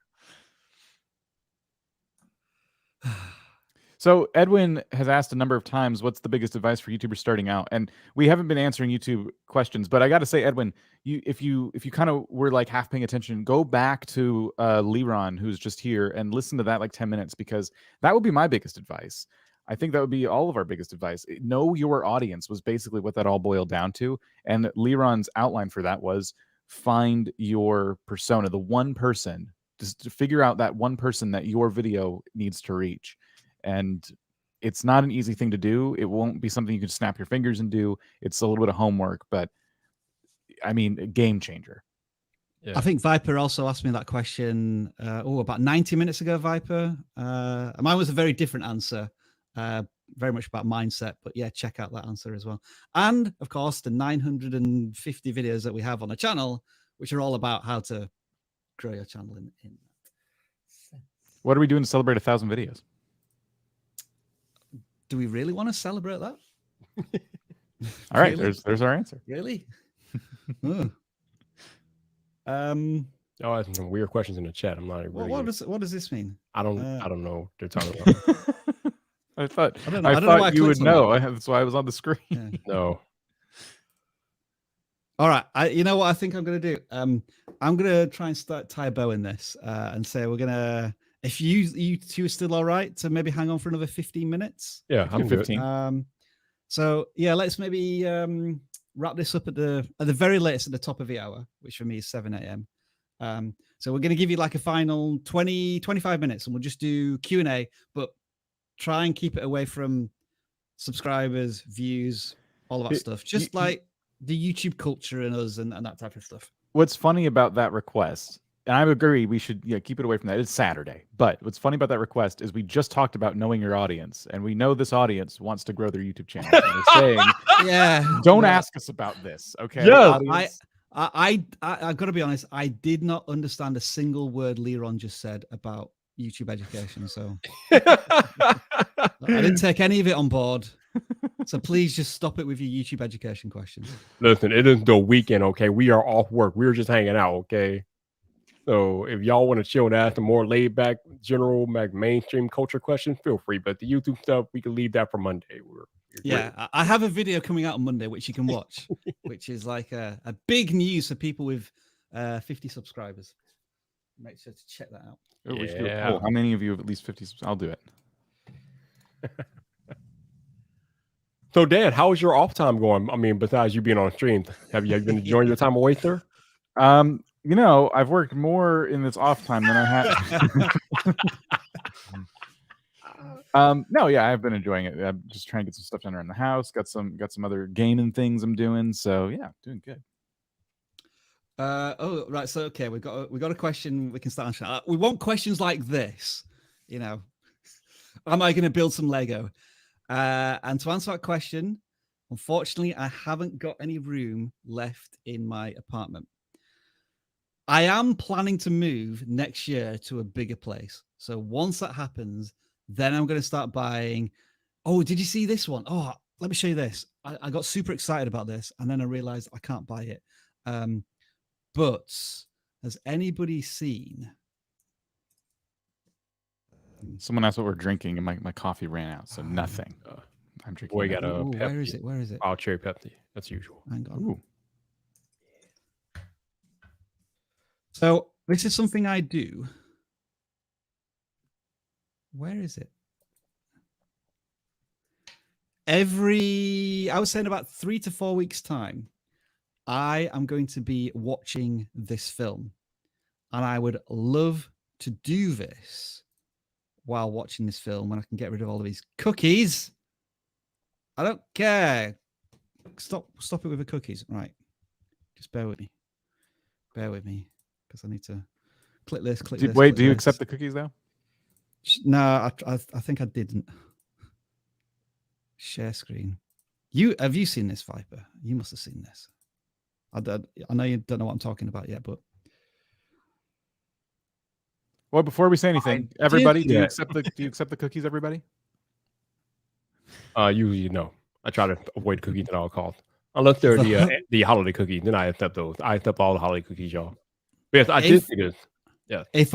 So Edwin has asked a number of times, what's the biggest advice for YouTubers starting out? And we haven't been answering YouTube questions, but I got to say, Edwin, if you kind of were like half paying attention, go back to Leron, who's just here, and listen to that like 10 minutes, because that would be my biggest advice. I think that would be all of our biggest advice. Know your audience was basically what that all boiled down to. And Leron's outline for that was find your persona, the one person, just to figure out that one person that your video needs to reach. And it's not an easy thing to do. It won't be something you can snap your fingers and do. It's a little bit of homework, but I mean, a game changer. Yeah. I think Viper also asked me that question about 90 minutes ago, Viper. Mine was a very different answer, very much about mindset, but yeah, check out that answer as well. And of course, the 950 videos that we have on the channel, which are all about how to grow your channel in that. What are we doing to celebrate 1,000 videos? Do we really want to celebrate that? All right, really? there's our answer. Really? Oh, I have some weird questions in the chat. I'm not really. What does this mean? I don't know. They're talking about. I thought you would know. That's why I was on the screen. Yeah. No. All right. You know what I think I'm going to do? I'm going to try and tie a bow in this and say we're going to. If you two are still all right to maybe hang on for another 15 minutes. Yeah, I'm 15. So yeah, let's maybe wrap this up at the very latest at the top of the hour, which for me is 7 a.m. So we're going to give you like a final 25 minutes, and we'll just do Q&A, but try and keep it away from subscribers, views, all of that stuff. Just like the YouTube culture and us and that type of stuff. What's funny about that request, and I agree, we should keep it away from that. It's Saturday. But what's funny about that request is we just talked about knowing your audience, and we know this audience wants to grow their YouTube channel. And they're saying, don't ask us about this, okay? Yeah, I got to be honest. I did not understand a single word Leron just said about YouTube education, so I didn't take any of it on board. So please just stop it with your YouTube education questions. Listen, it is the weekend, okay? We are off work. We're just hanging out, okay? So if y'all want to chill and ask the more laid back, general, mainstream culture questions, feel free. But the YouTube stuff, we can leave that for Monday. I have a video coming out on Monday, which you can watch, which is like a big news for people with 50 subscribers. Make sure to check that out. Oh, we should do a poll. How many of you have at least 50? I'll do it. So, Dan, how is your off time going? I mean, besides you being on stream, have you been enjoying your time away, sir? You know, I've worked more in this off time than I have. No, yeah, I've been enjoying it. I'm just trying to get some stuff done around the house. Got some other gaming things I'm doing. So yeah, doing good. Oh, right. So okay, we got a question we can start answering. We want questions like this. You know, am I going to build some Lego? And to answer that question, unfortunately, I haven't got any room left in my apartment. I am planning to move next year to a bigger place. So once that happens, then I'm going to start buying. Oh, did you see this one? Oh, let me show you this. I got super excited about this, and then I realized I can't buy it. But has anybody seen? Someone asked what we're drinking, and my coffee ran out, so nothing. I'm drinking. We got a Pepsi. Where is it? Wild cherry Pepsi. That's usual. Hang on. Ooh. So this is something I do. Where is it? I was saying about 3 to 4 weeks time, I am going to be watching this film, and I would love to do this while watching this film when I can get rid of all of these cookies. I don't care. Stop it with the cookies. Right. Just bear with me. Because I need to click this, click this. Wait, do you accept the cookies though? No, I think I didn't. Share screen. Have you seen this, Viper? You must have seen this. I know you don't know what I'm talking about yet, but well, before we say anything, everybody, do you accept the cookies, everybody? Usually no. I try to avoid cookies at all costs. Unless they're the holiday cookies, then I accept those. I accept all the holiday cookies, y'all. Yes, I did see this. Yeah. If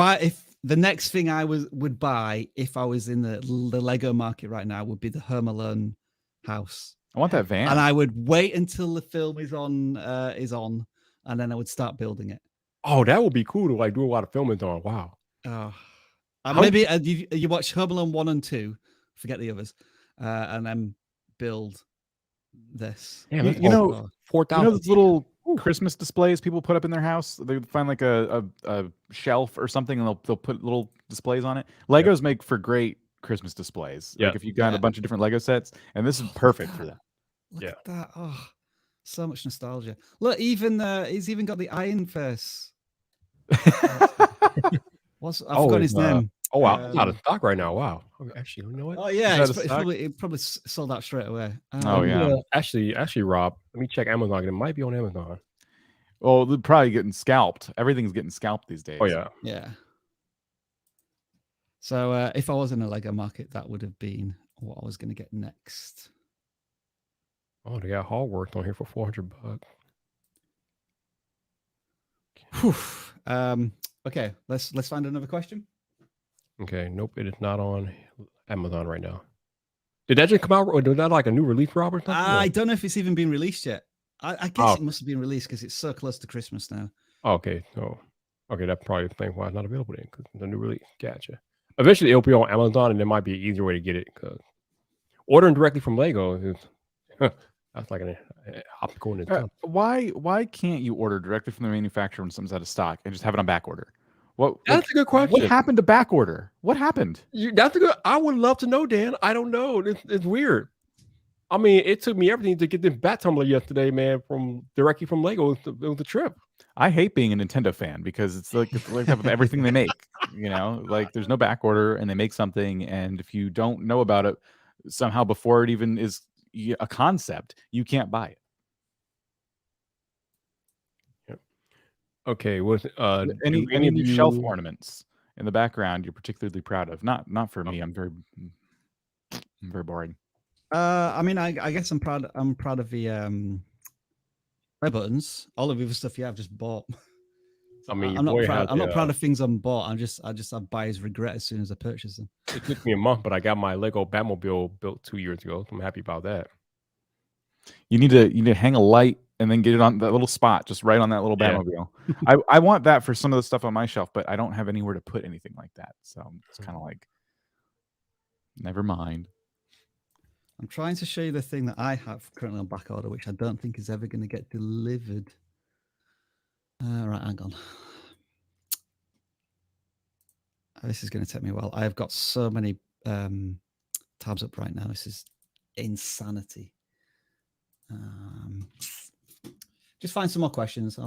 the next thing I would buy if I was in the Lego market right now would be the Home Alone house. I want that van. And I would wait until the film is on, and then I would start building it. Oh, that would be cool to like do a lot of filming on. Wow. Oh, maybe you watch Home Alone 1 and 2, forget the others, and then build this. Damn, you know, 4,000. You know those little Christmas displays people put up in their house? They find like a shelf or something, and they'll put little displays on it. Legos make for great Christmas displays. Yeah. Like if you got a bunch of different Lego sets, and this is perfect for that. Look at that. Oh, so much nostalgia. Look, even he's even got the Iron Face. I've forgotten his name. Oh wow, it's out of stock right now. Wow. Actually, you know what? Oh yeah, Is it's that it probably sold out straight away. Oh yeah. Actually, Rob, let me check Amazon. It might be on Amazon. Well, they're probably getting scalped. Everything's getting scalped these days. Oh yeah. Yeah. So if I was in a Lego market, that would have been what I was going to get next. Oh, they got Hall worked on here for $400. Okay, let's find another question. Okay, nope, it is not on Amazon right now. Did that just come out, or was that like a new release, Rob, or something? I don't know if it's even been released yet. I guess it must have been released because it's so close to Christmas now. Okay, so that's probably the thing why it's not available then, because it's a new release. Gotcha. Eventually, it'll be on Amazon, and there might be an easier way to get it. Because ordering directly from Lego is that's like an optical in itself. Why can't you order directly from the manufacturer when something's out of stock and just have it on back order? That's a good question. What happened to back order? What happened? That's a good. I would love to know, Dan. I don't know. It's weird. I mean, it took me everything to get this bat tumbler yesterday, man, directly from Lego. It was a trip. I hate being a Nintendo fan because it's like everything they make. You know, like there's no back order, and they make something, and if you don't know about it somehow before it even is a concept, you can't buy it. Yep. Okay, with any shelf ornaments in the background you're particularly proud of? Not for me. I'm very boring. I mean, I guess I'm proud of the my buttons. All of the other stuff, I've just bought. I mean, I'm not proud of things I'm bought. I buy as regret as soon as I purchase them. It took me a month, but I got my Lego Batmobile built 2 years ago. So I'm happy about that. You need to hang a light and then get it on that little spot, just right on that little Batmobile. I want that for some of the stuff on my shelf, but I don't have anywhere to put anything like that. So it's kind of like, never mind. I'm trying to show you the thing that I have currently on back order, which I don't think is ever going to get delivered. Right, hang on. This is going to take me a while. I've got so many tabs up right now. This is insanity. Just find some more questions.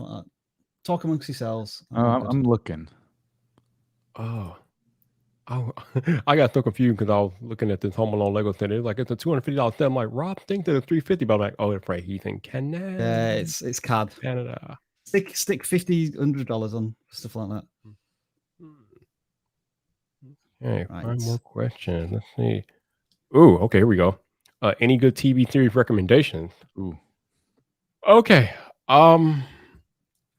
Talk amongst yourselves. I'm looking. Oh, I got so confused because I was looking at this Home Alone Lego set. It was like, it's a $250 set. I'm like, Rob, think that it's $350, but I'm like, oh, it's right. He's in Canada. It's CAD. Canada. Stick $50, $100 on stuff like that. Okay, right. 5 more questions. Let's see. Ooh, okay, here we go. Any good TV series recommendations? Ooh. Okay.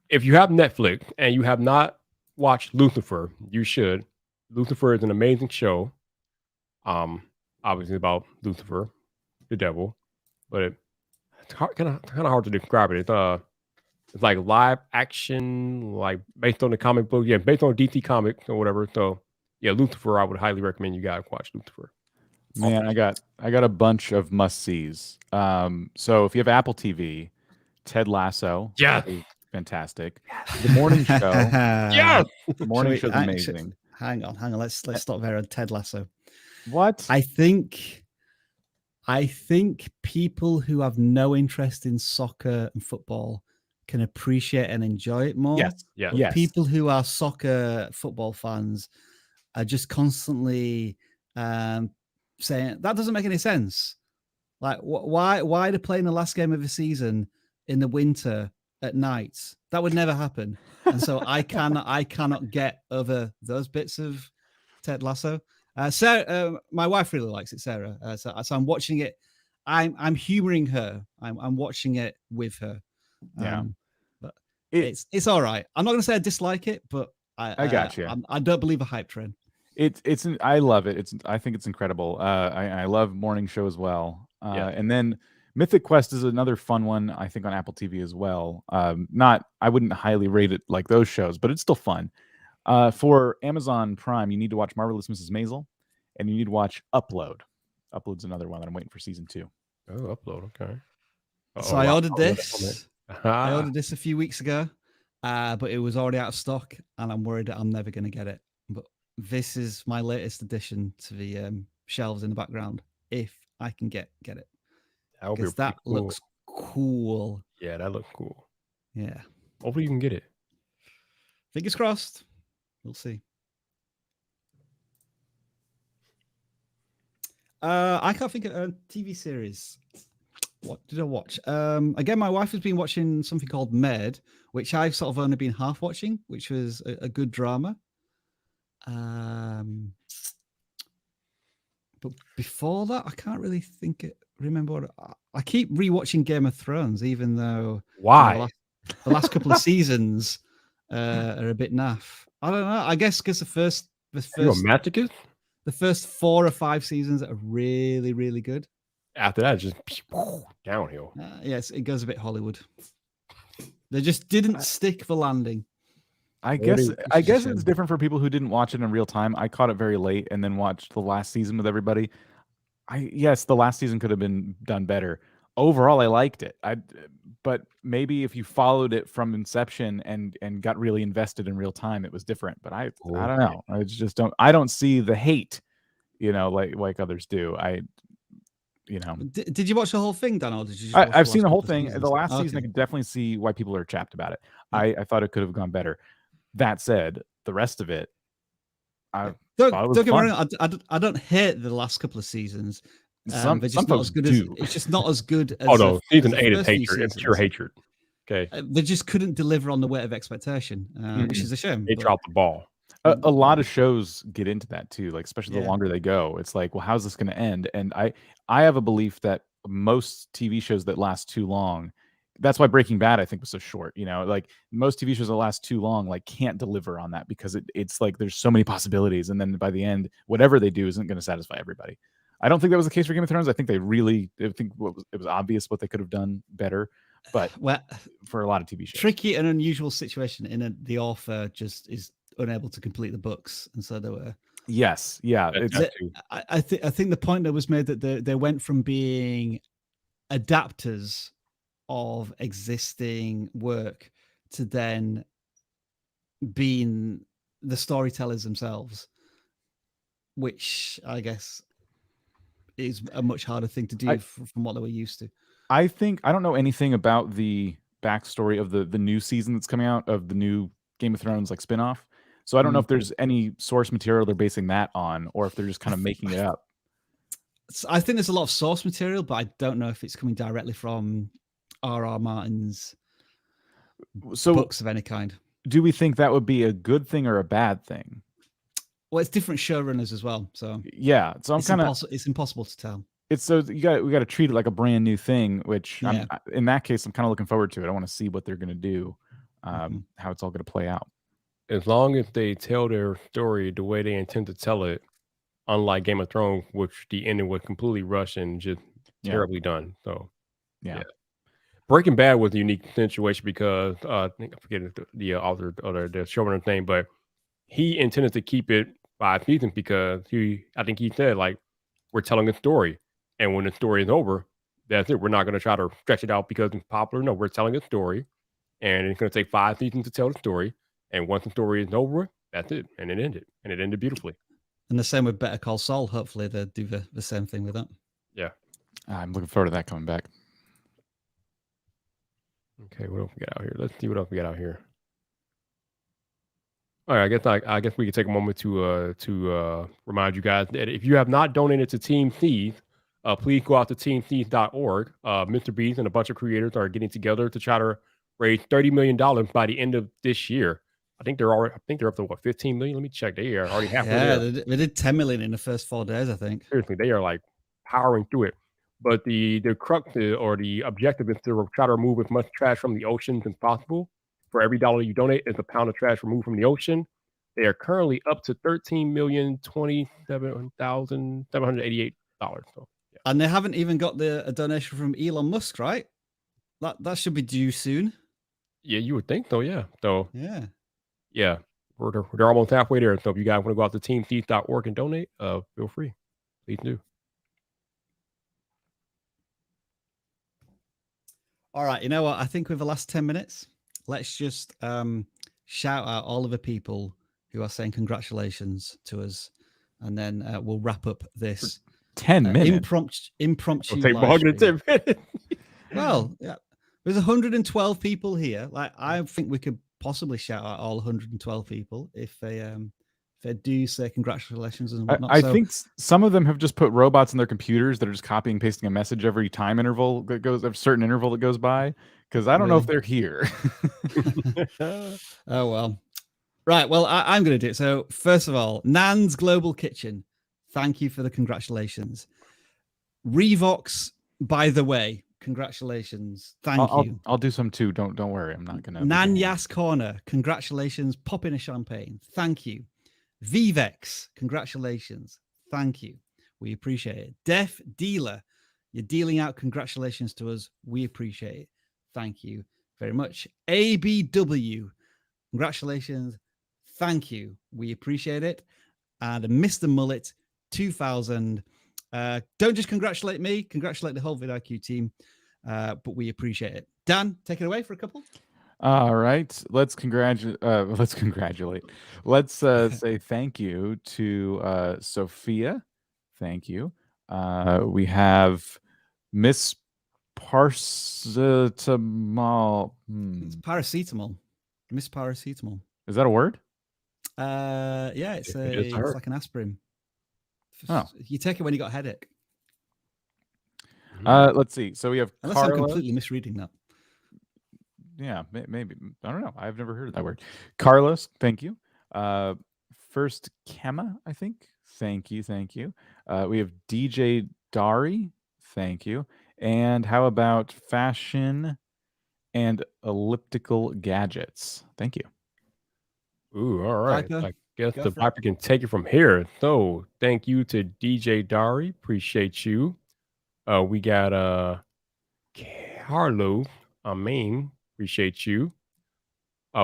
If you have Netflix and you have not watched Lucifer, you should. Lucifer is an amazing show. Obviously about Lucifer, the devil, but it's kind of hard to describe it. It's like live action, like based on the comic book. Yeah, based on DC Comics or whatever. So yeah, Lucifer, I would highly recommend you guys watch Lucifer. Man, I got a bunch of must-sees. So if you have Apple TV, Ted Lasso. Yeah. Fantastic. The morning show. Yeah. The morning show's amazing. Hang on. Let's stop there on Ted Lasso. What? I think people who have no interest in soccer and football can appreciate and enjoy it more. Yes. Yeah. Yes. People who are soccer football fans are just constantly saying that doesn't make any sense. Like, why they're playing the last game of the season in the winter at night? That would never happen. And so I cannot get over those bits of Ted Lasso. Sarah, my wife really likes it, Sarah. So I'm watching it. I'm humoring her. I'm watching it with her. Yeah. But it's all right. I'm not going to say I dislike it, but I got you. I don't believe a hype train. I love it. I think it's incredible. I love morning show as well. And then Mythic Quest is another fun one, I think, on Apple TV as well. I wouldn't highly rate it like those shows, but it's still fun. For Amazon Prime, you need to watch Marvelous Mrs. Maisel, and you need to watch Upload. Upload's another one that I'm waiting for season 2. Oh, Upload, okay. So I ordered this. I ordered this a few weeks ago, but it was already out of stock, and I'm worried that I'm never going to get it. But this is my latest addition to the shelves in the background, if I can get it. Because that looks cool. Yeah, that looks cool. Yeah. Hopefully you can get it. Fingers crossed. We'll see. I can't think of a TV series. What did I watch? Again, my wife has been watching something called Maid, which I've sort of only been half watching, which was a good drama. But before that, I can't really remember. I keep rewatching Game of Thrones, even though the last couple of seasons are a bit naff. I don't know. I guess because the first You're a masochist? The first 4 or 5 seasons are really, really good. After that, just downhill. Yes, it goes a bit Hollywood. They just didn't stick the landing. I guess it's different for people who didn't watch it in real time. I caught it very late and then watched the last season with everybody. Yes, the last season could have been done better. Overall, I liked it. But maybe if you followed it from inception and got really invested in real time, it was different. But I don't know. I don't see the hate, like others do. Did you watch the whole thing, Dan, or did you? I've seen the whole thing. The last season, I could definitely see why people are chapped about it. I thought it could have gone better. That said, the rest of it, don't get me wrong. I don't hate the last couple of seasons. They're just not as good as. It's just not as good as. Oh no, season 8 is hatred. It's pure hatred. Okay, they just couldn't deliver on the weight of expectation, which is a shame. They dropped the ball. A lot of shows get into that too, like especially the longer they go. It's like, well, how's this going to end? And I have a belief that most TV shows that last too long, that's why Breaking Bad I think was so short. Like most TV shows that last too long, like can't deliver on that because it's like there's so many possibilities, and then by the end, whatever they do isn't going to satisfy everybody. I don't think that was the case for Game of Thrones. I think it was obvious what they could have done better. But for a lot of TV shows, tricky and unusual situation the author just is unable to complete the books, and so there were. Yes, yeah. I think the point that was made that they went from being adapters of existing work to then being the storytellers themselves, which I guess is a much harder thing to do from what they were used to. I don't know anything about the backstory of the new season that's coming out of the new Game of Thrones like spinoff. So I don't know if there's any source material they're basing that on, or if they're just kind of making it up. I think there's a lot of source material, but I don't know if it's coming directly from R.R. Martin's books of any kind. Do we think that would be a good thing or a bad thing? Well, it's different showrunners as well, so yeah. So it's impossible to tell. We got to treat it like a brand new thing, which in that case I'm kind of looking forward to it. I want to see what they're going to do, how it's all going to play out. As long as they tell their story the way they intend to tell it, unlike Game of Thrones, which the ending was completely rushed and just terribly done. So yeah. Breaking Bad was a unique situation because I forget the author or the showrunner's name, but he intended to keep it 5 seasons because I think he said, like, we're telling a story, and when the story is over, that's it. We're not going to try to stretch it out because it's popular. No, we're telling a story, and it's going to take 5 seasons to tell the story. And once the story is over, that's it, and it ended, beautifully. And the same with Better Call Saul. Hopefully, they do the same thing with that. Yeah, I'm looking forward to that coming back. Okay, what else we got out here? Let's see what else we got out here. All right, I guess we could take a moment to remind you guys that if you have not donated to Team Seas, please go out to teamseas.org. Mr. Beast and a bunch of creators are getting together to try to raise $30 million by the end of this year. I think they're up to what, 15 million? Let me check. They are already halfway there. They did 10 million in the first 4 days, I think. Seriously, they are like powering through it. But the crux or the objective is to try to remove as much trash from the oceans as possible. For every dollar you donate, is a pound of trash removed from the ocean. They are currently up to $13,027,788. So, yeah. And they haven't even got a donation from Elon Musk, right? That should be due soon. Yeah, you would think so. Yeah. So yeah, they're almost halfway there. So if you guys want to go out to teamteeth.org and donate, feel free. Please do. All right. You know what? I think with the last 10 minutes, let's just shout out all of the people who are saying congratulations to us, and then we'll wrap up this 10 minutes impromptu. It'll take more than 10 minutes. Well, yeah, there's 112 people here. Like, I think we could possibly shout out all 112 people if they do say congratulations and whatnot. I think some of them have just put robots in their computers that are just copying and pasting a message every time interval that goes, a certain interval that goes by. Because I don't know if they're here. Oh, well. Right. Well, I'm going to do it. So first of all, Nan's Global Kitchen. Thank you for the congratulations. Revox, by the way, congratulations. Thank you. I'll do some too. Don't worry. I'm not going to. Nanyas Corner. Congratulations. Pop in a champagne. Thank you. Vivex, congratulations. Thank you. We appreciate it. Def Dealer, you're dealing out congratulations to us. We appreciate it. Thank you very much. ABW, congratulations. Thank you. We appreciate it. And Mr. Mullet, 2000. Don't just congratulate me, congratulate the whole vidIQ team. But we appreciate it. Dan, take it away for a couple. All right, let's congratulate. Let's say thank you to Sophia. Thank you. We have Miss Paracetamol. It's paracetamol. Miss Paracetamol. Is that a word? Yeah, it's like an aspirin. Oh, you take it when you got a headache. Let's see. So we have Unless I'm completely misreading that. Yeah, maybe. I don't know. I've never heard of that word. Carlos, thank you. First Kema, I think. Thank you. We have DJ Dari. Thank you. And how about Fashion and Elliptical Gadgets? Thank you. Ooh, all right. Piper, I guess the Piper can take it from here. So thank you to DJ Dari. Appreciate you. We got Carlo Amin. Appreciate you.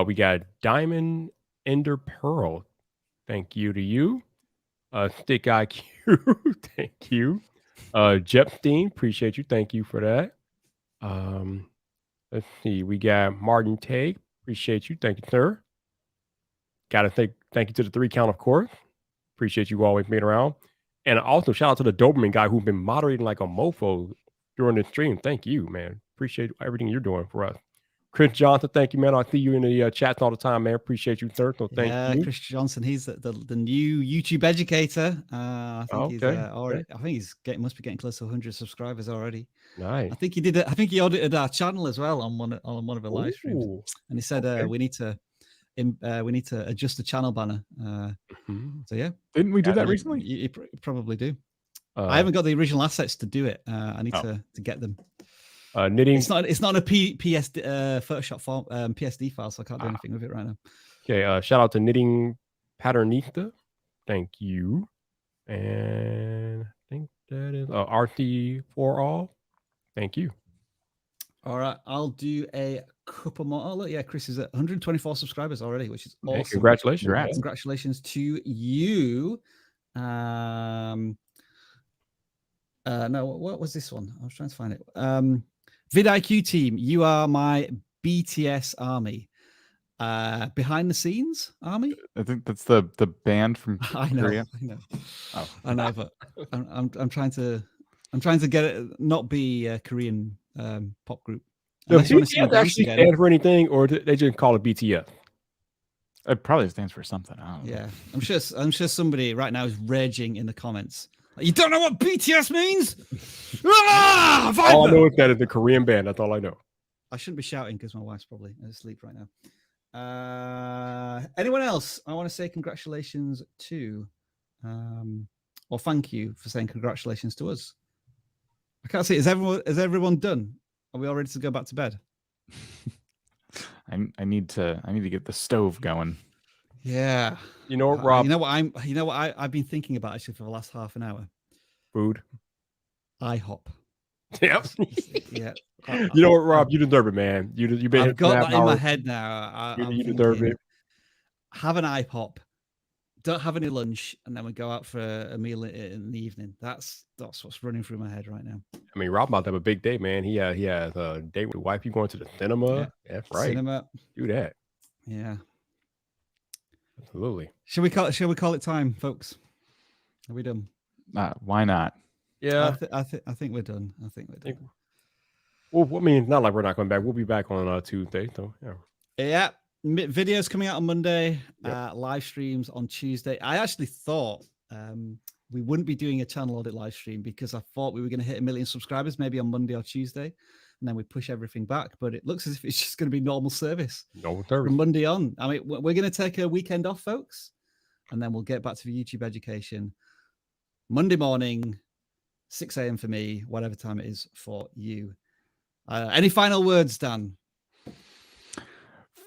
We got Diamond Ender Pearl. Thank you to you. Stick IQ. Thank you. Jepstein. Appreciate you. Thank you for that. Let's see. We got Martin Tag. Appreciate you. Thank you, sir. Gotta thank you to the 3 count, of course. Appreciate you always being around. And also shout out to the Doberman guy who's been moderating like a mofo during the stream. Thank you, man. Appreciate everything you're doing for us. Chris Johnson, thank you, man. I see you in the chats all the time, man. Appreciate you, sir. So thank you. Chris Johnson, he's the new YouTube educator. I think he's already. I think must be getting close to 100 subscribers already. Nice. I think he audited our channel as well on one of the live streams, and he said we need to adjust the channel banner. So yeah, didn't we do that recently? You probably do. I haven't got the original assets to do it. I need to get them. Knitting. It's not a Photoshop form, PSD file, so I can't do anything with it right now. Okay. Shout out to Knitting Patternista. Thank you. And I think that is RT for all. Thank you. All right, I'll do a couple more. Oh look, yeah, Chris is at 124 subscribers already, which is awesome. Hey, congratulations! Congratulations to you. No, what was this one? I was trying to find it. vidIQ team, you are my BTS army. Behind the scenes army. I think that's the band from Korea. I know, but I'm trying to get it not be a Korean pop group. So BTS actually stand for anything, or they just call it BTS? It probably stands for something. I don't know. Yeah, I'm sure somebody right now is raging in the comments. You don't know what BTS means? All I know is that it's a Korean band. That's all I know. I shouldn't be shouting because my wife's probably asleep right now. Anyone else? I want to say congratulations to, or thank you for saying congratulations to us. I can't see. Is everyone done? Are we all ready to go back to bed? I need to get the stove going. Yeah. You know what, Rob? You know what I've been thinking about actually for the last half an hour. Food. IHOP. Yep. Yeah. You know what, Rob? You deserve it, man. You've been. I've got that in my hours. head now. You deserve it. Have an IHOP. Don't have any lunch, and then we go out for a meal in the evening. That's what's running through my head right now. I mean, Rob about to have a big day, man. He has a date with the wife. You going to the cinema? Yeah. That's right. Cinema. Do that. Yeah. Absolutely. Shall we call it time, folks? Are we done? Why not? Yeah. I think we're done. I think we're done. Well, I mean, not like we're not coming back. We'll be back on Tuesday. So yeah. Yeah. Videos coming out on Monday. Live streams on Tuesday. I actually thought we wouldn't be doing a channel audit live stream because I thought we were going to hit 1 million subscribers maybe on Monday or Tuesday, and then we push everything back. But it looks as if it's just going to be normal service. Normal service from Monday on. I mean, we're going to take a weekend off, folks, and then we'll get back to the YouTube education Monday morning, 6 a.m. for me, whatever time it is for you. Any final words, Dan?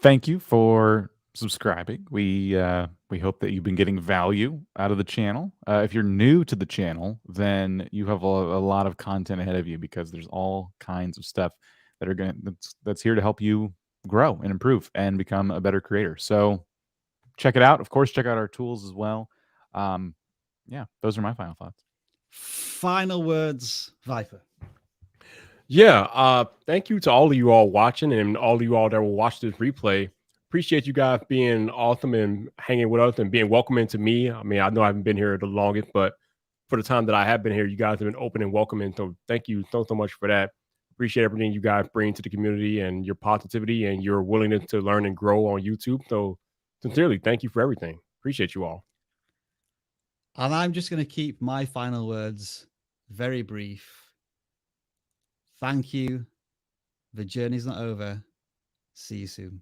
Thank you for subscribing. We hope that you've been getting value out of the channel. If you're new to the channel, then you have a lot of content ahead of you because there's all kinds of stuff that's here to help you grow and improve and become a better creator. So check it out. Of course, check out our tools as well. Yeah, those are my final thoughts. Final words, Viper. Yeah, thank you to all of you all watching and all of you all that will watch this replay. Appreciate you guys being awesome and hanging with us and being welcoming to me. I mean, I know I haven't been here the longest, but for the time that I have been here, you guys have been open and welcoming. So thank you so much for that. Appreciate everything you guys bring to the community and your positivity and your willingness to learn and grow on YouTube. So sincerely, thank you for everything. Appreciate you all. And I'm just going to keep my final words very brief. Thank you. The journey's not over. See you soon.